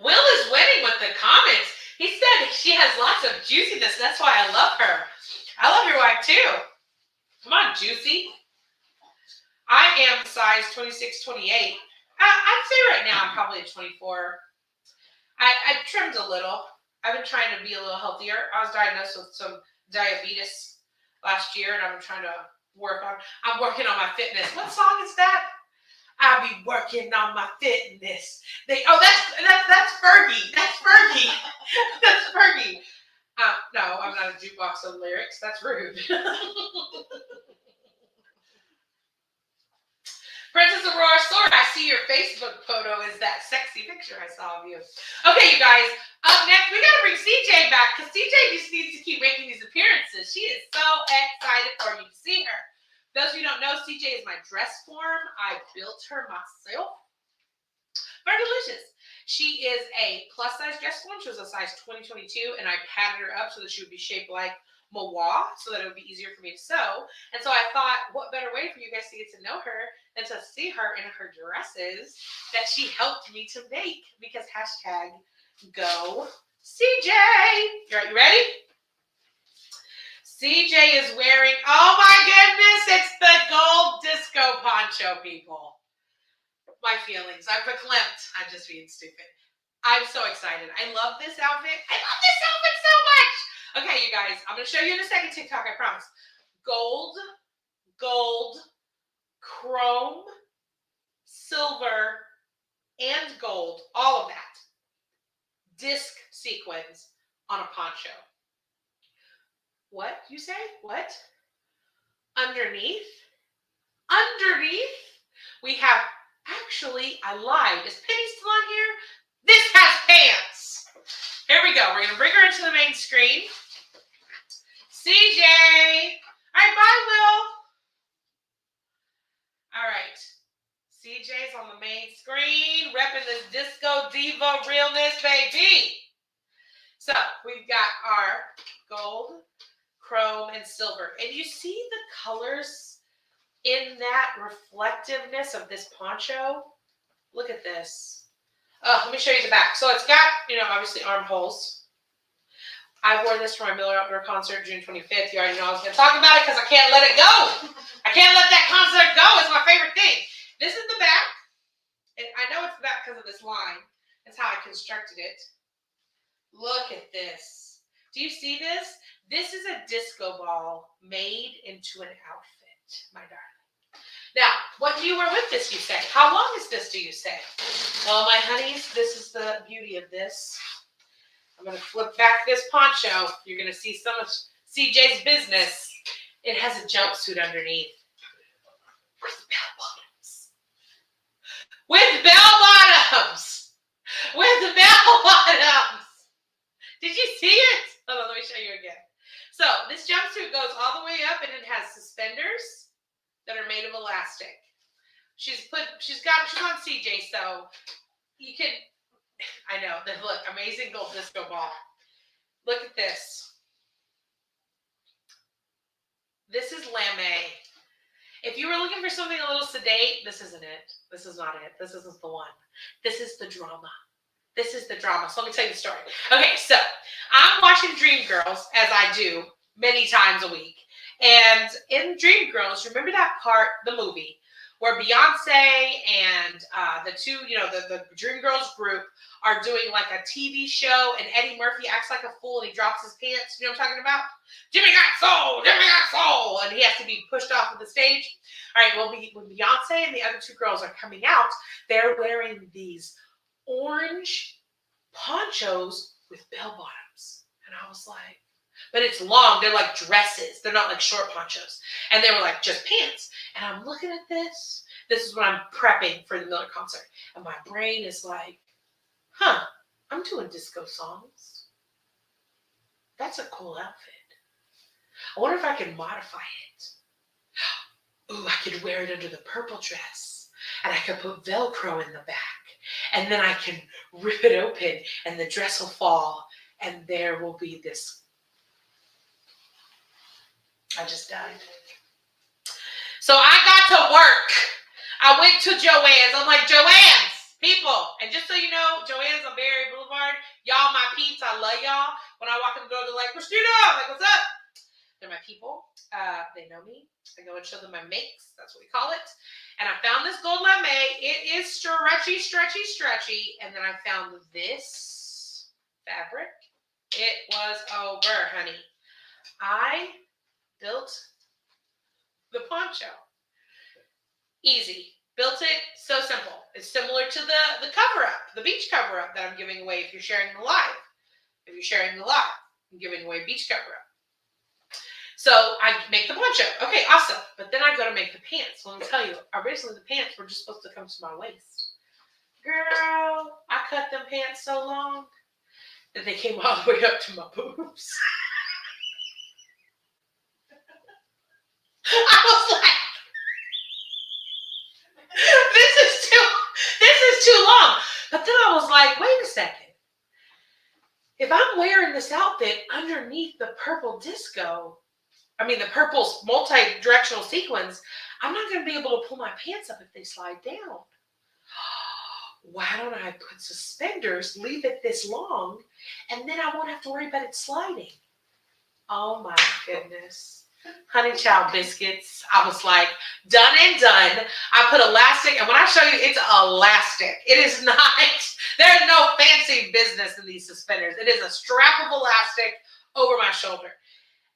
Will is winning with the comments. He said she has lots of juiciness. That's why I love her. I love your wife too. Come on, Juicy. I am size 26, 28. I'd say right now I'm probably a 24. I trimmed a little. I've been trying to be a little healthier. I was diagnosed with some diabetes last year, and I'm trying to I'm working on my fitness. What song is that? I'll be working on my fitness. That's Fergie. That's Fergie. That's Fergie. No, I'm not a jukebox of lyrics. That's rude. Princess Aurora Sword, I see your Facebook photo is that sexy picture I saw of you. Okay, you guys, up next, we got to bring CJ back because CJ just needs to keep making these appearances. She is so excited for you to see her. Those of you who don't know, CJ is my dress form. I built her myself. Very delicious. She is a plus-size dress form. She was a size 2022, and I padded her up so that she would be shaped like Mawa, so that it would be easier for me to sew. And so I thought, what better way for you guys to get to know her than to see her in her dresses that she helped me to make, because hashtag go CJ. You ready? CJ is wearing, oh my goodness, it's the gold disco poncho, people. My feelings, I'm verklempt. I'm just being stupid. I'm so excited. I love this outfit. I love this outfit so much. Okay, you guys, I'm going to show you in a second TikTok, I promise. Gold, chrome, silver, and gold, all of that. disc sequins on a poncho. What? You say? What? Underneath? Underneath? We have, actually, I lied. Is Penny still on here? This has pants. Here we go. We're going to bring her into the main screen. CJ. All right, bye, Will. All right. CJ's on the main screen, repping this Disco Diva realness, baby. So we've got our gold, chrome, and silver. And you see the colors in that reflectiveness of this poncho? Look at this. Oh, let me show you the back. So it's got, obviously armholes. I wore this for my Miller Outdoor concert June 25th. You already know I was going to talk about it because I can't let it go. I can't let that concert go. It's my favorite thing. This is the back. And I know it's the back because of this line. That's how I constructed it. Look at this. Do you see this? This is a disco ball made into an outfit, my darling. Now, what do you wear with this, you say? How long is this, do you say? Well, my honeys, this is the beauty of this. I'm going to flip back this poncho. You're going to see some of CJ's business. It has a jumpsuit underneath with bell bottoms. With bell bottoms. With bell bottoms. Did you see it? Hold on, let me show you again. So this jumpsuit goes all the way up and it has suspenders that are made of elastic. She's on CJ, so you can, I know, look, amazing gold disco ball. Look at this. This is lame. If you were looking for something a little sedate, this isn't it. This is not it. This isn't the one. This is the drama. This is the drama. So let me tell you the story. Okay, so I'm watching Dreamgirls, as I do many times a week. And in Dreamgirls, remember that part, the movie, where Beyonce and the two, the Dreamgirls group are doing like a TV show, and Eddie Murphy acts like a fool and he drops his pants. You know what I'm talking about? Jimmy got soul, Jimmy got soul, and he has to be pushed off of the stage. All right, well, when Beyonce and the other two girls are coming out, they're wearing these orange ponchos with bell bottoms. And I was like, but it's long. They're like dresses. They're not like short ponchos. And they were like just pants. And I'm looking at this. This is when I'm prepping for the Miller concert. And my brain is like, I'm doing disco songs. That's a cool outfit. I wonder if I can modify it. Ooh, I could wear it under the purple dress. And I could put Velcro in the back. And then I can rip it open and the dress will fall. And there will be this. I just died. So I got to work. I went to Joann's. I'm like, Joann's, people. And just so you know, Joann's on Berry Boulevard. Y'all my peeps. I love y'all. When I walk in the door, they're like, Christina. I'm like, what's up? They're my people. They know me. I go and show them my makes. That's what we call it. And I found this gold lame. It is stretchy, stretchy, stretchy. And then I found this fabric. It was over, honey. I built the poncho. Easy. Built it. So simple. It's similar to the cover-up, the beach cover-up that I'm giving away if you're sharing the live. If you're sharing the live, I'm giving away beach cover-up. So I make the poncho. Okay, awesome. But then I go to make the pants. Well, let me tell you, originally the pants were just supposed to come to my waist. Girl, I cut them pants so long that they came all the way up to my boobs. I was like, this is too long. But then I was like, wait a second. If I'm wearing this outfit underneath the purple disco, the purple multi-directional sequins, I'm not going to be able to pull my pants up if they slide down. Why don't I put suspenders, leave it this long, and then I won't have to worry about it sliding? Oh my goodness. Honey child biscuits. I was like, done and done. I put elastic, and when I show you, it's elastic. It is not, there's no fancy business in these suspenders. It is a strap of elastic over my shoulder.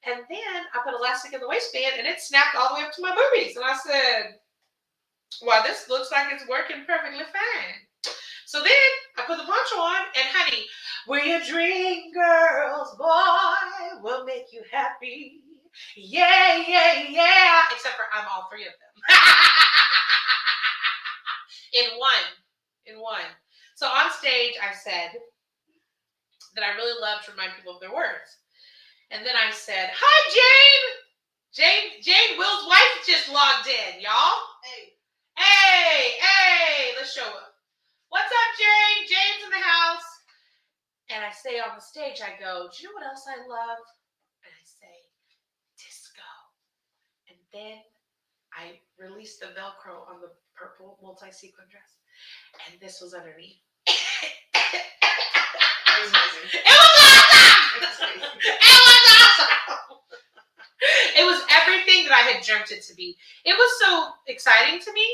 And then I put elastic in the waistband, and it snapped all the way up to my boobies. And I said, well, this looks like it's working perfectly fine. So then I put the poncho on, and honey, We're your dream girls, boy. We'll make you happy. Yeah, yeah, yeah. Except for I'm all three of them. In one. So on stage, I said that I really love to remind people of their words. And then I said, hi, Jane, Will's wife just logged in, y'all. Hey, let's show up. What's up, Jane? Jane's in the house. And I say on the stage, I go, do you know what else I love? And I say, disco. And then I released the Velcro on the purple multi-sequin dress. And this was underneath. That was amazing. It was awesome! It was awesome! It was everything that I had dreamt it to be. It was so exciting to me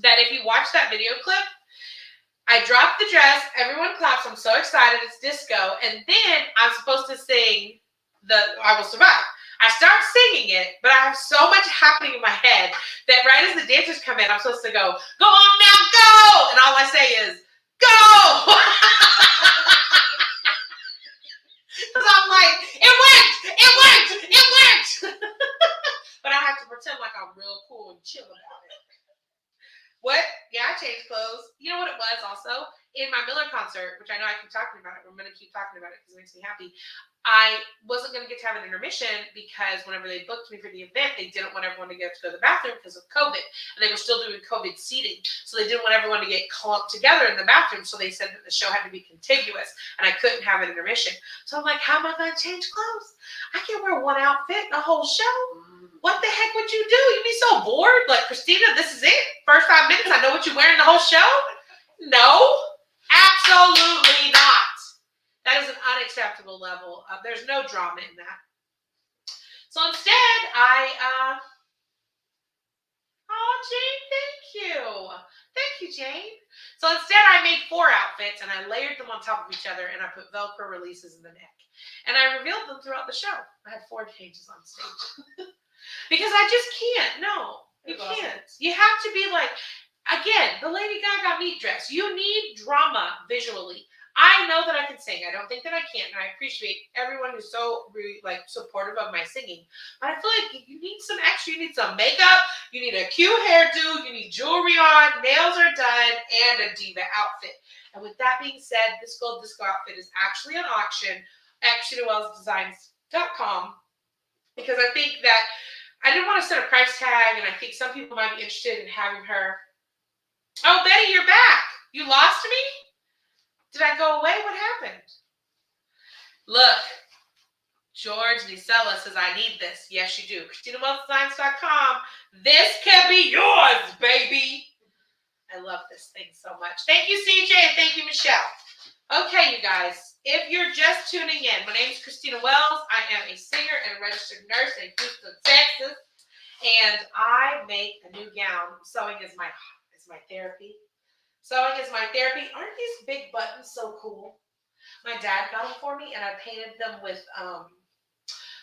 that if you watch that video clip, I dropped the dress, everyone claps, I'm so excited, it's disco, and then I'm supposed to sing the I Will Survive. I start singing it, but I have so much happening in my head that right as the dancers come in, I'm supposed to go on now, go! And all I say is, go! Because I'm like, it worked! But I have to pretend like I'm real cool and chill about it. What? Yeah, I changed clothes. You know what it was also? In my Miller concert, which I know I keep talking about it, I'm going to keep talking about it because it makes me happy. I wasn't going to get to have an intermission because whenever they booked me for the event, they didn't want everyone to get to go to the bathroom because of COVID. And they were still doing COVID seating. So they didn't want everyone to get clumped together in the bathroom. So they said that the show had to be contiguous and I couldn't have an intermission. So I'm like, how am I going to change clothes? I can't wear one outfit the whole show. What the heck would you do? You'd be so bored. Like, Christina, this is it. First 5 minutes, I know what you're wearing the whole show. No, absolutely not. That is an unacceptable level. There's no drama in that. So instead, Jane, thank you. Thank you, Jane. So instead, I made 4 outfits, and I layered them on top of each other, and I put Velcro releases in the neck. And I revealed them throughout the show. I had 4 changes on stage. Because I just can't. No, you can't. You have to be like, again, the Lady Gaga meat dress. You need drama visually. I know that I can sing. I don't think that I can't, and I appreciate everyone who's so supportive of my singing. But I feel like you need some extra. You need some makeup. You need a cute hairdo. You need jewelry on. Nails are done, and a diva outfit. And with that being said, this gold disco outfit is actually on auction at ChristinaWellsDesigns.com because I think that I didn't want to set a price tag, and I think some people might be interested in having her. Oh, Betty, you're back. You lost me? Did I go away? What happened? Look, George Nisella says, I need this. Yes, you do. ChristinaWellsDesigns.com. This can be yours, baby. I love this thing so much. Thank you, CJ, and thank you, Michelle. Okay, you guys, if you're just tuning in, my name is Christina Wells. I am a singer and registered nurse in Houston, Texas, and I make a new gown. Sewing is my therapy. Sewing is my therapy. Aren't these big buttons so cool? My dad got them for me, and I painted them with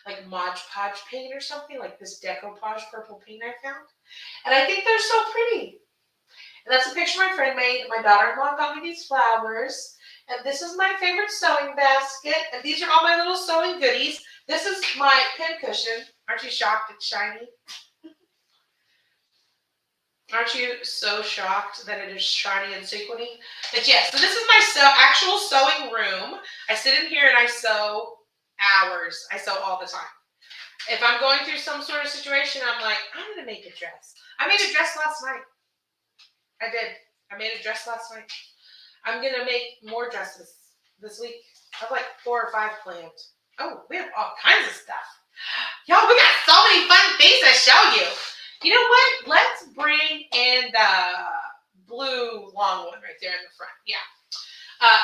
like Mod Podge paint or something, like this decoupage purple paint I found. And I think they're so pretty. And that's a picture my friend made. My daughter-in-law got me these flowers. And this is my favorite sewing basket. And these are all my little sewing goodies. This is my pin cushion. Aren't you shocked it's shiny? Aren't you so shocked that it is shiny and sequiny? But yes, so this is my actual sewing room. I sit in here and I sew hours. I sew all the time. If I'm going through some sort of situation, I'm like, I'm going to make a dress. I made a dress last night. I did. I made a dress last night. I'm going to make more dresses this week. I have like 4 or 5 planned. Oh, we have all kinds of stuff. Y'all, we got so many fun things to show you. You know what? Let's bring in the blue long one right there in the front. Yeah.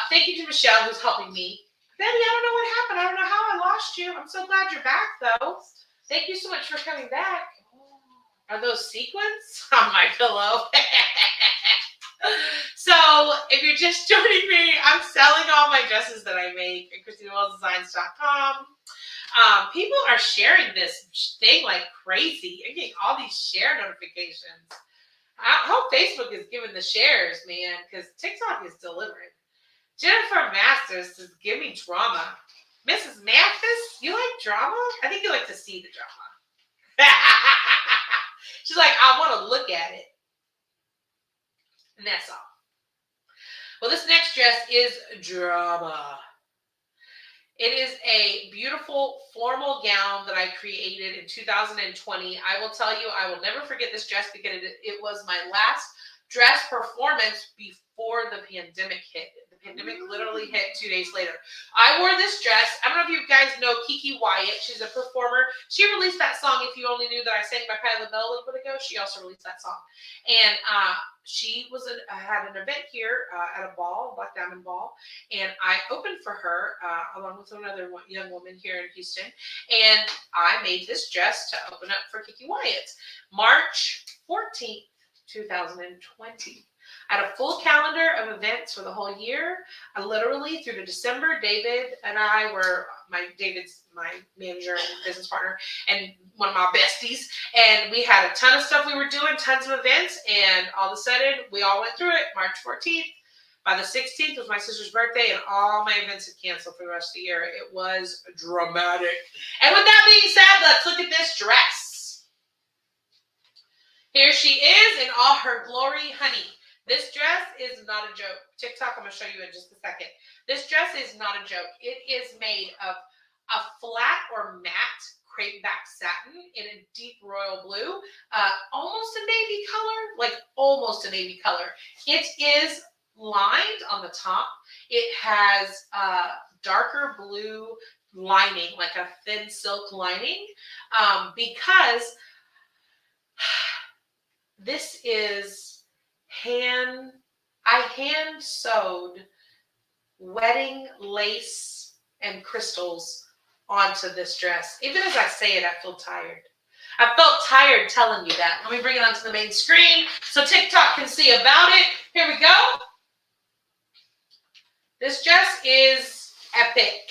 Thank you to Michelle who's helping me. Betty, I don't know what happened. I don't know how I lost you. I'm so glad you're back, though. Thank you so much for coming back. Are those sequins on my pillow? So, if you're just joining me, I'm selling all my dresses that I make at ChristinaWellsDesigns.com. People are sharing this thing like crazy. I'm getting all these share notifications. I hope Facebook is giving the shares, man, because TikTok is delivering. Jennifer Masters says, give me drama. Mrs. Mathis, you like drama? I think you like to see the drama. She's like, I want to look at it. And that's all. Well, this next dress is drama. It is a beautiful formal gown that I created in 2020. I will tell you, I will never forget this dress because it was my last dress performance before the pandemic hit. The pandemic literally hit 2 days later. I wore this dress. I don't know if you guys know Kiki Wyatt. She's a performer. She released that song, If You Only Knew That I Sang by Patti LaBelle a little bit ago. She also released that song. And she had an event here at a ball, Black Diamond Ball, and I opened for her along with another young woman here in Houston, and I made this dress to open up for Kiki Wyatt. March 14th, 2020. I had a full calendar of events for the whole year. I literally, through to December, David and I were, David's my manager and business partner, and one of my besties. And we had a ton of stuff we were doing, tons of events. And all of a sudden, we all went through it. March 14th. By the 16th was my sister's birthday, and all my events had canceled for the rest of the year. It was dramatic. And with that being said, let's look at this dress. Here she is in all her glory, honey. This dress is not a joke. TikTok, I'm going to show you in just a second. This dress is not a joke. It is made of a flat or matte crepe back satin in a deep royal blue, almost a navy color, like almost a navy color. It is lined on the top. It has darker blue lining, like a thin silk lining, because this is I hand sewed wedding lace and crystals onto this dress. Even as I say it, I feel tired. I felt tired telling you that. Let me bring it onto the main screen so TikTok can see about it. Here we go. This dress is epic.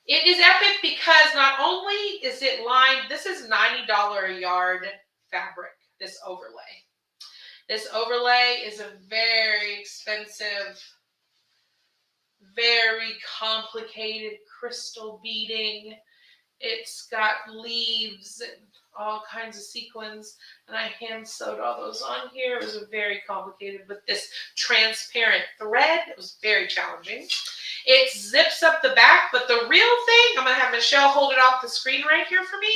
It is epic because not only is it lined, this is $90 a yard fabric, this overlay. This overlay is a very expensive, very complicated crystal beading. It's got leaves and all kinds of sequins, and I hand sewed all those on here. It was very complicated with this transparent thread. It was very challenging. It zips up the back, but the real thing, I'm going to have Michelle hold it off the screen right here for me,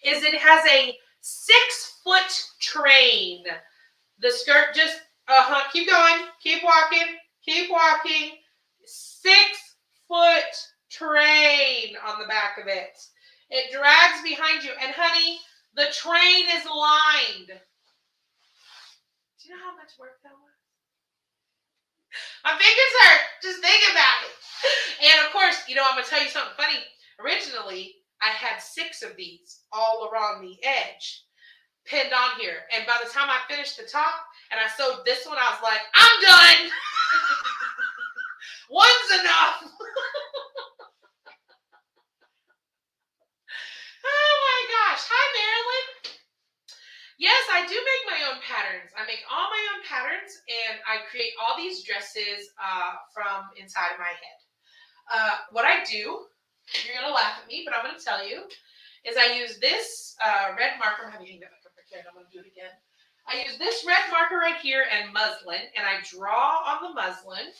is it has a 6-foot train. The skirt just, keep going, keep walking, 6-foot train on the back of it. It drags behind you. And honey, the train is lined. Do you know how much work that was? My fingers hurt. Just think about it. And of course, I'm going to tell you something funny. Originally, I had 6 of these all around the edge, pinned on here. And by the time I finished the top and I sewed this one, I was like, I'm done. One's enough. Oh my gosh. Hi, Marilyn. Yes, I do make my own patterns. I make all my own patterns, and I create all these dresses from inside of my head. What I do, you're going to laugh at me, but I'm going to tell you, is I use this red marker. I'm having to hang that back up right here, and I'm going to do it again. I use this red marker right here and muslin, and I draw on the muslin.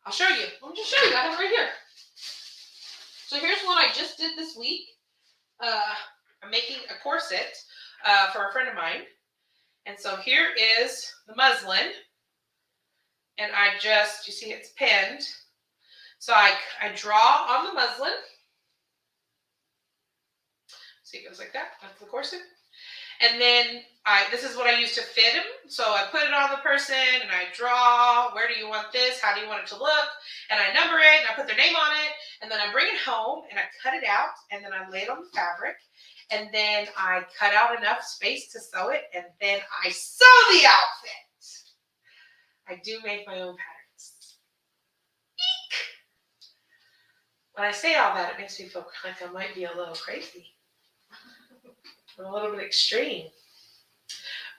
I'll show you. Let me just show you. I have it right here. So here's one I just did this week. I'm making a corset for a friend of mine. And so here is the muslin. And I just, you see it's pinned. So I draw on the muslin. See, it goes like that. That's the corset. And then this is what I use to fit him. So I put it on the person and I draw, where do you want this? How do you want it to look? And I number it and I put their name on it. And then I bring it home and I cut it out and then I lay it on the fabric. And then I cut out enough space to sew it. And then I sew the outfit. I do make my own patterns. Eek! When I say all that, it makes me feel like I might be a little crazy. A little bit extreme.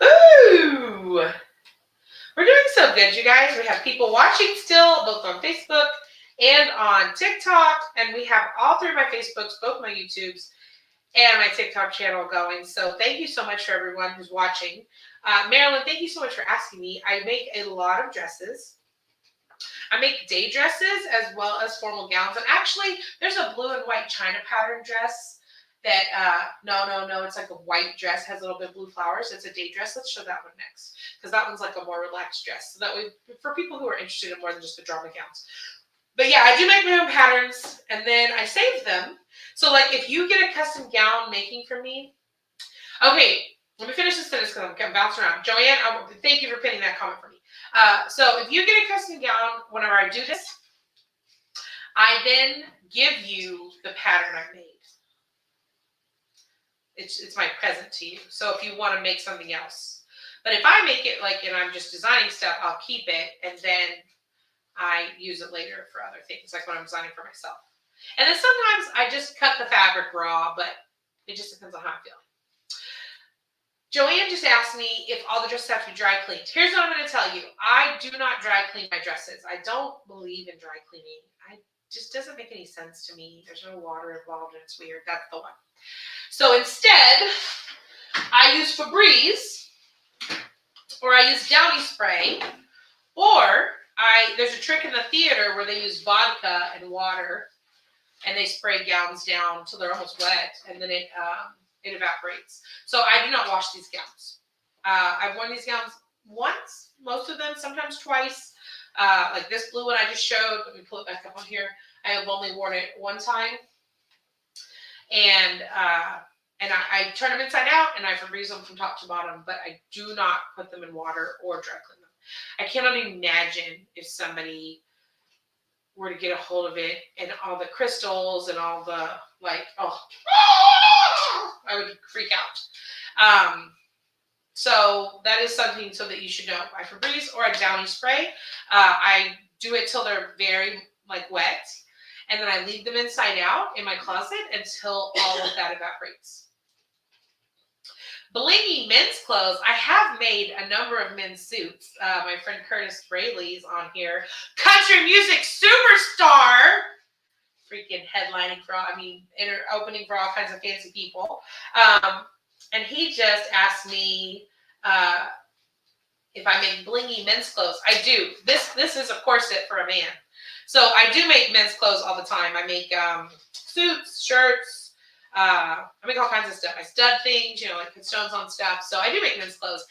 Ooh! We're We're doing so good, you guys. We have people watching still, both on Facebook and on TikTok. And we have all three of my Facebooks, both my YouTubes, and my TikTok channel going. So thank you so much for everyone who's watching. Marilyn, thank you so much for asking me. I make a lot of dresses. I make day dresses as well as formal gowns. And actually, there's a blue and white China pattern dress that, no, it's like a white dress, has a little bit of blue flowers. It's a day dress. Let's show that one next, because that one's like a more relaxed dress. So that way, for people who are interested in more than just the drama gowns. But yeah, I do make my own patterns, and then I save them. So like if you get a custom gown making for me, okay, let me finish this sentence because I'm bouncing around. Joanne, thank you for pinning that comment for me. So if you get a custom gown, whenever I do this, I then give you the pattern I made. It's my present to you. So if you want to make something else. But if I make it like, and I'm just designing stuff, I'll keep it, and then I use it later for other things, like when I'm designing for myself. And then sometimes I just cut the fabric raw, but it just depends on how I'm feeling. Joanne just asked me if all the dresses have to be dry cleaned. Here's what I'm going to tell you. I do not dry clean my dresses. I don't believe in dry cleaning. It just doesn't make any sense to me. There's no water involved and it's weird. That's the one. So instead, I use Febreze, or I use Downy spray, or there's a trick in the theater where they use vodka and water, and they spray gowns down till they're almost wet, and then it evaporates. So I do not wash these gowns. I've worn these gowns once, most of them, sometimes twice. Like this blue one I just showed. Let me pull it back up on here. I have only worn it one time. And I turn them inside out and I Febreze them from top to bottom, but I do not put them in water or dry clean them. I cannot imagine if somebody were to get a hold of it and all the crystals and all the I would freak out. So that is something so that you should know. I Febreze or a Downy spray. I do it till they're very wet. And then I leave them inside out in my closet until all of that evaporates. Blingy men's clothes. I have made a number of men's suits. My friend Curtis Braley's on here. Country music superstar. Freaking headlining for all, opening for all kinds of fancy people. And he just asked me if I make blingy men's clothes. I do. This is a corset for a man. So I do make men's clothes all the time. I make suits, shirts. I make all kinds of stuff. I stud things, like put stones on stuff. So I do make men's clothes.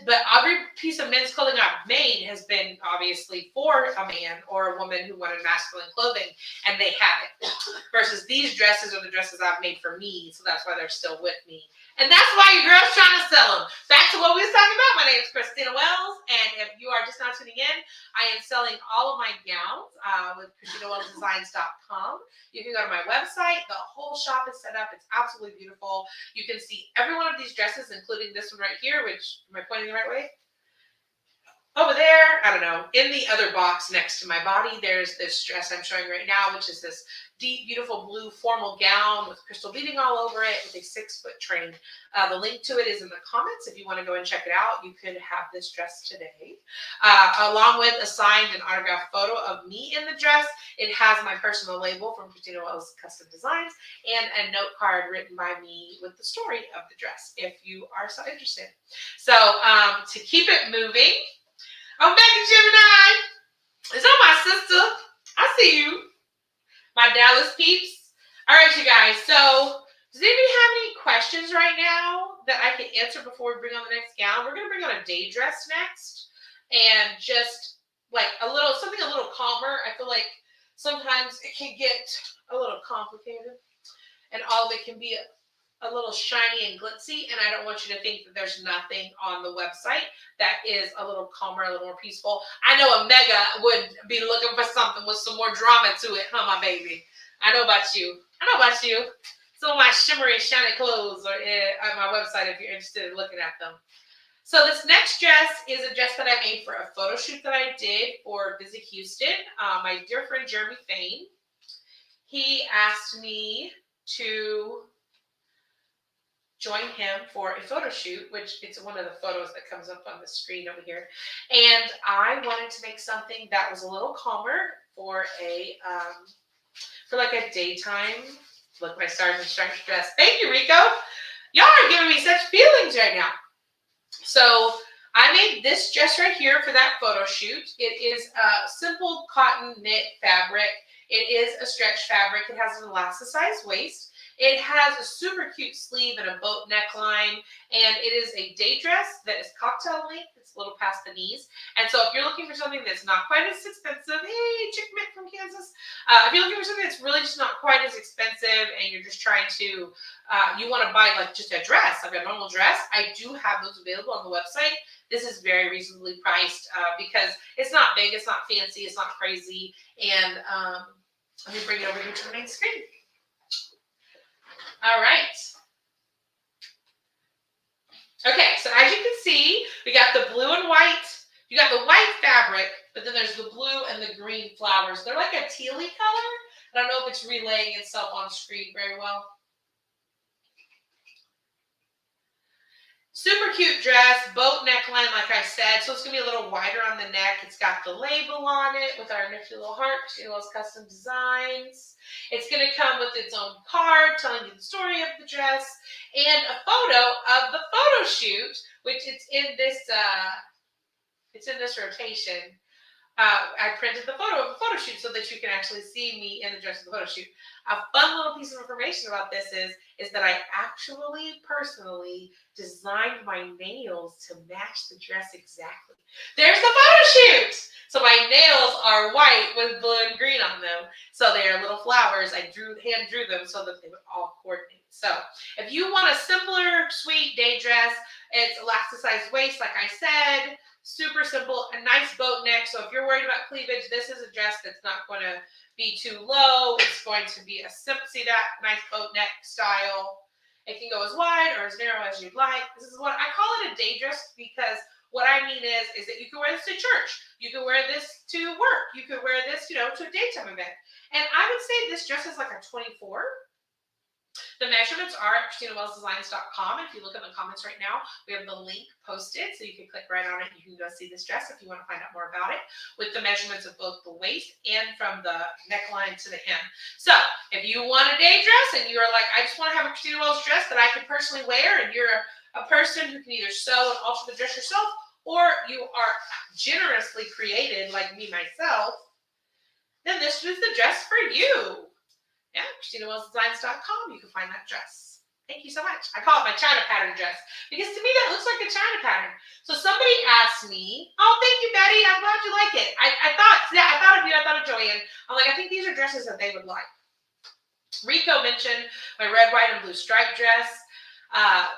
But every piece of men's clothing I've made has been obviously for a man or a woman who wanted masculine clothing, and they have it. Versus these dresses are the dresses I've made for me, so that's why they're still with me. And that's why your girl's trying to sell them. Back to what we was talking about. My name is Christina Wells, and if you are just now tuning in, I am selling all of my gowns with ChristinaWellsDesigns.com. You can go to my website. The whole shop is set up. It's absolutely beautiful. You can see every one of these dresses, including this one right here, which, am I pointing the right way? Over there, I don't know, in the other box next to my body, there's this dress I'm showing right now, which is this deep, beautiful blue formal gown with crystal beading all over it with a 6-foot train. The link to it is in the comments. If you want to go and check it out, you could have this dress today. Along with a signed and autographed photo of me in the dress, it has my personal label from Christina Wells Custom Designs and a note card written by me with the story of the dress, if you are so interested. So to keep it moving, oh, Becky Gemini, is that my sister? I see you. My Dallas peeps. All right, you guys. So does anybody have any questions right now that I can answer before we bring on the next gown? We're going to bring on a day dress next. And just something a little calmer. I feel like sometimes it can get a little complicated. And all of it can be a little shiny and glitzy, and I don't want you to think that there's nothing on the website that is a little calmer, a little more peaceful. I know a mega would be looking for something with some more drama to it, huh, my baby? I know about you. Some of my shimmery, shiny clothes are on my website if you're interested in looking at them. So this next dress is a dress that I made for a photo shoot that I did for Visit Houston. My dear friend Jeremy Fain, he asked me to join him for a photo shoot, which it's one of the photos that comes up on the screen over here. And I wanted to make something that was a little calmer for like a daytime, look, my stars and stripes dress. Thank you, Rico. Y'all are giving me such feelings right now. So I made this dress right here for that photo shoot. It is a simple cotton knit fabric. It is a stretch fabric. It has an elasticized waist. It has a super cute sleeve and a boat neckline, and it is a day dress that is cocktail length. It's a little past the knees. And so if you're looking for something that's not quite as expensive, hey, Chick Mick from Kansas. If you're looking for something that's really just not quite as expensive and you're just trying to, you want to buy like just a dress, like a normal dress, I do have those available on the website. This is very reasonably priced because it's not big, it's not fancy, it's not crazy. And let me bring it over here to the main screen. All right. Okay, so as you can see, we got the blue and white. You got the white fabric, but then there's the blue and the green flowers. They're like a tealy color. I don't know if it's relaying itself on screen very well. Super cute dress, boat neckline, like I said. So it's going to be a little wider on the neck. It's got the label on it with our nifty little heart, Christina Custom Designs. It's going to come with its own card telling you the story of the dress and a photo of the photo shoot, which it's in this rotation. I printed the photo of the photo shoot so that you can actually see me in the dress of the photo shoot. A fun little piece of information about this is that I actually personally designed my nails to match the dress exactly. There's the photo shoot. So my nails are white with blue and green on them. So they are little flowers. I hand drew them so that they would all coordinate. So if you want a simpler, sweet day dress, it's elasticized waist, like I said. Super simple, a nice boat neck. So if you're worried about cleavage, this is a dress that's not going to be too low. It's going to be a simple, see that nice boat neck style. It can go as wide or as narrow as you'd like. This is what I call it, a day dress, because what I mean is that you can wear this to church. You can wear this to work. You can wear this, to a daytime event. And I would say this dress is like a 24. The measurements are at ChristinaWellsDesigns.com. If you look in the comments right now, we have the link posted, so you can click right on it. You can go see this dress if you want to find out more about it, with the measurements of both the waist and from the neckline to the hem. So if you want a day dress and you're like, I just want to have a Christina Wells dress that I can personally wear, and you're a person who can either sew and alter the dress yourself, or you are generously created like me myself, then this is the dress for you. Yeah, ChristinaWellsDesigns.com. You can find that dress. Thank you so much. I call it my China pattern dress because to me that looks like a China pattern. So somebody asked me, oh, thank you, Betty. I'm glad you like it. I thought of you. I thought of Joanne. I'm like, I think these are dresses that they would like. Rico mentioned my red, white, and blue striped dress. I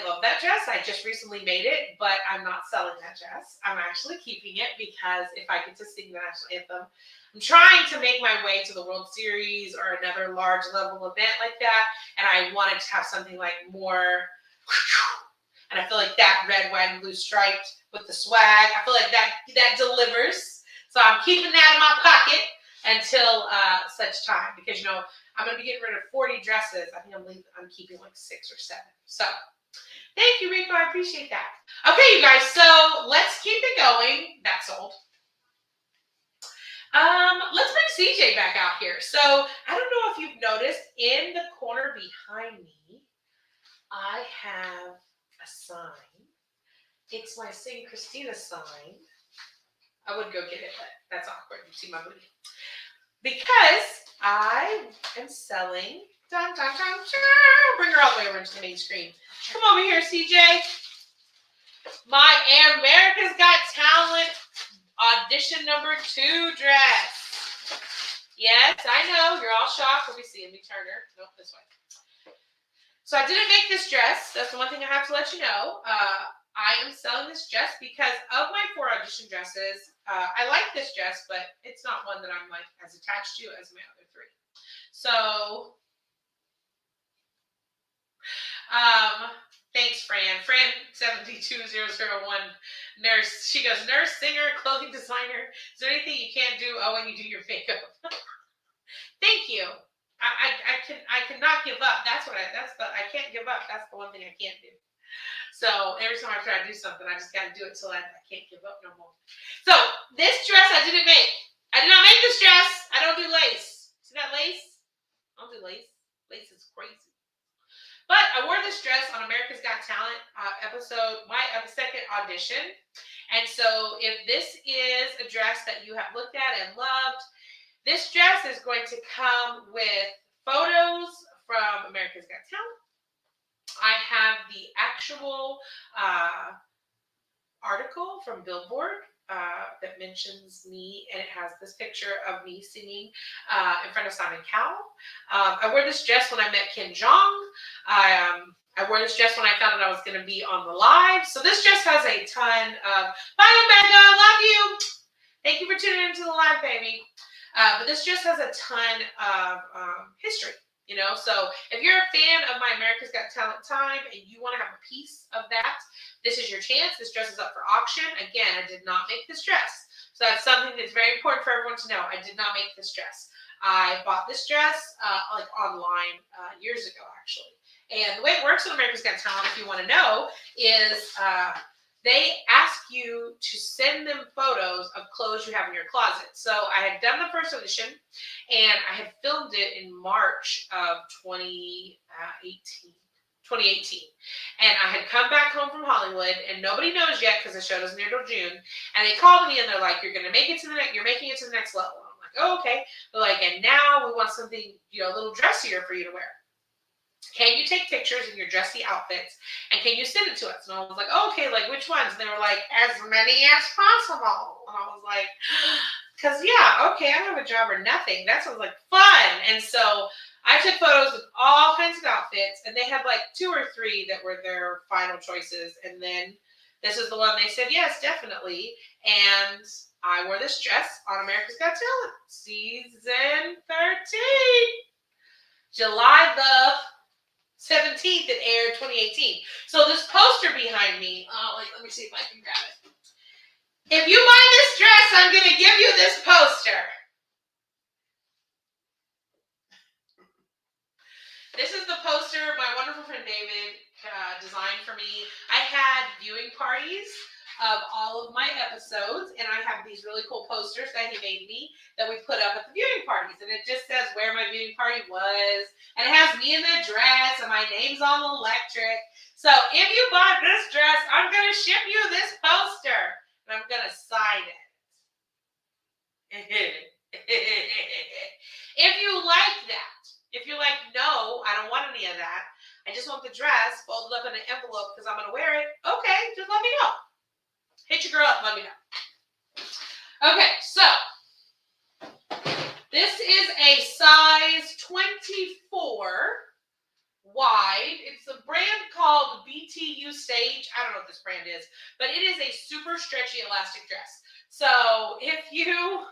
love that dress. I just recently made it, but I'm not selling that dress. I'm actually keeping it because if I get to sing the national anthem, I'm trying to make my way to the World Series or another large level event like that, and I wanted to have something like more, and I feel like that red, white, and blue striped with the swag, I feel like that delivers. So I'm keeping that in my pocket until such time, because I'm going to be getting rid of 40 dresses. I think I'm keeping like 6 or 7. So thank you, Rico. I appreciate that. Okay, you guys, so let's keep it going. That's sold. Let's bring CJ back out here. So I don't know if you've noticed, in the corner behind me, I have a sign. It's my Sing Christina sign. I would go get it, but that's awkward. You see my booty. Because I am selling, bring her all the way over to the main screen. Come over here, CJ. My America's Got Talent audition number 2 dress. Yes, I know, you're all shocked. Let me see, let me turn her. Nope, this way. So I didn't make this dress. That's the one thing I have to let you know. I am selling this dress because of my 4 audition dresses. I like this dress, but it's not one that I'm like as attached to as my other 3. So, thanks, Fran. Fran 72001, nurse. She goes, nurse, singer, clothing designer. Is there anything you can't do? Oh, when you do your makeup. Thank you. I cannot give up. I can't give up. That's the one thing I can't do. So every time I try to do something, I just got to do it till I can't give up no more. So this dress I didn't make. I did not make this dress. I don't do lace. See that lace? I don't do lace. Lace is crazy. But I wore this dress on America's Got Talent episode, my second audition. And so if this is a dress that you have looked at and loved, this dress is going to come with photos from America's Got Talent. I have the actual article from Billboard that mentions me, and it has this picture of me singing in front of Simon Cowell. I wore this dress when I met Kim Jong. I wore this dress when I found out I was going to be on the live. So this dress has a ton of, bye Omega, love you. Thank you for tuning into the live, baby. But this dress has a ton of history. You know, so if you're a fan of my America's Got Talent time and you want to have a piece of that, this is your chance. This dress is up for auction. Again, I did not make this dress. So that's something that's very important for everyone to know. I did not make this dress. I bought this dress like online years ago, actually. And the way it works on America's Got Talent, if you want to know, is they ask you to send them photos of clothes you have in your closet. So I had done the first audition, and I had filmed it in March of 2018. And I had come back home from Hollywood, and nobody knows yet because the show doesn't air till June. And they called me, and they're like, "You're going to make it to the next. You're making it to the next level." And I'm like, "Oh, okay." They're like, "And now we want something, you know, a little dressier for you to wear. Can you take pictures in your dressy outfits, and can you send it to us?" And I was like, oh, "Okay, like which ones?" And they were like, "As many as possible." And I was like, "Because yeah, okay, I don't have a job or nothing. That sounds like fun." And so I took photos of all kinds of outfits, and they had like 2 or 3 that were their final choices. And then this is the one they said, yes, definitely. And I wore this dress on America's Got Talent, season 13, July the 17th, it aired 2018. So this poster behind me, let me see if I can grab it. If you buy this dress, I'm going to give you this poster. This is the poster my wonderful friend David designed for me. I had viewing parties of all of my episodes, and I have these really cool posters that he made me that we put up at the viewing parties, and it just says where my viewing party was, and it has me in the dress, and my name's on electric. So if you buy this dress, I'm going to ship you this poster, and I'm going to sign it. If you like that, if you're like, "No, I don't want any of that. I just want the dress folded up in an envelope because I'm going to wear it," okay, just let me know. Hit your girl up and let me know. Okay, so this is a size 24 wide. It's a brand called BTU Stage. I don't know what this brand is, but it is a super stretchy elastic dress. So if you,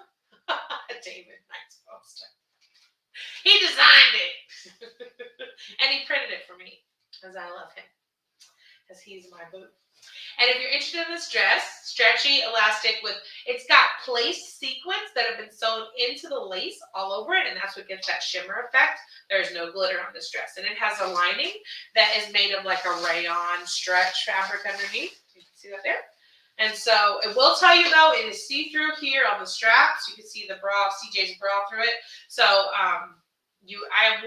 David, nice poster. He designed it. And he printed it for me, because I love him, because he's my boo. And if you're interested in this dress, stretchy, elastic, it's got lace sequins that have been sewn into the lace all over it, and that's what gives that shimmer effect. There's no glitter on this dress. And it has a lining that is made of like a rayon stretch fabric underneath. You can see that there. And so it will tell you, though, it is see-through here on the straps. You can see the bra, CJ's bra through it. So I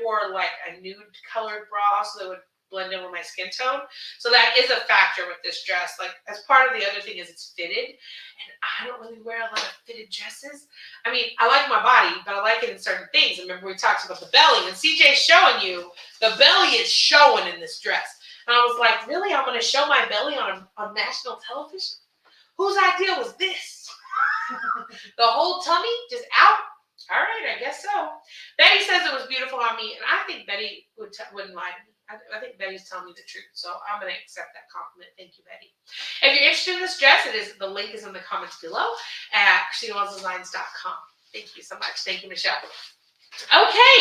wore like a nude colored bra so that would blend in with my skin tone. So that is a factor with this dress. Like, as part of the other thing is it's fitted. And I don't really wear a lot of fitted dresses. I mean, I like my body, but I like it in certain things. Remember we talked about the belly, and CJ's showing you the belly is showing in this dress. And I was like, really? I'm going to show my belly on national television? Whose idea was this? The whole tummy just out? All right, I guess so. Betty says it was beautiful on me, and I think Betty wouldn't lie to me. I think Betty's telling me the truth, so I'm going to accept that compliment. Thank you, Betty. If you're interested in this dress, the link is in the comments below at ChristinaWellsDesigns.com. Thank you so much. Thank you, Michelle. Okay,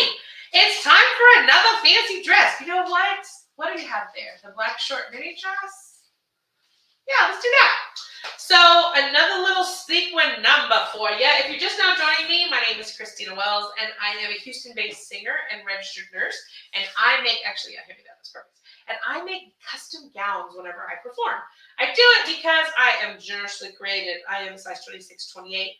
it's time for another fancy dress. You know what? What do we have there? The black short mini dress? Yeah, let's do that. So another little sequin number for you. If you're just now joining me, my name is Christina Wells, and I am a Houston-based singer and registered nurse. And I make, actually, yeah, hand me that, that's perfect. And I make custom gowns whenever I perform. I do it because I am generously created. I am a size 26, 28.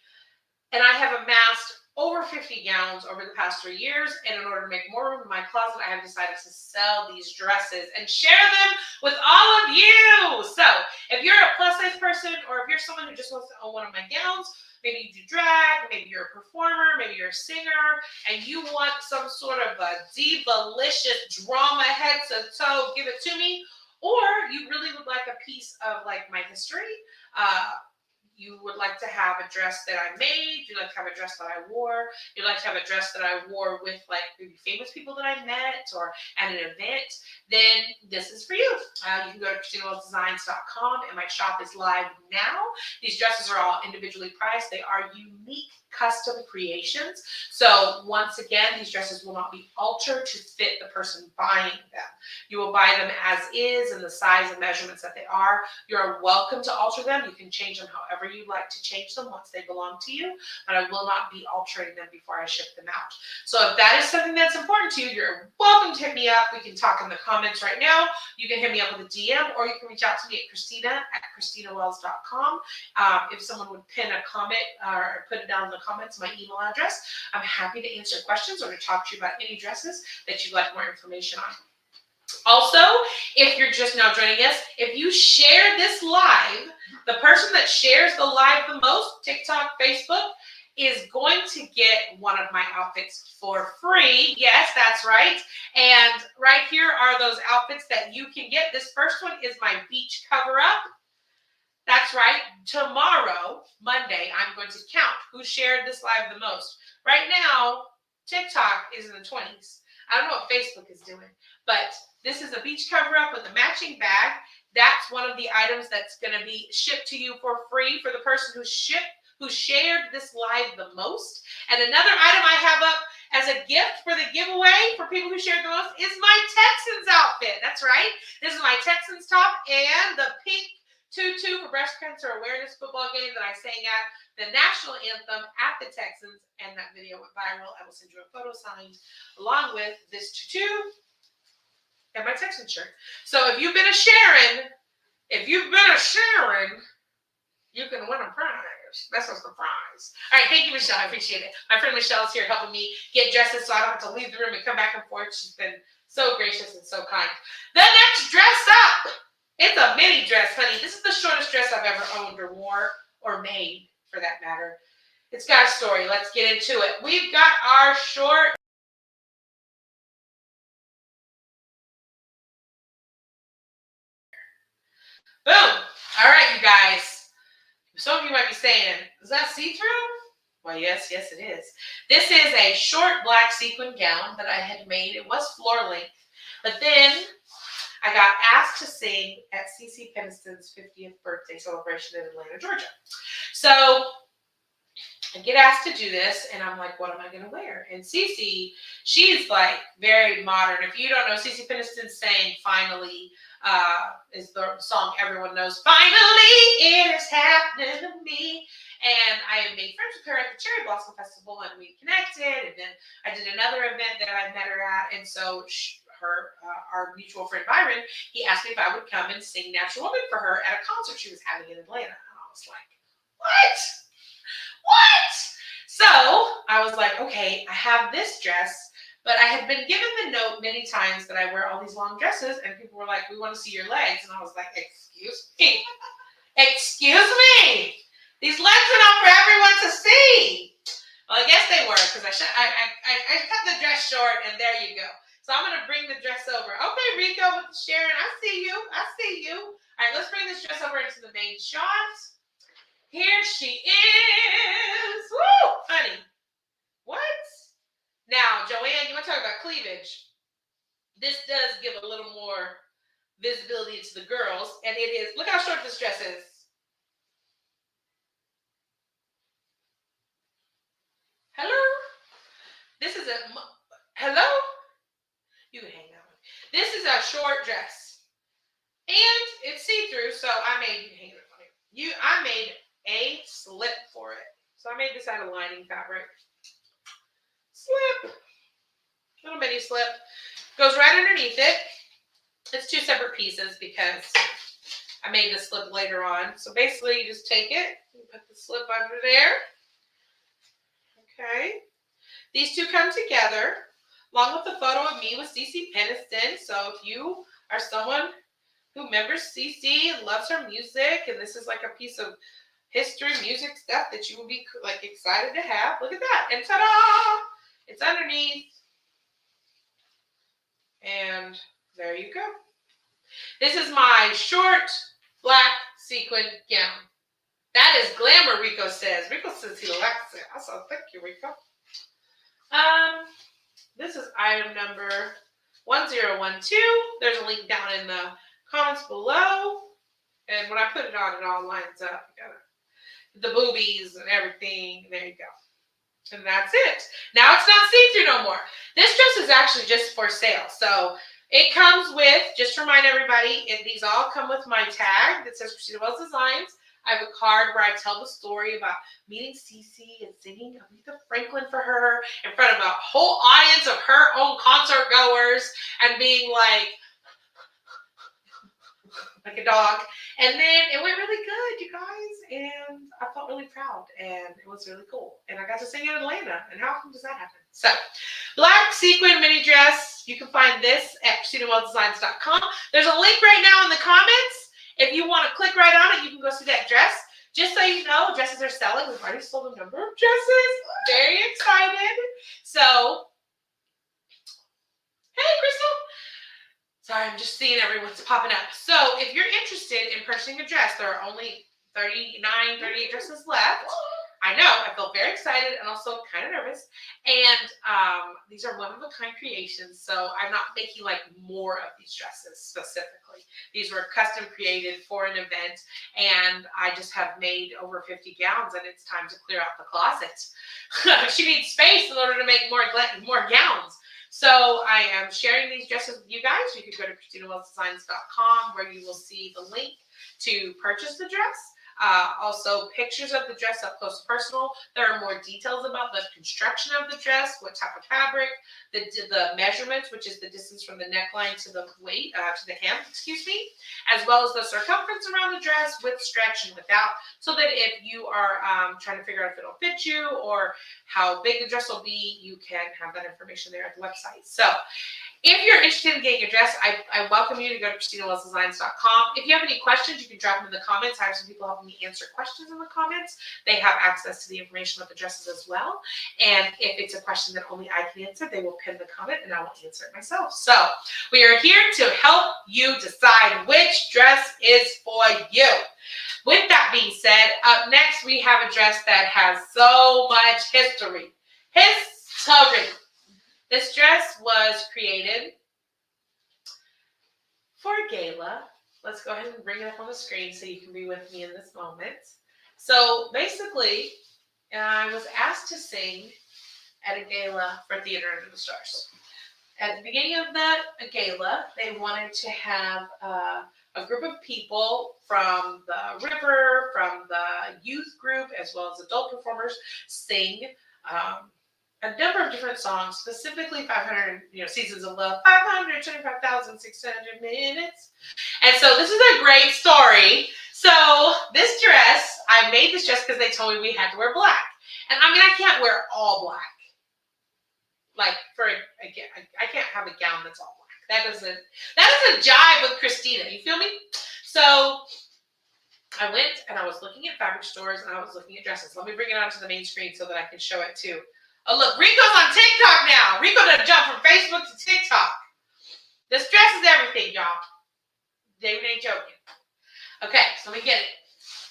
And I have amassed over 50 gowns over the past 3 years. And in order to make more room in my closet, I have decided to sell these dresses and share them with all of you. So if you're a plus size person, or if you're someone who just wants to own one of my gowns, maybe you do drag, maybe you're a performer, maybe you're a singer, and you want some sort of a diva-licious drama head to toe, give it to me. Or you really would like a piece of like my history, you would like to have a dress that I made, you'd like to have a dress that I wore, you'd like to have a dress that I wore with like maybe famous people that I met or at an event, then this is for you. You can go to ChristinaWellsDesigns.com, and my shop is live now. These dresses are all individually priced. They are unique custom creations. So once again, these dresses will not be altered to fit the person buying them. You will buy them as is in the size and measurements that they are. You're welcome to alter them. You can change them however you like to change them once they belong to you, but I will not be altering them before I ship them out. So if that is something that's important to you, you're welcome to hit me up. We can talk in the comments right now. You can hit me up with a DM, or you can reach out to me at Christina@ChristinaWells.com. If someone would pin a comment or put it down in the comments, my email address, I'm happy to answer questions or to talk to you about any dresses that you'd like more information on. Also, if you're just now joining us, if you share this live, the person that shares the live the most, TikTok, Facebook, is going to get one of my outfits for free. Yes, that's right. And right here are those outfits that you can get. This first one is my beach cover-up. That's right. Tomorrow, Monday, I'm going to count who shared this live the most. Right now, TikTok is in the 20s. I don't know what Facebook is doing, but this is a beach cover-up with a matching bag. That's one of the items that's going to be shipped to you for free for the person who shared this live the most. And another item I have up as a gift for the giveaway for people who shared the most is my Texans outfit. That's right. This is my Texans top and the pink tutu for breast cancer awareness football game that I sang at the national anthem at the Texans, and that video went viral. I will send you a photo signed along with this tutu and my Texan shirt. So if you've been a Sharon, you can win a prize. That's what's the prize. All right, thank you, Michelle. I appreciate it. My friend Michelle is here helping me get dresses so I don't have to leave the room and come back and forth. She's been so gracious and so kind. The next dress up. It's a mini dress, honey. This is the shortest dress I've ever owned or wore or made, for that matter. It's got a story. Let's get into it. We've got our short. Boom. All right, you guys. Some of you might be saying, is that see-through? Well, yes, it is. This is a short black sequin gown that I had made. It was floor length, but then I got asked to sing at CeCe Peniston's 50th birthday celebration in Atlanta, Georgia. So I get asked to do this, and I'm like, what am I going to wear? And CeCe, she's like very modern. If you don't know, CeCe Peniston sang Finally, is the song everyone knows. Finally, it is happening to me. And I made friends with her at the Cherry Blossom Festival, and we connected. And then I did another event that I met her at. And so our mutual friend Byron, he asked me if I would come and sing Natural Woman for her at a concert she was having in Atlanta. And I was like, what? So I was like, okay, I have this dress, but I had been given the note many times that I wear all these long dresses, and people were like, we want to see your legs. And I was like, excuse me. These legs are not for everyone to see. Well, I guess they were, because I cut the dress short, and there you go. So I'm going to bring the dress over. Okay, Rico with the Sharon, I see you. All right, let's bring this dress over into the main shot. Here she is. Woo, honey. What? Now, Joanne, you want to talk about cleavage? This does give a little more visibility to the girls, and it is, look how short this dress is. Hello? This is hello? You can hang that one. This is a short dress. And it's see-through, so I made, I made a slip for it. So I made this out of lining fabric. Slip. Little mini slip. Goes right underneath it. It's two separate pieces because I made the slip later on. So basically you just take it and put the slip under there. Okay. These two come together along with a photo of me with Cece Peniston. So if you are someone who remembers Cece and loves her music, and this is like a piece of history, music stuff that you will be like excited to have, look at that. And ta-da! It's underneath. And there you go. This is my short black sequin gown. That is glamour, Rico says. Rico says he likes it. So thank you, Rico. This is item number 1012. There's a link down in the comments below. And when I put it on, it all lines up. You got the boobies and everything. There you go. And that's it. Now it's not see-through no more. This dress is actually just for sale. So it comes with, just to remind everybody, these all come with my tag that says Christina Wells Designs. I have a card where I tell the story about meeting Cece and singing Aretha Franklin for her in front of a whole audience of her own concert goers and being like a dog. And then it went really good, you guys. And I felt really proud. And it was really cool. And I got to sing in Atlanta. And how often does that happen? So, black sequin mini dress. You can find this at ChristinaWellsDesigns.com. There's a link right now in the comments. If you want to click right on it, you can go see that dress. Just so you know, dresses are selling. We've already sold a number of dresses. Very excited. So, hey, Crystal. Sorry, I'm just seeing everyone's popping up. So if you're interested in purchasing a dress, there are only 38 dresses left. I know, I feel very excited and also kind of nervous. And these are one-of-a-kind creations, so I'm not making like more of these dresses specifically. These were custom created for an event, and I just have made over 50 gowns, and it's time to clear out the closet. She needs space in order to make more gowns. So I am sharing these dresses with you guys. You can go to ChristinaWellsDesigns.com where you will see the link to purchase the dress. Also pictures of the dress up close and personal. There are more details about the construction of the dress, what type of fabric, the measurements, which is the distance from the neckline to the weight, to the hem, as well as the circumference around the dress with stretch and without, so that if you are trying to figure out if it'll fit you or how big the dress will be, you can have that information there at the website. So if you're interested in getting a dress, I welcome you to go to ChristinaWellsDesigns.com. If you have any questions, you can drop them in the comments. I have some people helping me answer questions in the comments. They have access to the information about the dresses as well. And if it's a question that only I can answer, they will pin the comment and I will answer it myself. So we are here to help you decide which dress is for you. With that being said, up next we have a dress that has so much history. This dress was created for a gala. Let's go ahead and bring it up on the screen so you can be with me in this moment. So basically, I was asked to sing at a gala for Theater Under the Stars. At the beginning of that gala, they wanted to have a group of people from the river, from the youth group, as well as adult performers sing a number of different songs, specifically 500, Seasons of Love, 525,600 minutes. And so this is a great story. So this dress, I made this dress because they told me we had to wear black. And I mean, I can't wear all black. Like I can't have a gown that's all black. That doesn't jive with Christina. You feel me? So I went and I was looking at fabric stores and I was looking at dresses. Let me bring it onto the main screen so that I can show it too. Oh, look, Rico's on TikTok now. Rico done jumped from Facebook to TikTok. This dress is everything, y'all. David ain't joking. Okay, so let me get it.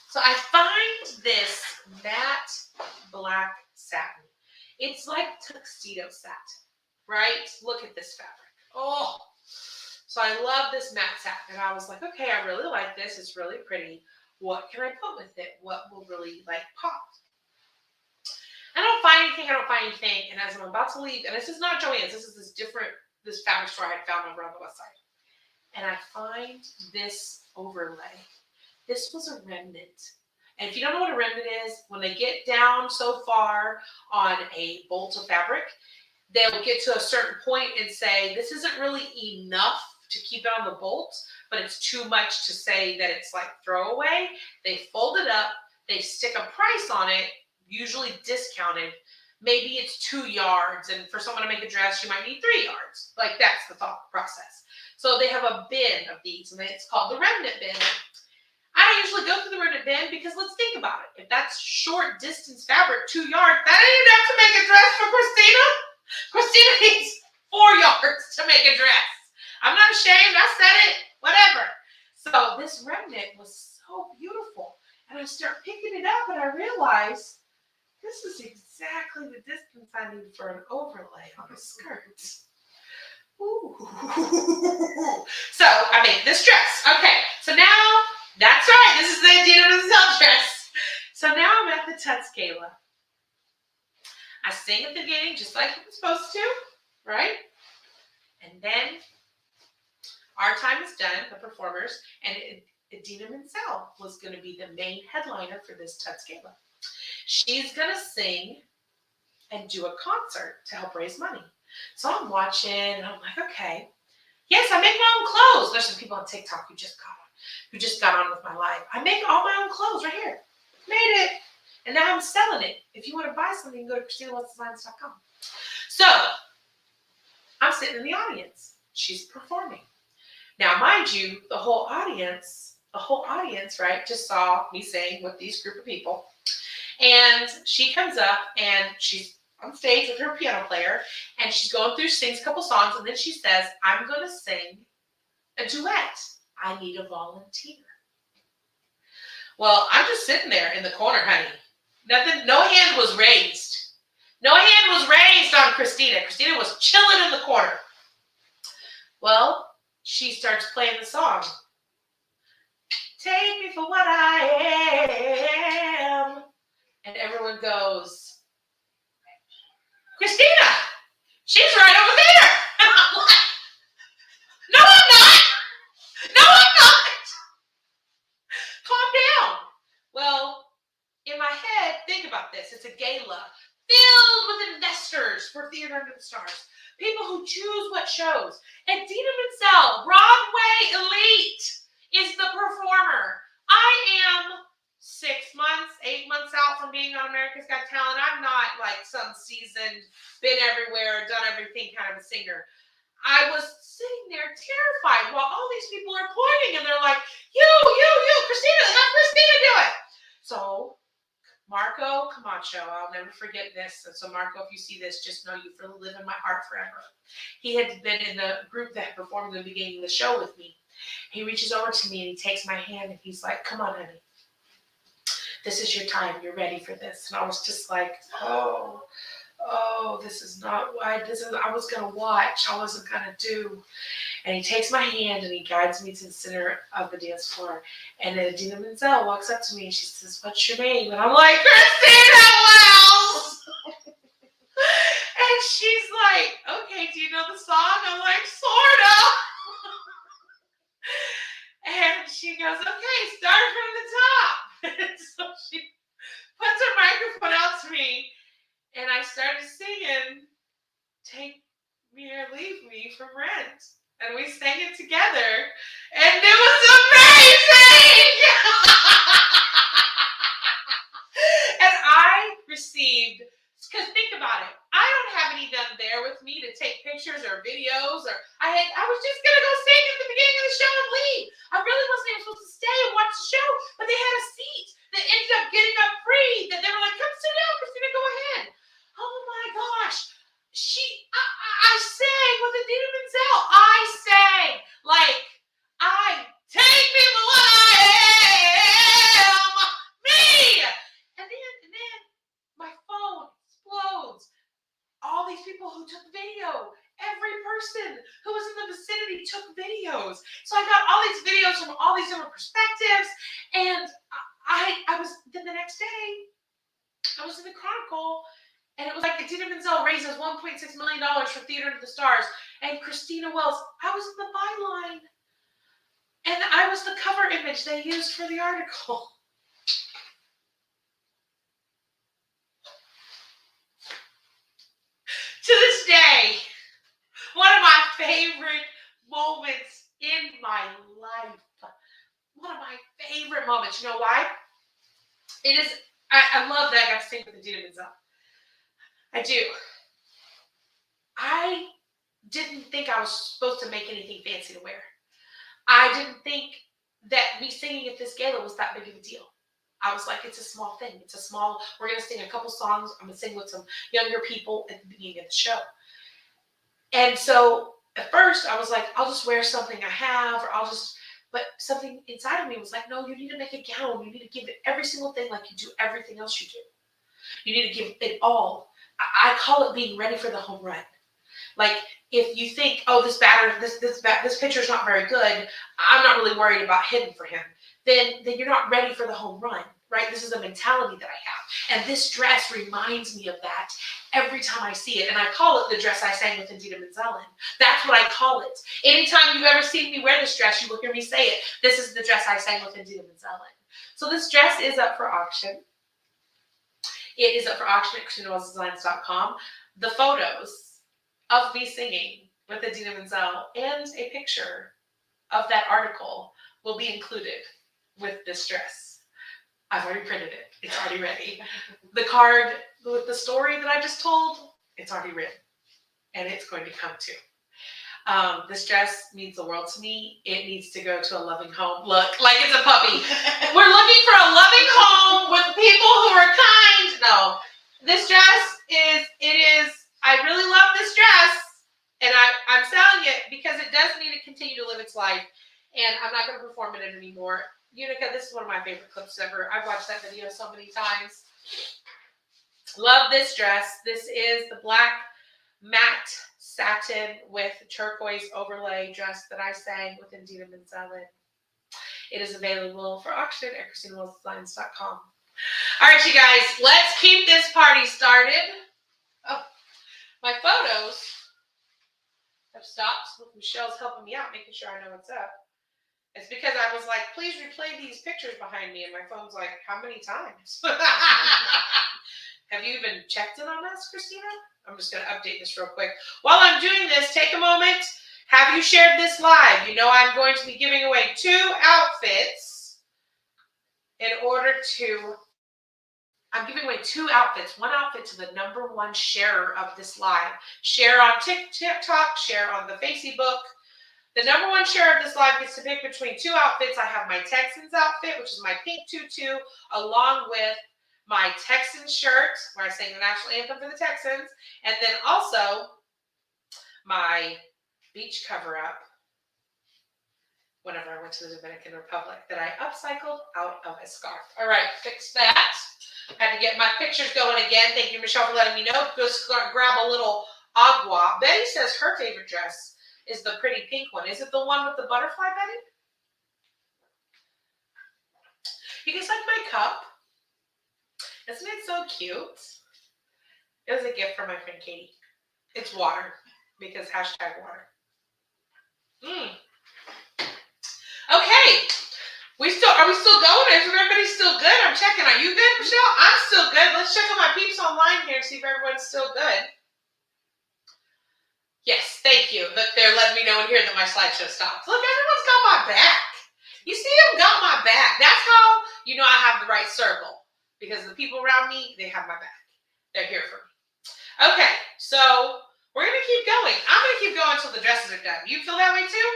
So I find this matte black satin. It's like tuxedo satin, right? Look at this fabric. Oh, so I love this matte satin. And I was like, okay, I really like this. It's really pretty. What can I put with it? What will really pop? I don't find anything, and as I'm about to leave, and this is not Joann's, this is this fabric store I had found over on the west side. And I find this overlay. This was a remnant. And if you don't know what a remnant is, when they get down so far on a bolt of fabric, they'll get to a certain point and say, this isn't really enough to keep it on the bolt, but it's too much to say that it's like throwaway. They fold it up, they stick a price on it, usually discounted. Maybe it's 2 yards, and for someone to make a dress, you might need 3 yards. Like, that's the thought process. So they have a bin of these, and it's called the remnant bin. I don't usually go through the remnant bin because let's think about it. If that's short distance fabric, 2 yards, that ain't enough to make a dress for Christina. Christina needs 4 yards to make a dress. I'm not ashamed. I said it. Whatever. So this remnant was so beautiful. And I start picking it up and I realize this is exactly the distance I need for an overlay on a skirt. Ooh. So I made this dress. Okay. So now, that's right. This is the Designing Diva dress. So now I'm at the Tuts Gala. I sing at the beginning just like I'm supposed to, right? And then our time is done, the performers, and Idina Menzel was going to be the main headliner for this Tuts Gala. She's going to sing and do a concert to help raise money. So I'm watching, and I'm like, okay, yes, I make my own clothes. There's some people on TikTok who just got on with my life. I make all my own clothes right here. Made it. And now I'm selling it. If you want to buy something, you can go to ChristinaWhatDesigns.com. So I'm sitting in the audience. She's performing. Now, mind you, the whole audience, right, just saw me sing with these group of people. And she comes up and she's on stage with her piano player, and she's going through, sings a couple songs, and then she says, I'm going to sing a duet. I need a volunteer. Well, I'm just sitting there in the corner, honey. Nothing, no hand was raised. No hand was raised on Christina. Christina was chilling in the corner. Well, she starts playing the song. Take me for what I am. And everyone goes, Christina, she's right over there. And I'm like, no, I'm not. No, I'm not. Calm down. Well, in my head, think about this. It's a gala filled with investors for Theater Under the Stars. People who choose what shows. And Idina Menzel, Broadway elite, is the performer. I am 8 months out from being on America's Got Talent. I'm not like some seasoned, been everywhere, done everything kind of a singer. I was sitting there terrified while all these people are pointing and they're like, you, Christina, have Christina do it. So Marco Camacho, I'll never forget this. And so Marco, if you see this, just know you live in my heart forever. He had been in the group that had performed in the beginning of the show with me. He reaches over to me and he takes my hand and he's like, come on, honey. This is your time. You're ready for this. And I was just like, oh, this is not what I was going to watch. I wasn't going to do. And he takes my hand and he guides me to the center of the dance floor. And then Idina Menzel walks up to me and she says, what's your name? And I'm like, Christina Wells! And she's like, okay, do you know the song? I'm like, sort of. And she goes, okay, start from the top. And so she puts her microphone out to me and I started singing, Take Me or Leave Me from Rent. And we sang it together, and it was amazing! And I received, because think about it, I don't have any done there with me to take pictures or videos, or I was just going to go sing at the beginning of the show and leave. I really wasn't even supposed to stay and watch the show, but they had a seat that ended up getting up free, that they were like, come sit down, Christina, go ahead. Oh my gosh. I sang with Idina Menzel. I sang like, take me for what I am, me. And then my phone explodes. All these people who took video, every person who was in the vicinity took videos. So I got all these videos from all these different perspectives. And I was, then the next day, I was in the Chronicle. And it was like Idina Menzel raises $1.6 million for Theater Under the Stars. And Christina Wells, I was in the byline. And I was the cover image they used for the article. To this day, one of my favorite moments in my life. One of my favorite moments. You know why? It is, I love that I got to sing with the Dina Menzel. I do. I didn't think I was supposed to make anything fancy to wear. I didn't think that me singing at this gala was that big of a deal. I was like, it's a small thing. It's a small, we're going to sing a couple songs. I'm going to sing with some younger people at the beginning of the show. And so at first I was like, I'll just wear something I have, or but something inside of me was like, no, you need to make a gown. You need to give it every single thing like you do everything else you do. You need to give it all. I call it being ready for the home run. Like, if you think, oh, this pitcher's not very good, I'm not really worried about hitting for him, then you're not ready for the home run, right? This is a mentality that I have. And this dress reminds me of that every time I see it. And I call it the dress I sang with Designing Diva. That's what I call it. Anytime you've ever seen me wear this dress, you will hear me say it. This is the dress I sang with Designing Diva. So this dress is up for auction. It is up for auction at ChristinaWellsDesigns.com. The photos of me singing with the Dina Menzel and a picture of that article will be included with this dress. I've already printed it. It's already ready. The card with the story that I just told, it's already written. And it's going to come too. This dress means the world to me. It needs to go to a loving home. Look, like it's a puppy. We're looking for a loving home with people who are kind. No, this dress is, I really love this dress, and I'm selling it because it does need to continue to live its life, and I'm not going to perform it anymore. Unica, this is one of my favorite clips ever. I've watched that video so many times. Love this dress. This is the black matte satin with turquoise overlay dress that I sang with Dina Menzel. It is available for auction at ChristinaWellsDesigns.com. All right, you guys, let's keep this party started. Oh, my photos have stopped. Michelle's helping me out, making sure I know what's up. It's because I was like, please replay these pictures behind me. And my phone's like, how many times? Have you even checked in on us, Christina? I'm just going to update this real quick. While I'm doing this, take a moment. Have you shared this live? You know I'm going to be giving away 2 outfits I'm giving away 2 outfits. One outfit to the #1 sharer of this live. Share on TikTok, share on the Facebook. The #1 sharer of this live gets to pick between 2 outfits. I have my Texans outfit, which is my pink tutu, along with my Texans shirt, where I sang the national anthem for the Texans, and then also my beach cover-up whenever I went to the Dominican Republic that I upcycled out of a scarf. All right, fix that. Had to get my pictures going again. Thank you, Michelle, for letting me know. Just grab a little agua. Betty says her favorite dress is the pretty pink one. Is it the one with the butterfly, Betty? You guys like my cup? Isn't it so cute? It was a gift from my friend Katie. It's water, because #water. Okay. Are we still going? Is everybody still good? I'm checking. Are you good, Michelle? I'm still good. Let's check on my peeps online here and see if everyone's still good. Yes, thank you. Look, they're letting me know in here that my slideshow stopped. Look, everyone's got my back. You see them got my back. That's how you know I have the right circle. Because the people around me, they have my back. They're here for me. Okay, so we're going to keep going. I'm going to keep going until the dresses are done. You feel that way too?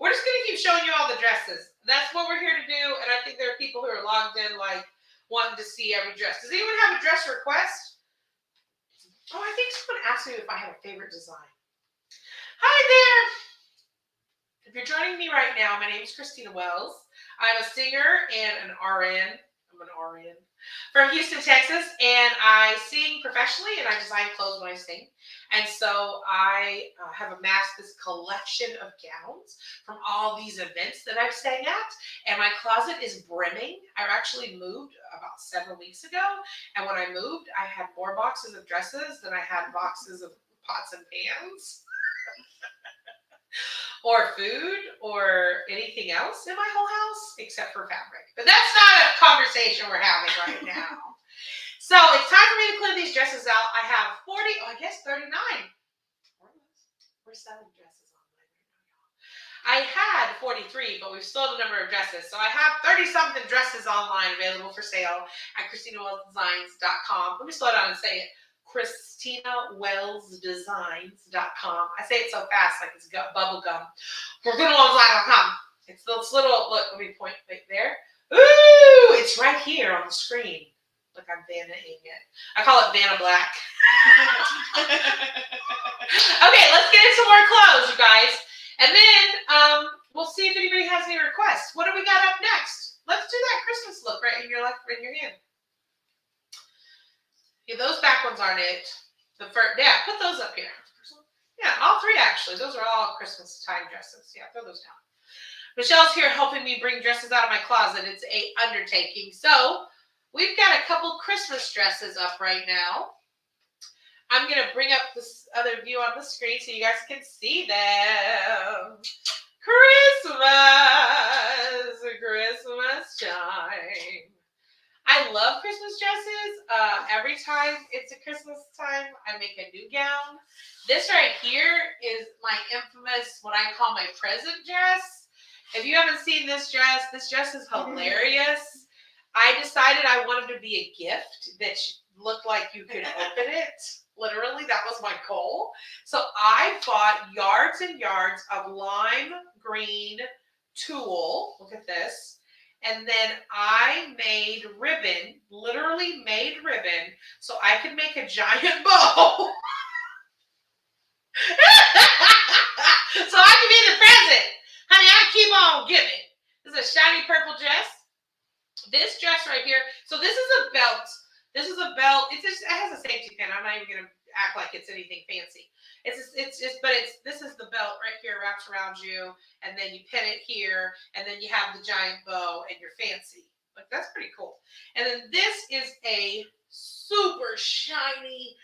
We're just going to keep showing you all the dresses. That's what we're here to do. And I think there are people who are logged in like wanting to see every dress. Does anyone have a dress request? Oh, I think someone asked me if I have a favorite design. Hi there. If you're joining me right now, my name is Christina Wells. I'm a singer and an RN. I'm an RN from Houston, Texas, and I sing professionally and I design clothes when I sing. And so I have amassed this collection of gowns from all these events that I've sang at, and my closet is brimming. I actually moved about 7 weeks ago, and when I moved, I had more boxes of dresses than I had boxes of pots and pans. or food or anything else in my whole house except for fabric. But that's not a conversation we're having right now. So it's time for me to clear these dresses out. I have 40, I guess 39. We're selling dresses online right now, y'all. I had 43, but we've sold a number of dresses. So I have 30-something dresses online available for sale at ChristinaWellsDesigns.com. Let me slow down and say it. ChristinaWellsDesigns.com. I say it so fast like it's bubble gum. ChristinaWellsDesigns.com. It's this little, look, let me point right there. Ooh, it's right here on the screen. Look, I'm Vanna-ing it. I call it Vanna Black. Okay, let's get into more clothes, you guys. And then we'll see if anybody has any requests. What do we got up next? Let's do that Christmas look right in your left, in your hand. Yeah, those back ones aren't it. The first, yeah, put those up here. Yeah, all three actually. Those are all Christmas time dresses. Yeah, throw those down. Michelle's here helping me bring dresses out of my closet. It's an undertaking. So we've got a couple Christmas dresses up right now. I'm going to bring up this other view on the screen so you guys can see them. Christmas, Christmas time. I love Christmas dresses. Every time it's a Christmas time, I make a new gown. This right here is my infamous, what I call my present dress. If you haven't seen this dress is hilarious. I decided I wanted to be a gift that looked like you could open it. Literally, that was my goal. So I bought yards and yards of lime green tulle. Look at this. And then I made ribbon, literally made ribbon, so I could make a giant bow. So I can be the present. Honey, I keep on giving. This is a shiny purple dress. This dress right here. So this is a belt. This is a belt. It has a safety pin. I'm not even gonna act like it's anything fancy. This is the belt right here wraps around you, and then you pin it here, and then you have the giant bow, and you're fancy. Like, that's pretty cool. And then this is a super shiny.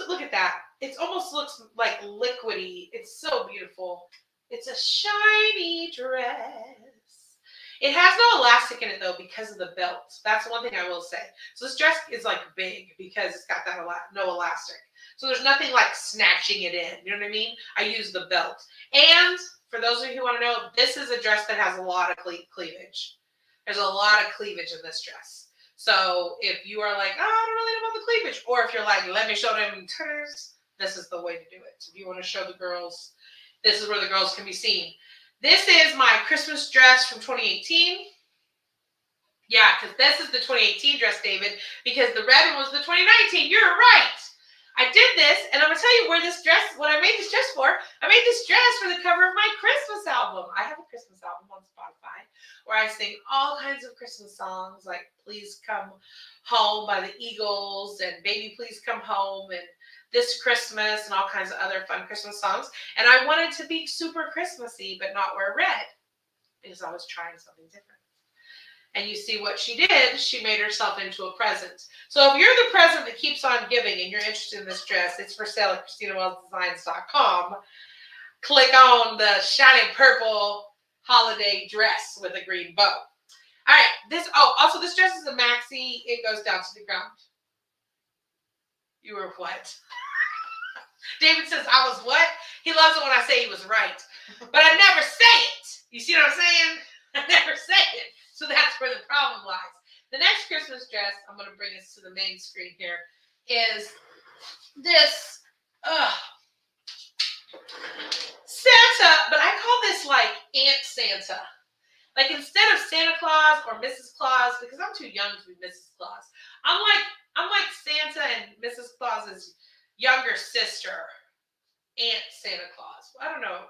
Look at that. It almost looks like liquidy. It's so beautiful. It's a shiny dress. It has no elastic in it though because of the belt. That's one thing I will say. So this dress is like big because it's got that no elastic. So there's nothing like snatching it in. You know what I mean? I use the belt. And for those of you who want to know, this is a dress that has a lot of cleavage. There's a lot of cleavage in this dress. So if you are like, oh, I don't really know about the cleavage, or if you're like, let me show them titties, this is the way to do it. So if you want to show the girls, this is where the girls can be seen. This is my Christmas dress from 2018. Yeah, because this is the 2018 dress, David, because the red one was the 2019. You're right. I did this, and I'm going to tell you what I made this dress for. I made this dress for the cover of my Christmas album. I have a Christmas album on Spotify where I sing all kinds of Christmas songs, like Please Come Home by the Eagles, and Baby Please Come Home, and This Christmas, and all kinds of other fun Christmas songs. And I wanted to be super Christmassy, but not wear red, because I was trying something different. And you see what she did, she made herself into a present. So if you're the present that keeps on giving and you're interested in this dress, it's for sale at ChristinaWellsDesigns.com. Click on the shiny purple holiday dress with a green bow. All right, this dress is a maxi. It goes down to the ground. You were what? David says, I was what? He loves it when I say he was right. But I never say it. You see what I'm saying? I never say it. So that's where the problem lies. The next Christmas dress, I'm going to bring this to the main screen here, is this Santa, but I call this like Aunt Santa. Like instead of Santa Claus or Mrs. Claus, because I'm too young to be Mrs. Claus, I'm like Santa and Mrs. Claus's younger sister, Aunt Santa Claus. I don't know.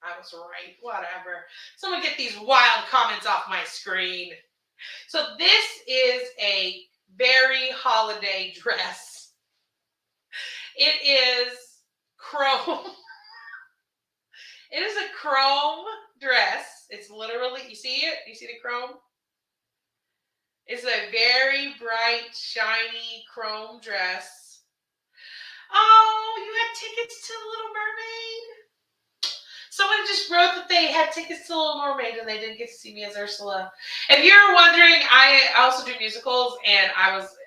I was right. Whatever. Someone get these wild comments off my screen. So this is a very holiday dress. It is chrome. It is a chrome dress. It's literally, you see it? You see the chrome? It's a very bright, shiny chrome dress. Oh, you had tickets to The Little Mermaid? Someone just wrote that they had tickets to Little Mermaid and they didn't get to see me as Ursula. If you're wondering, I also do musicals, and I was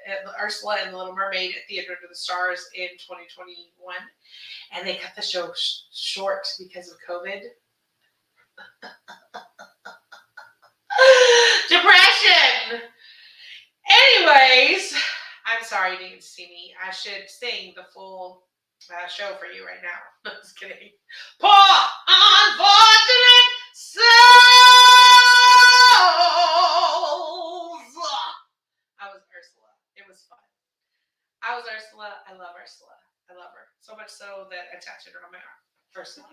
Ursula in the Little Mermaid at Theater of the Stars in 2021, and they cut the show short because of COVID. Depression! Anyways, I'm sorry you didn't see me. I should sing the full show for you right now. I'm just kidding. Poor unfortunate souls. I was Ursula. It was fun. I was Ursula. I love Ursula. I love her. So much so that I tattooed her on my arm. Ursula.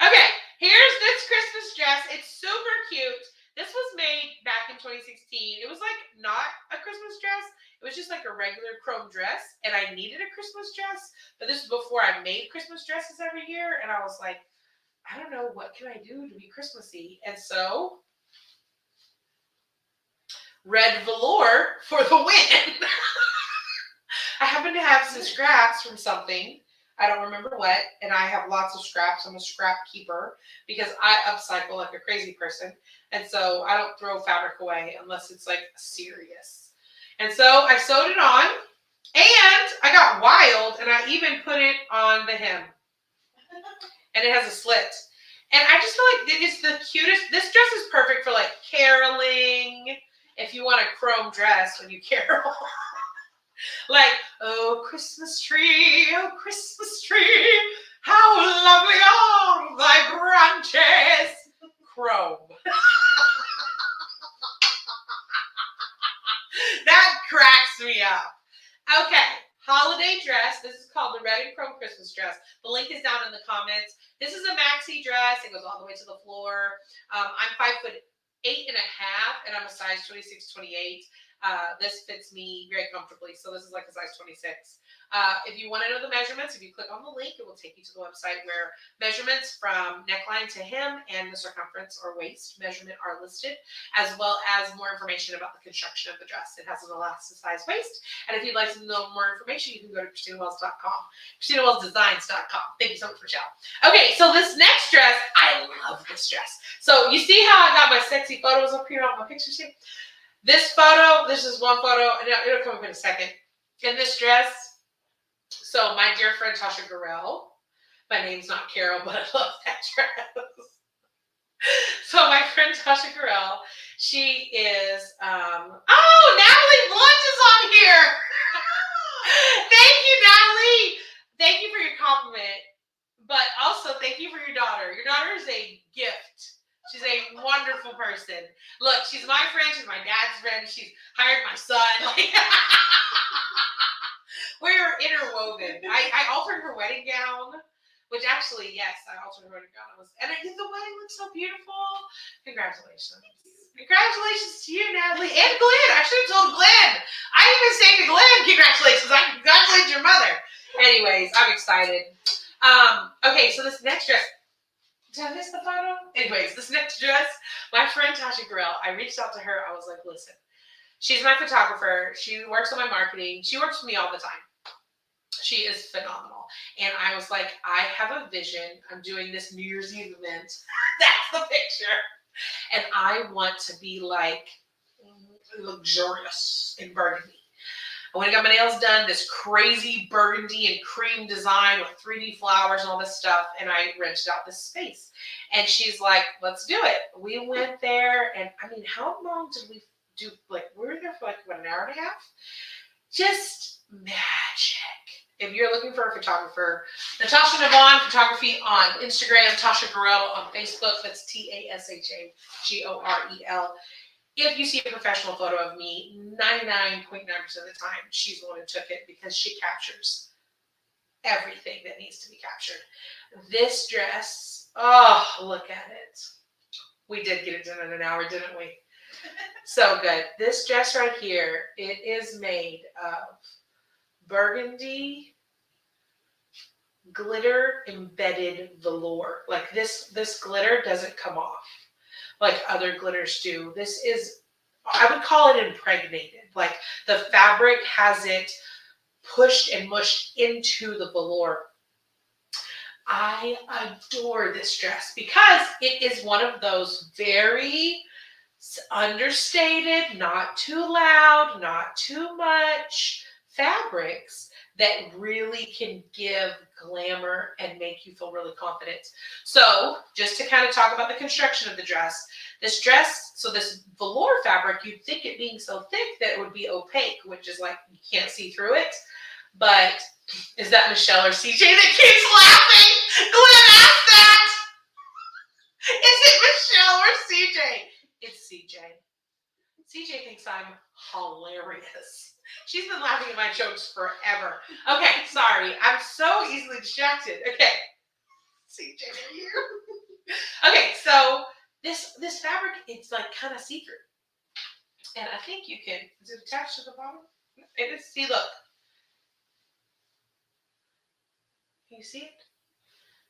Okay, here's this Christmas dress. It's super cute. This was made back in 2016. It was like not a Christmas dress. It was just like a regular chrome dress, and I needed a Christmas dress, but this is before I made Christmas dresses every year, and I was like, I don't know, what can I do to be Christmassy? And so, red velour for the win. I happen to have some scraps from something. I don't remember what, and I have lots of scraps. I'm a scrap keeper because I upcycle like a crazy person, and so I don't throw fabric away unless it's like serious. And so I sewed it on, and I got wild, and I even put it on the hem, and it has a slit. And I just feel like it is the cutest. This dress is perfect for like caroling. If you want a chrome dress when you carol. Like, oh, Christmas tree, how lovely are thy branches. Chrome. That cracks me up. Okay, holiday dress. This is called the Red and Chrome Christmas dress. The link is down in the comments. This is a maxi dress. It goes all the way to the floor. I'm 5'8.5", and I'm a size 26, 28. This fits me very comfortably. So this is like a size 26. If you want to know the measurements, if you click on the link, it will take you to the website where measurements from neckline to hem and the circumference or waist measurement are listed, as well as more information about the construction of the dress. It has an elasticized waist. And if you'd like to know more information, you can go to ChristinaWells.com, ChristinaWellsDesigns.com. Thank you so much, Michelle. Okay, so this next dress, I love this dress. So you see how I got my sexy photos up here on my picture sheet? This photo, this is one photo, and it'll come up in a second. In this dress, so my dear friend Tasha Gurrell, my name's not Carol, but I love that dress. So my friend Tasha Gurrell, she is, oh, Natalie Blunt is on here. Thank you, Natalie. Thank you for your compliment, but also thank you for your daughter. Your daughter is a gift. She's a wonderful person. Look, she's my friend. She's my dad's friend. She's hired my son. We're interwoven. I altered her wedding gown, which actually, yes, I altered her wedding gown. And the wedding looks so beautiful. Congratulations. Congratulations to you, Natalie. And Glenn. I should have told Glenn. I even say to Glenn, congratulations. I congratulate your mother. Anyways, I'm excited. Okay, so this next dress. Did I miss the photo? Anyways, this next dress, my friend Tasha Gurrell, I reached out to her. I was like, listen, she's my photographer. She works on my marketing. She works with me all the time. She is phenomenal. And I was like, I have a vision. I'm doing this New Year's Eve event. That's the picture. And I want to be like luxurious in burgundy. I went and got my nails done, this crazy burgundy and cream design with 3D flowers and all this stuff, and I rented out this space. And she's like, let's do it. We went there, and I mean, how long did we do? Like, we were there for like, what, an hour and a half? Just magic. If you're looking for a photographer, Natasha Navon Photography on Instagram, Tasha Gurrell on Facebook, that's TASHAGOREL. If you see a professional photo of me, 99.9% of the time, she's the one who took it because she captures everything that needs to be captured. This dress, oh, look at it. We did get it done in an hour, didn't we? So good. This dress right here, it is made of burgundy glitter embedded velour. Like this glitter doesn't come off like other glitters do. This is, I would call it impregnated. Like the fabric has it pushed and mushed into the velour. I adore this dress because it is one of those very understated, not too loud, not too much fabrics that really can give glamour and make you feel really confident. So just to kind of talk about the construction of the dress, this velour fabric, you'd think it being so thick that it would be opaque, which is like you can't see through it. But is that Michelle or CJ that keeps laughing? Glenn asked that. Is it Michelle or CJ? It's CJ. CJ thinks I'm hilarious. She's been laughing at my jokes forever. Okay, sorry. I'm so easily distracted. Okay. CJ, are you? Okay, so this fabric, it's like kind of see-through. And I think you can, is it attached to the bottom? It is, see, look. Can you see it?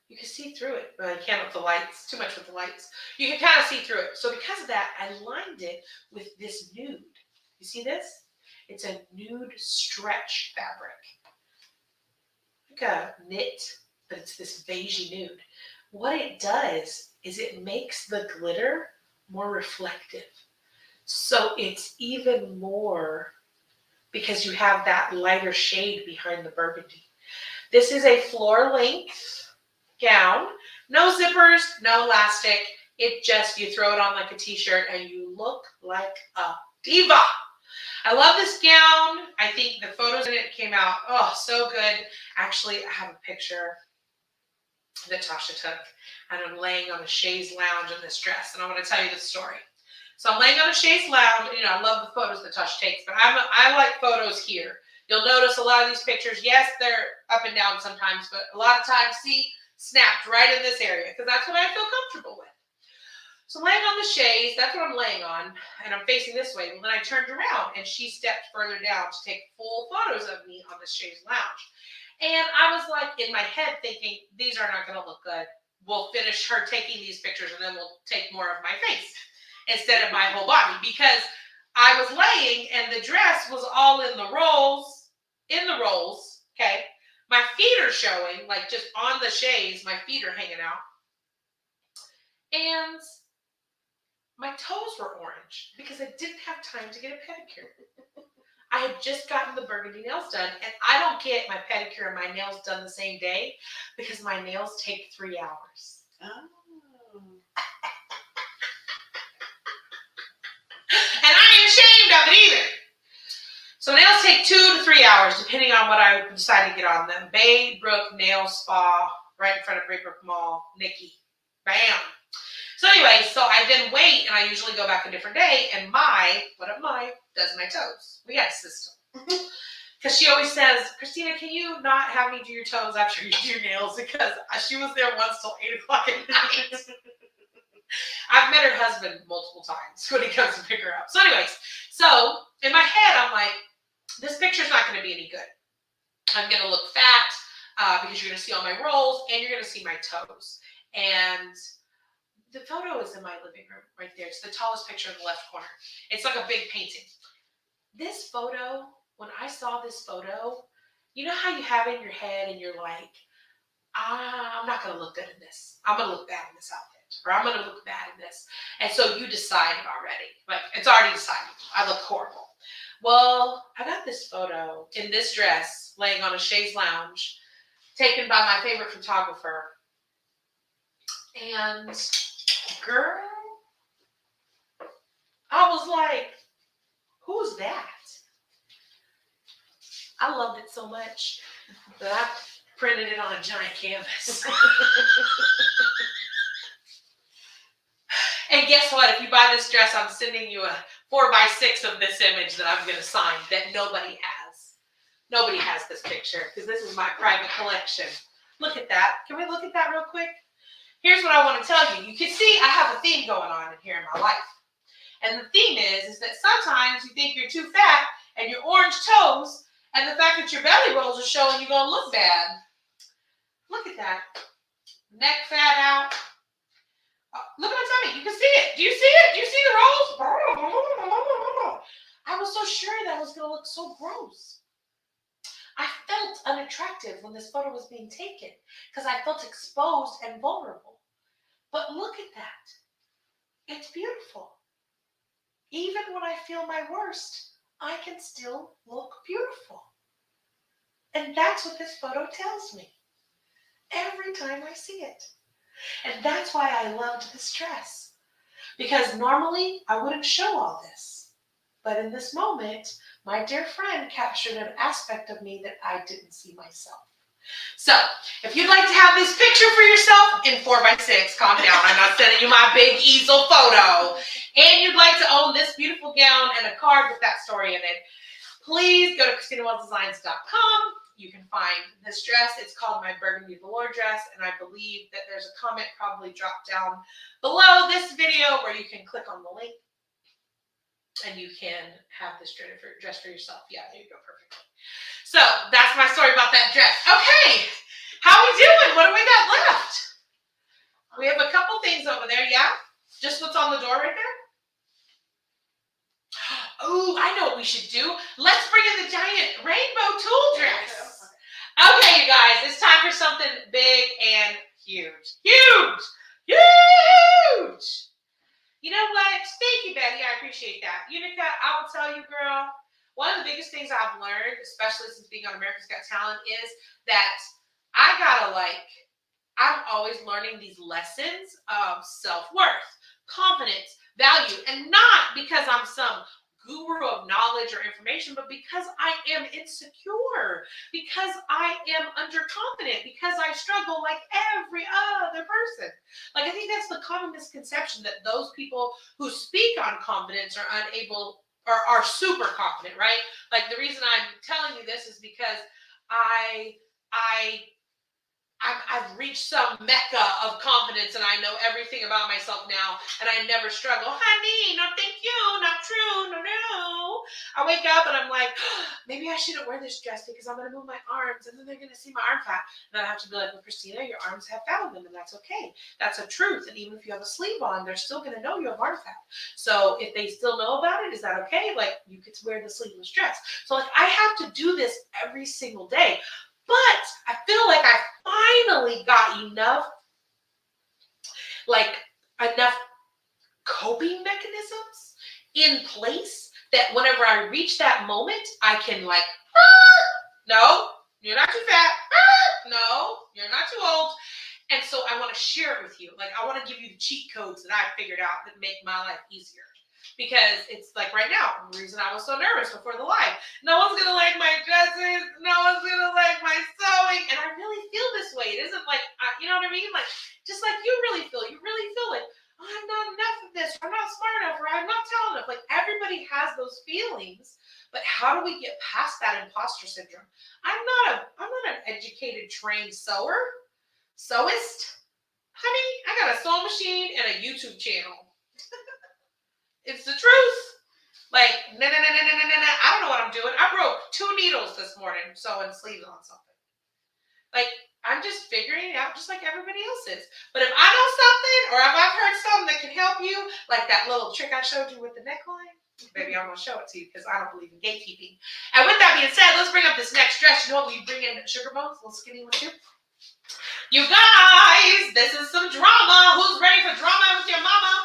You can see through it. Well, you can't with the lights, too much with the lights. You can kind of see through it. So because of that, I lined it with this nude. You see this? It's a nude stretch fabric. Like a knit, but it's this beigey nude. What it does is it makes the glitter more reflective. So it's even more because you have that lighter shade behind the burgundy. This is a floor length gown. No zippers, no elastic. It just, you throw it on like a t-shirt and you look like a diva. I love this gown. I think the photos in it came out, oh, so good. Actually, I have a picture that Tasha took, and I'm laying on a chaise lounge in this dress, and I want to tell you the story. So I'm laying on a chaise lounge. You know, I love the photos that Tasha takes, but I like photos here. You'll notice a lot of these pictures, yes, they're up and down sometimes, but a lot of times, see, snapped right in this area, because that's what I feel comfortable with. So I'm laying on the chaise, that's what I'm laying on, and I'm facing this way. Well, then I turned around, and she stepped further down to take full photos of me on the chaise lounge. And I was like, in my head, thinking, these are not going to look good. We'll finish her taking these pictures, and then we'll take more of my face instead of my whole body. Because I was laying, and the dress was all in the rolls, okay? My feet are showing, like just on the chaise, my feet are hanging out. And my toes were orange because I didn't have time to get a pedicure. I had just gotten the burgundy nails done, and I don't get my pedicure and my nails done the same day because my nails take 3 hours. Oh. And I ain't ashamed of it either. So nails take 2 to 3 hours, depending on what I decide to get on them. Baybrook Nail Spa, right in front of Baybrook Mall, Nikki. Bam. So anyway, so I then wait, and I usually go back a different day, and does my toes. We got a system. Because she always says, Christina, can you not have me do your toes after you do your nails? Because she was there once till 8 o'clock at night. I've met her husband multiple times when he comes to pick her up. So anyways, so in my head, I'm like, this picture's not going to be any good. I'm going to look fat because you're going to see all my rolls, and you're going to see my toes. And the photo is in my living room right there. It's the tallest picture in the left corner. It's like a big painting. This photo, when I saw this photo, you know how you have it in your head and you're like, I'm not going to look good in this. I'm going to look bad in this outfit. Or I'm going to look bad in this. And so you decided already. Like, it's already decided. I look horrible. Well, I got this photo in this dress laying on a chaise lounge taken by my favorite photographer. And girl, I was like, who's that? I loved it so much that I printed it on a giant canvas. And guess what? If you buy this dress, I'm sending you a 4x6 of this image that I'm going to sign that nobody has. Nobody has this picture because this is my private collection. Look at that. Can we look at that real quick? Here's what I want to tell you. You can see I have a theme going on in here in my life. And the theme is that sometimes you think you're too fat and your orange toes and the fact that your belly rolls are showing you're going to look bad. Look at that. Neck fat out. Look at my tummy. You can see it. Do you see it? Do you see the rolls? I was so sure that was going to look so gross. I felt unattractive when this photo was being taken because I felt exposed and vulnerable. But look at that. It's beautiful. Even when I feel my worst, I can still look beautiful. And that's what this photo tells me every time I see it. And that's why I loved this dress. Because normally I wouldn't show all this. But in this moment, my dear friend captured an aspect of me that I didn't see myself. So, if you'd like to have this picture for yourself in 4x6, calm down, I'm not sending you my big easel photo, and you'd like to own this beautiful gown and a card with that story in it, please go to ChristinaWellsDesigns.com. You can find this dress. It's called my Burgundy Velour dress, and I believe that there's a comment probably dropped down below this video where you can click on the link and you can have this dress for yourself. Yeah, there you go, perfectly. So that's my story about that dress. Okay, how we doing? What do we got left? We have a couple things over there, yeah? Just what's on the door right there? Oh, I know what we should do. Let's bring in the giant rainbow tulle dress. Okay, you guys, it's time for something big and huge. Huge! Huge! You know what? Thank you, Betty. I appreciate that. Unica, I will tell you, girl, one of the biggest things I've learned, especially since being on America's Got Talent, is that I'm always learning these lessons of self-worth, confidence, value, and not because I'm some guru of knowledge or information, but because I am insecure, because I am underconfident, because I struggle like every other person. Like, I think that's the common misconception, that those people who speak on confidence are unable or are super confident, right? Like, the reason I'm telling you this is because I've reached some mecca of confidence and I know everything about myself now and I never struggle. Honey, no thank you, not true, no. I wake up and I'm like, maybe I shouldn't wear this dress because I'm going to move my arms and then they're going to see my arm fat. And then I have to be like, well, Christina, your arms have fat on them and that's okay. That's a truth. And even if you have a sleeve on, they're still going to know you have arm fat. So if they still know about it, is that okay? Like, you get to wear the sleeveless dress. So like, I have to do this every single day. But I feel like I finally got enough coping mechanisms in place that whenever I reach that moment, I can like, no, you're not too fat. No, you're not too old. And so I want to share it with you. Like, I want to give you the cheat codes that I figured out that make my life easier. Because it's like right now, the reason I was so nervous before the live. No one's going to like my dresses. No one's going to like my sewing. And I really feel this way. It isn't like, you know what I mean? Like, just like you really feel. You really feel like, oh, I'm not enough of this. Or I'm not smart enough. Or I'm not talented enough. Like, everybody has those feelings. But how do we get past that imposter syndrome? I'm not an educated, trained sewist. Honey, I got a sewing machine and a YouTube channel. It's the truth. Like, no. I don't know what I'm doing. I broke 2 needles this morning sewing sleeves on something. Like, I'm just figuring it out just like everybody else is. But if I know something, or if I've heard something that can help you, like that little trick I showed you with the neckline, baby, I'm going to show it to you because I don't believe in gatekeeping. And with that being said, let's bring up this next dress. You know what? We bring in sugar bones, little skinny one too. You guys, this is some drama. Who's ready for drama with your mama?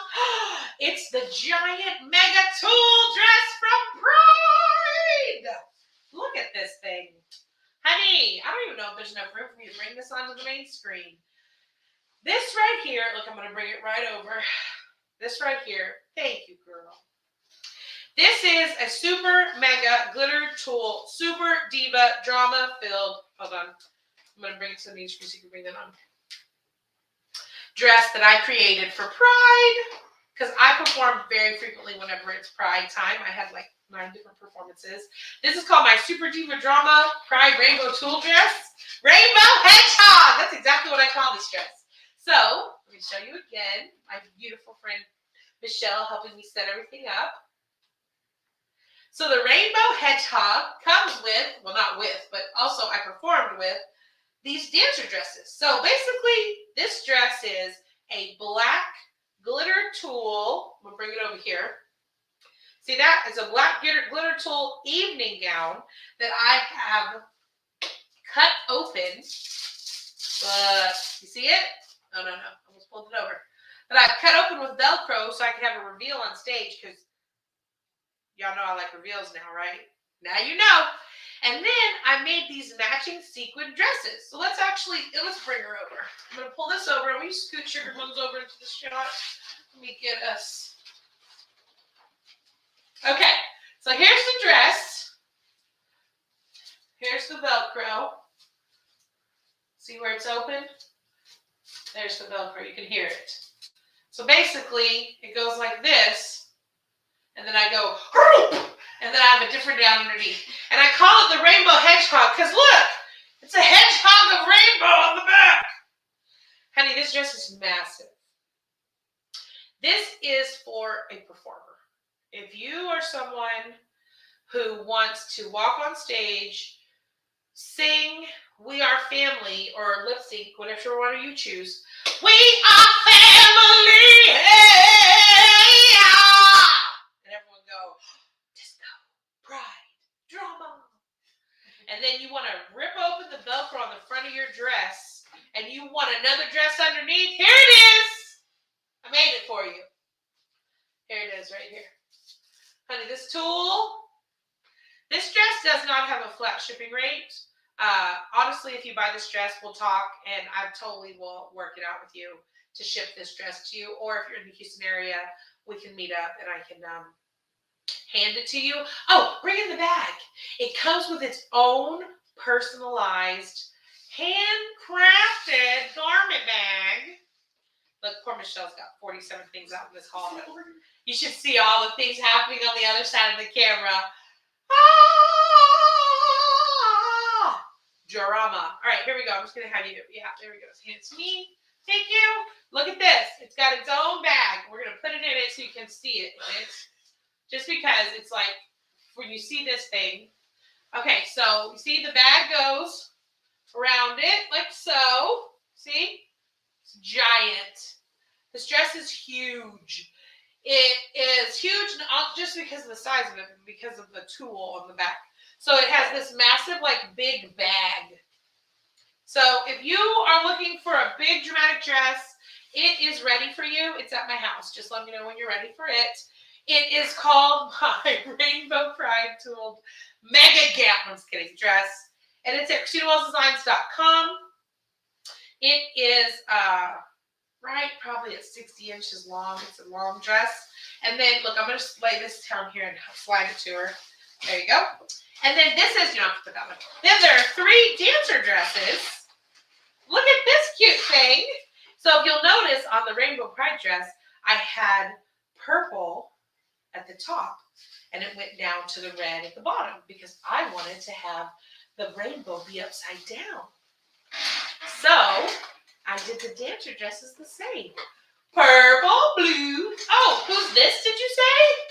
It's the giant mega tulle dress from Pride. Look at this thing. Honey, I don't even know if there's enough room for me to bring this onto the main screen. This right here, look, I'm going to bring it right over. This right here, thank you, girl. This is a super mega glitter tulle, super diva drama filled, hold on. I'm going to bring it to the main screen so you can bring that on. Dress that I created for Pride. Because I perform very frequently whenever it's Pride time. I had like 9 different performances. This is called my Super Diva Drama Pride Rainbow Tulle Dress. Rainbow Hedgehog! That's exactly what I call this dress. So, let me show you again. My beautiful friend Michelle helping me set everything up. So the Rainbow Hedgehog comes with, well not with, but also I performed with these dancer dresses. So basically, this dress is a black glitter tulle. I'm going to bring it over here. See that? It's a black glitter tulle evening gown that I have cut open, but you see it? Oh, no, I almost pulled it over. But I've cut open with Velcro so I can have a reveal on stage because y'all know I like reveals now, right? Now you know. And then I made these matching sequin dresses. So let's bring her over. I'm going to pull this over. Will you scoot Sugar Bones over into the shot? Let me get us. Okay, so here's the dress. Here's the Velcro. See where it's open? There's the Velcro. You can hear it. So basically, it goes like this. And then I go, and then I have a different down underneath. And I call it the Rainbow Hedgehog because look, it's a hedgehog of rainbow on the back. Honey, this dress is massive. This is for a performer. If you are someone who wants to walk on stage, sing We Are Family, or lip sync, whatever one you choose. We are family. Hey, and everyone go, disco, pride, drama. And then you want to rip open the Velcro on the front of your dress, and you want another dress underneath. Here it is. I made it for you. Here it is right here. Honey, this dress does not have a flat shipping rate. Honestly, if you buy this dress, we'll talk, and I totally will work it out with you to ship this dress to you. Or if you're in the Houston area, we can meet up, and I can hand it to you. Oh, bring in the bag. It comes with its own personalized, handcrafted garment bag. Look, poor Michelle's got 47 things out in this haul. You should see all the things happening on the other side of the camera. Ah! Drama. All right, here we go. I'm just going to have you. Yeah, there we go. Hand it to me. Thank you. Look at this. It's got its own bag. We're going to put it in it so you can see it. Just because it's like, when you see this thing. Okay, so you see the bag goes around it like so. See? It's giant. This dress is huge. It is huge not just because of the size of it, but because of the tool on the back. So it has this massive, like, big bag. So if you are looking for a big dramatic dress, it is ready for you. It's at my house. Just let me know when you're ready for it. It is called my Rainbow Pride Tooled Mega dress. And it's at ChristinaWellsDesigns.com. It is probably at 60 inches long. It's a long dress. And then, look, I'm going to lay this down here and slide it to her. There you go. And then this is, you don't have to put that one. Then there are 3 dancer dresses. Look at this cute thing. So if you'll notice on the Rainbow Pride dress, I had purple at the top. And it went down to the red at the bottom because I wanted to have the rainbow be upside down. So I did the dancer dresses the same. Purple, blue. Oh, who's this, did you say?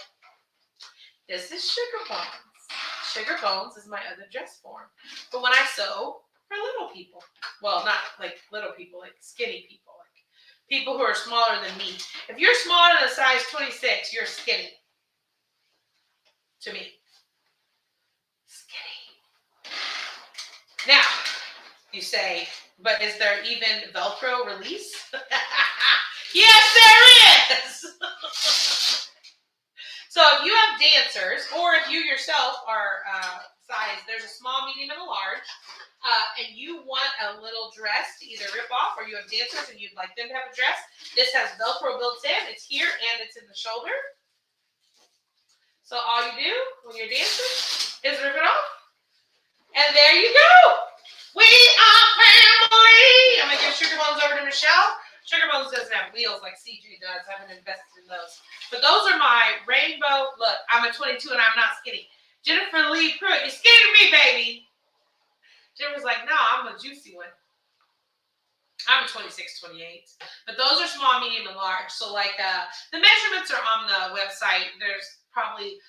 This is Sugar Bones. Sugar Bones is my other dress form. But when I sew for little people. Well, not like little people, like skinny people. Like people who are smaller than me. If you're smaller than a size 26, you're skinny. To me. Skinny. Now, you say, but is there even Velcro release? Yes, there is! So if you have dancers, or if you yourself are there's a small, medium, and a large, and you want a little dress to either rip off, or you have dancers and you'd like them to have a dress, this has Velcro built in. It's here and it's in the shoulder. So all you do when you're dancing is rip it off. And there you go. We are family. I'm going to give Sugar Bones over to Michelle. Sugar Bones doesn't have wheels like CJ does. I haven't invested in those. But those are my rainbow. Look, I'm a 22 and I'm not skinny. Jennifer Lee Pruitt, you're skinny to me, baby. Jennifer's like, no, I'm a juicy one. I'm a 26, 28. But those are small, medium, and large. So, like, the measurements are on the website. There's probably,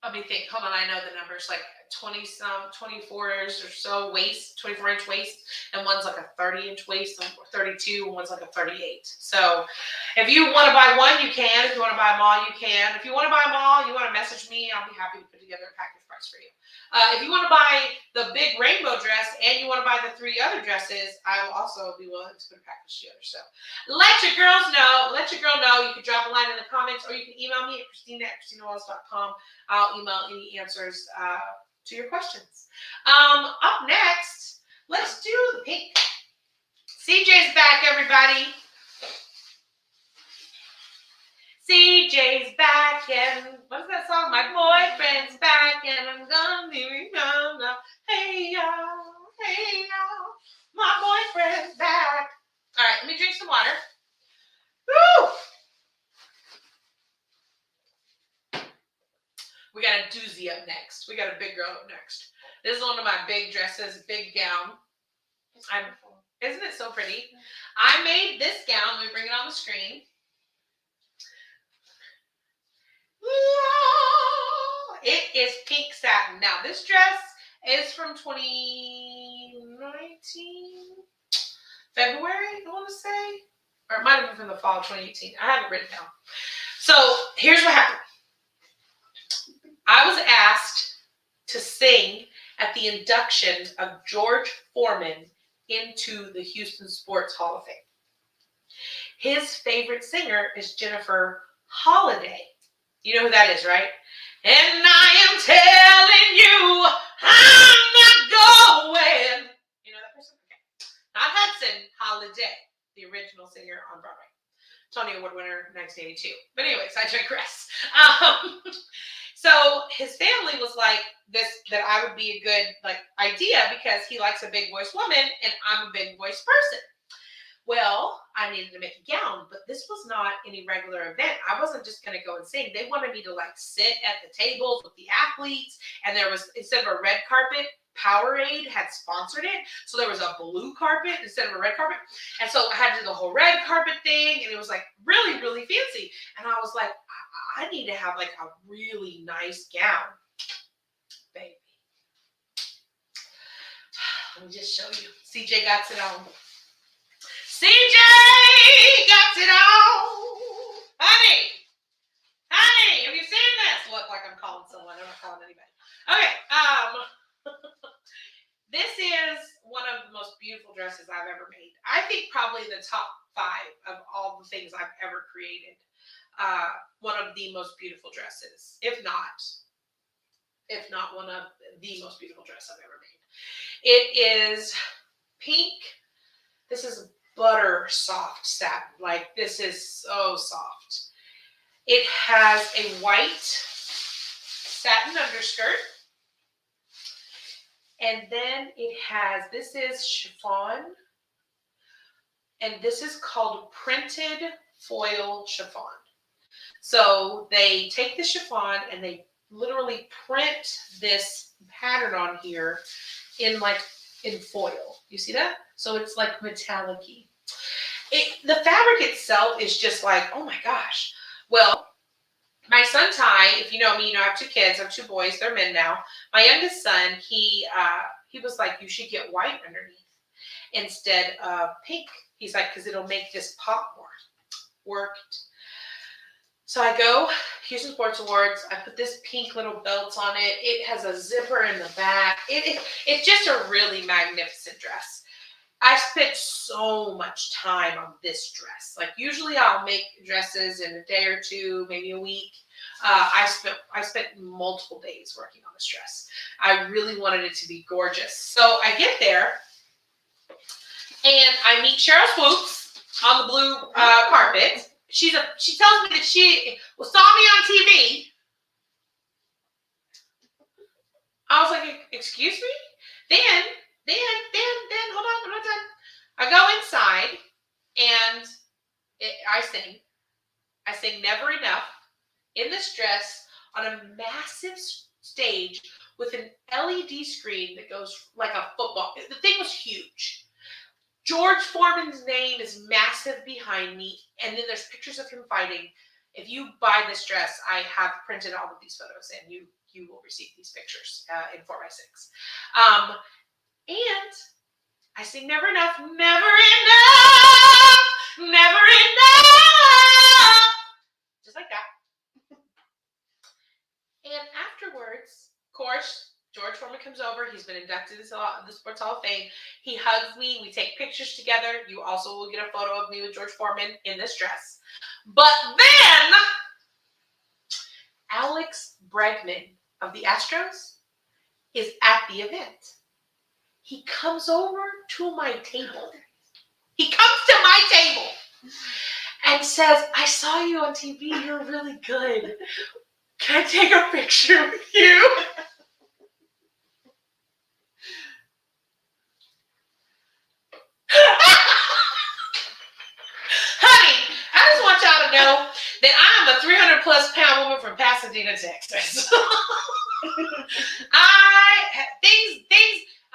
let me think. Hold on, I know the numbers. Like 24s or so waist, 24-inch waist. And one's like a 30-inch waist, 32, and one's like a 38. So, if you want to buy one, you can. If you want to buy them all, you can. If you want to buy them all, you want to message me, I'll be happy to put together a package price for you. If you want to buy the big rainbow dress and you want to buy the 3 other dresses, I will also be willing to put a package together. So let your girls know. Let your girl know. You can drop a line in the comments, or you can email me at Christina@ChristinaWallace.com. I'll email any answers to your questions. Up next, let's do the pink. CJ's back, everybody. CJ's back, and what's that song? My boyfriend's back, and I'm gonna be now. Hey y'all, my boyfriend's back. All right, let me drink some water. Woo! We got a doozy up next. We got a big girl up next. This is one of my big dresses, big gown. Isn't it so pretty? I made this gown. Let me bring it on the screen. It is pink satin. Now, this dress is from 2019, February, I want to say. Or it might have been from the fall of 2018. I have it written down. So, here's what happened. I was asked to sing at the induction of George Foreman into the Houston Sports Hall of Fame. His favorite singer is Jennifer Holiday. You know who that is, right? And I am telling you, I'm not going. You know that person? Okay. Not Hudson, Holiday, the original singer on Broadway. Tony Award winner, 1982. But anyways, I digress. So his family was like that I would be a good idea because he likes a big voice woman and I'm a big voice person. Well, I needed to make a gown, but this was not any regular event. I wasn't just going to go and sing. They wanted me to sit at the tables with the athletes, and there was, instead of a red carpet, Powerade had sponsored it, so there was a blue carpet instead of a red carpet, and so I had to do the whole red carpet thing, and it was really, really fancy, and I was like, I need to have a really nice gown, baby. Let me just show you. CJ got it on. CJ got it on. Honey, have you seen this? Look like I'm calling someone. I'm not calling anybody. Okay. This is one of the most beautiful dresses I've ever made. I think probably the top 5 of all the things I've ever created. One of the most beautiful dresses, if not one of the most beautiful dress I've ever made. It is pink. This is butter soft satin. This is so soft. It has a white satin underskirt. And then it has, this is chiffon. And this is called printed foil chiffon. So they take the chiffon and they literally print this pattern on here in foil. You see that? So it's metallic-y. The fabric itself is just oh my gosh. Well, my son Ty, if you know me, you know I have 2 kids. I have 2 boys. They're men now. My youngest son, he was like, you should get white underneath instead of pink. He's like, because it'll make this pop more. Worked. So I go, Houston Sports Awards, I put this pink little belt on it. It has a zipper in the back. It's just a really magnificent dress. I spent so much time on this dress. Usually I'll make dresses in a day or 2, maybe a week. I spent multiple days working on this dress. I really wanted it to be gorgeous. So I get there and I meet Cheryl Swoops on the blue carpet. She tells me that she saw me on TV. I was like, excuse me? Then, hold on, I'm not done. I go inside and I sing. I sing Never Enough in this dress on a massive stage with an LED screen that goes like a football. The thing was huge. George Foreman's name is massive behind me, and then there's pictures of him fighting. If you buy this dress, I have printed all of these photos, and you will receive these pictures in 4x6. And I sing Never Enough, never enough, never enough, just like that. And afterwards, of course, George Foreman comes over. He's been inducted into the Sports Hall of Fame. He hugs me. We take pictures together. You also will get a photo of me with George Foreman in this dress. But then Alex Bregman of the Astros is at the event. He comes over to my table. He comes to my table and says, I saw you on TV. You're really good. Can I take a picture with you? Honey, I just want y'all to know that I'm a 300-plus pound woman from Pasadena, Texas.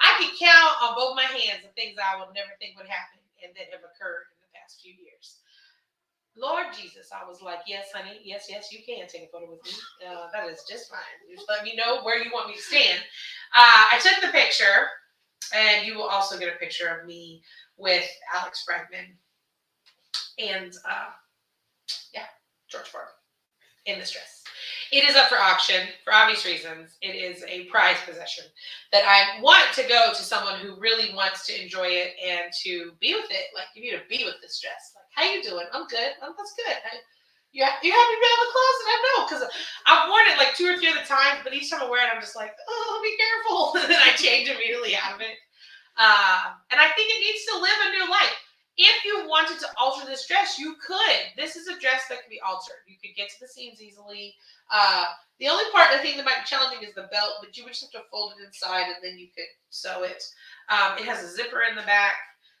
I could count on both my hands of things I would never think would happen and that have occurred in the past few years. Lord Jesus, I was like, yes, honey, yes, you can take a photo with me. That is just fine. Just let me know where you want me to stand. I took the picture, and you will also get a picture of me with Alex Bregman and, George Foreman in this dress. It is up for auction for obvious reasons. It is a prized possession that I want to go to someone who really wants to enjoy it and to be with it. Like, you need to be with this dress. Like, how you doing? I'm good. That's good. You happy to be out of the closet? I know, because I've worn it like 2 or 3 other times, but each time I wear it, I'm just like, oh, be careful. And then I change immediately out of it. And I think it needs to live a new life. If you wanted to alter this dress, you could. This is a dress that can be altered. You could get to the seams easily. The only part I think that might be challenging is the belt, but you would just have to fold it inside and then you could sew it. It has a zipper in the back.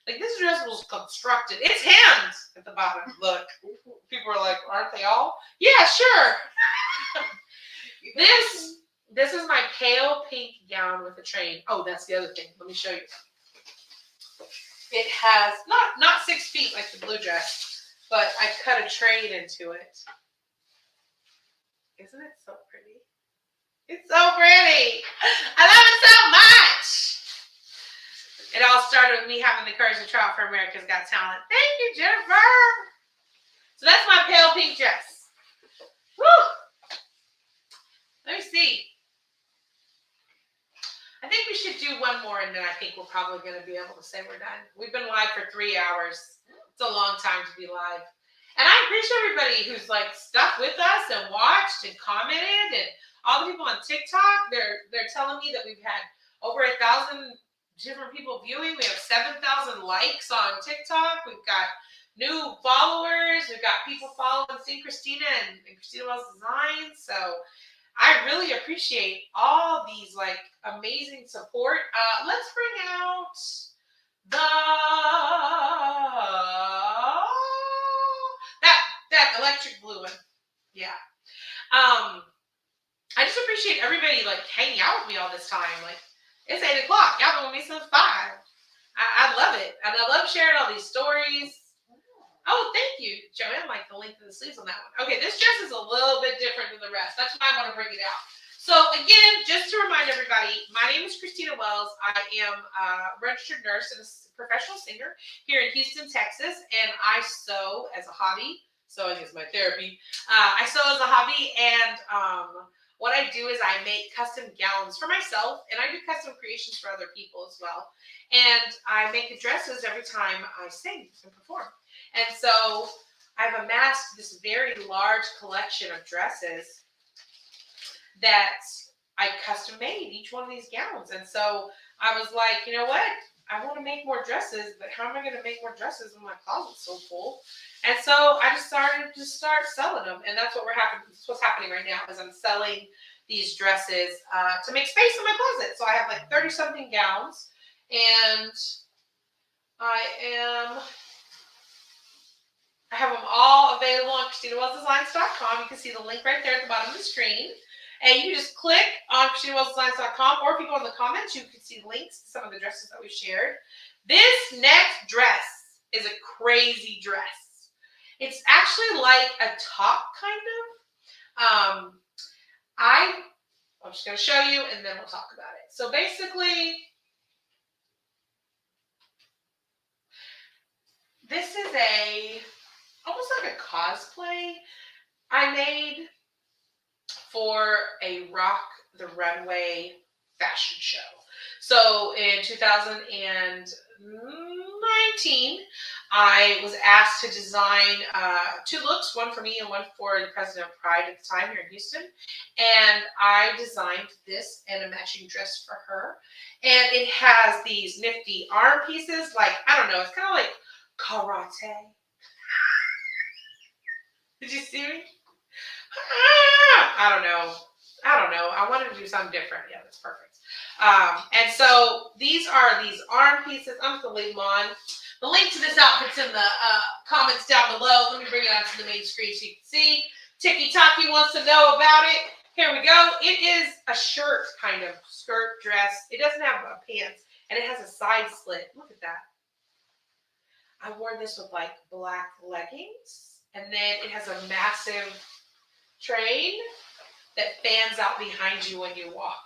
Like, this dress was constructed. It's hemmed at the bottom. Look, people are like, aren't they all? Yeah, sure. This is my pale pink gown with a train. Oh, that's the other thing. Let me show you. It has not 6 feet like the blue dress, but I cut a train into it. Isn't it so pretty? It's so pretty. I love it so much. It all started with me having the courage to try out for America's Got Talent. Thank you, Jennifer. So that's my pale pink dress. Woo. Let me see. I think we should do one more, and then I think we're probably going to be able to say we're done. We've been live for 3 hours. It's a long time to be live. And I appreciate everybody who's like stuck with us and watched and commented, and all the people on TikTok. They're telling me that we've had over 1,000 different people viewing. We have 7,000 likes on TikTok. We've got new followers. We've got people following Christina and Christina Wells Design. So I really appreciate all these like amazing support. Let's bring out that electric blue one. Yeah. I just appreciate everybody like hanging out with me all this time. Like, it's 8 o'clock. Y'all been with me since 5. I love it. And I love sharing all these stories. Oh, thank you, Joanne. Like the length of the sleeves on that one. Okay, this dress is a little bit different than the rest. That's why I want to bring it out. So again, just to remind everybody, my name is Christina Wells. I am a registered nurse and a professional singer here in Houston, Texas. And I sew as a hobby. Sewing is my therapy. I sew as a hobby, and what I do is I make custom gowns for myself, and I do custom creations for other people as well. And I make dresses every time I sing and perform. And so I've amassed this very large collection of dresses that I custom made each one of these gowns. And so I was like, you know what? I want to make more dresses, but how am I going to make more dresses when my closet's so full? And so I just started to selling them. And that's what's happening right now is I'm selling these dresses to make space in my closet. So I have like 30-something gowns, and I have them all available on ChristinaWellsDesigns.com. You can see the link right there at the bottom of the screen. And you can just click on ChristinaWellsDesigns.com, or if you go in the comments, you can see links to some of the dresses that we shared. This next dress is a crazy dress. It's actually like a top, kind of. I'm just going to show you, and then we'll talk about it. So basically, this is almost like a cosplay I made for a Rock the Runway fashion show. So in 2019, I was asked to design 2 looks, one for me and one for the president of Pride at the time here in Houston. And I designed this and a matching dress for her. And it has these nifty arm pieces, like, I don't know, it's kind of like karate. Did you see me? I don't know. I wanted to do something different. Yeah, that's perfect. And so these are these arm pieces. I'm just going to leave them on. The link to this outfit's in the comments down below. Let me bring it onto the main screen so you can see. Tiki Taki wants to know about it. Here we go. It is a shirt, kind of skirt dress. It doesn't have pants, and it has a side slit. Look at that. I wore this with like black leggings, and then it has a massive train that fans out behind you when you walk.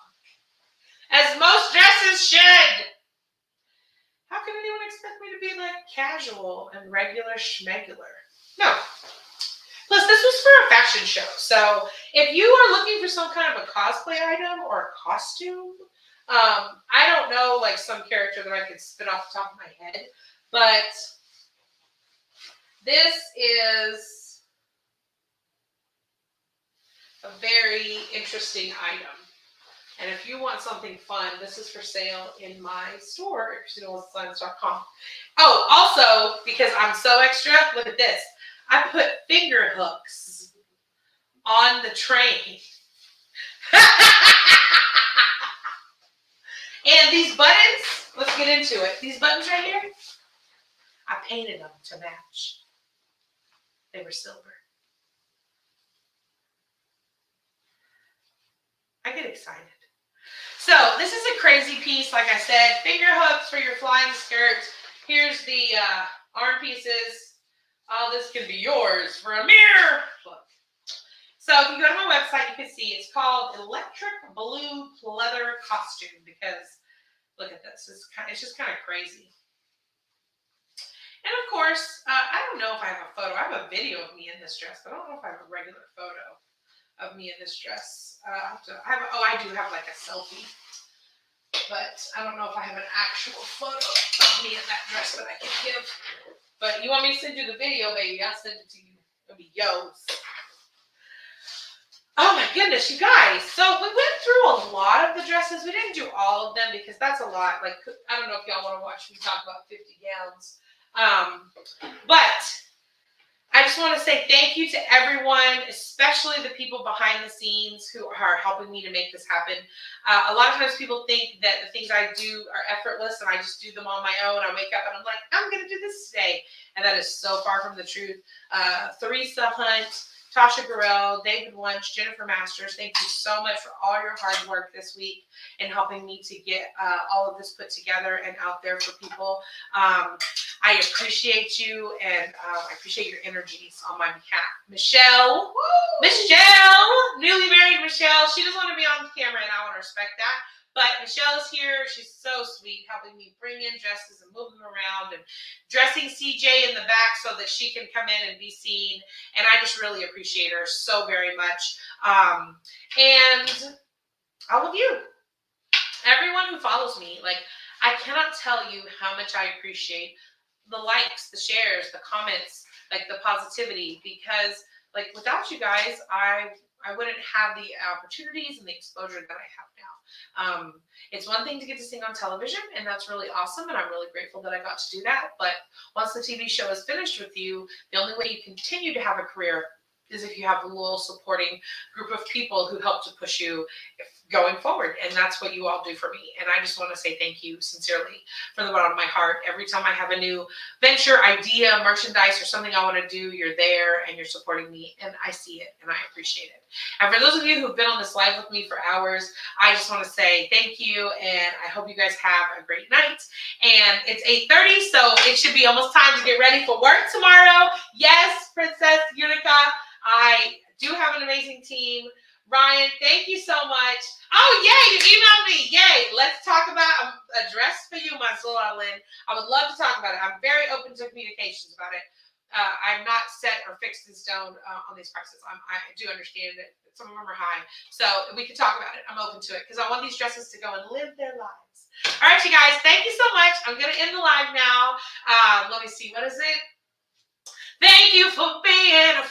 As most dresses should. How can anyone expect me to be like casual and regular schmegular? No. Plus, this was for a fashion show. So if you are looking for some kind of a cosplay item or a costume, I don't know, like some character that I could spit off the top of my head, but this is a very interesting item. And if you want something fun, this is for sale in my store at ChristinaWilsonDesigns.com. Oh, also, because I'm so extra, look at this. I put finger hooks on the train. And these buttons, let's get into it. These buttons right here, I painted them to match. They were silver. I get excited. So this is a crazy piece, like I said. Finger hooks for your flying skirt. Here's the arm pieces. All this can be yours for a mere look. So if you go to my website, you can see it's called Electric Blue Pleather Costume, because look at this. It's just kind of crazy. And of course, I don't know if I have a photo. I have a video of me in this dress, but I don't know if I have a regular photo of me in this dress. I do have like a selfie, but I don't know if I have an actual photo of me in that dress that I can give. But you want me to send you the video, baby? I'll send it to you. It'll be yours. Oh my goodness, you guys. So we went through a lot of the dresses. We didn't do all of them because that's a lot. Like, I don't know if y'all want to watch me talk about 50 gowns. But I just want to say thank you to everyone, especially the people behind the scenes who are helping me to make this happen. A lot of times people think that the things I do are effortless and I just do them on my own. I wake up and I'm like, I'm going to do this today. And that is so far from the truth. Theresa Hunt, Tasha Burrell, David Wunsch, Jennifer Masters, thank you so much for all your hard work this week in helping me to get all of this put together and out there for people. I appreciate you, and I appreciate your energies on my behalf. Michelle, newly married Michelle, she doesn't want to be on camera, and I want to respect that. But Michelle's here. She's so sweet, helping me bring in dresses and move them around and dressing CJ in the back so that she can come in and be seen. And I just really appreciate her so very much. And all of you, everyone who follows me, like, I cannot tell you how much I appreciate the likes, the shares, the comments, like the positivity, because like without you guys, I wouldn't have the opportunities and the exposure that I have now. It's one thing to get to sing on television, and that's really awesome, and I'm really grateful that I got to do that. But once the TV show is finished with you, the only way you continue to have a career is if you have a loyal, supporting group of people who help to push you going forward. And that's what you all do for me. And I just want to say thank you sincerely from the bottom of my heart. Every time I have a new venture, idea, merchandise, or something I want to do, you're there and you're supporting me. And I see it and I appreciate it. And for those of you who've been on this live with me for hours, I just want to say thank you. And I hope you guys have a great night. And it's 8:30, so it should be almost time to get ready for work tomorrow. Yes, Princess Unica. I do have an amazing team. Ryan, thank you so much. Oh, yay, you emailed me. Yay. Let's talk about a dress for you, my darling. I would love to talk about it. I'm very open to communications about it. I'm not set or fixed in stone on these prices. I do understand that some of them are high. So we can talk about it. I'm open to it because I want these dresses to go and live their lives. All right, you guys, thank you so much. I'm going to end the live now. Let me see. What is it? Thank you for being a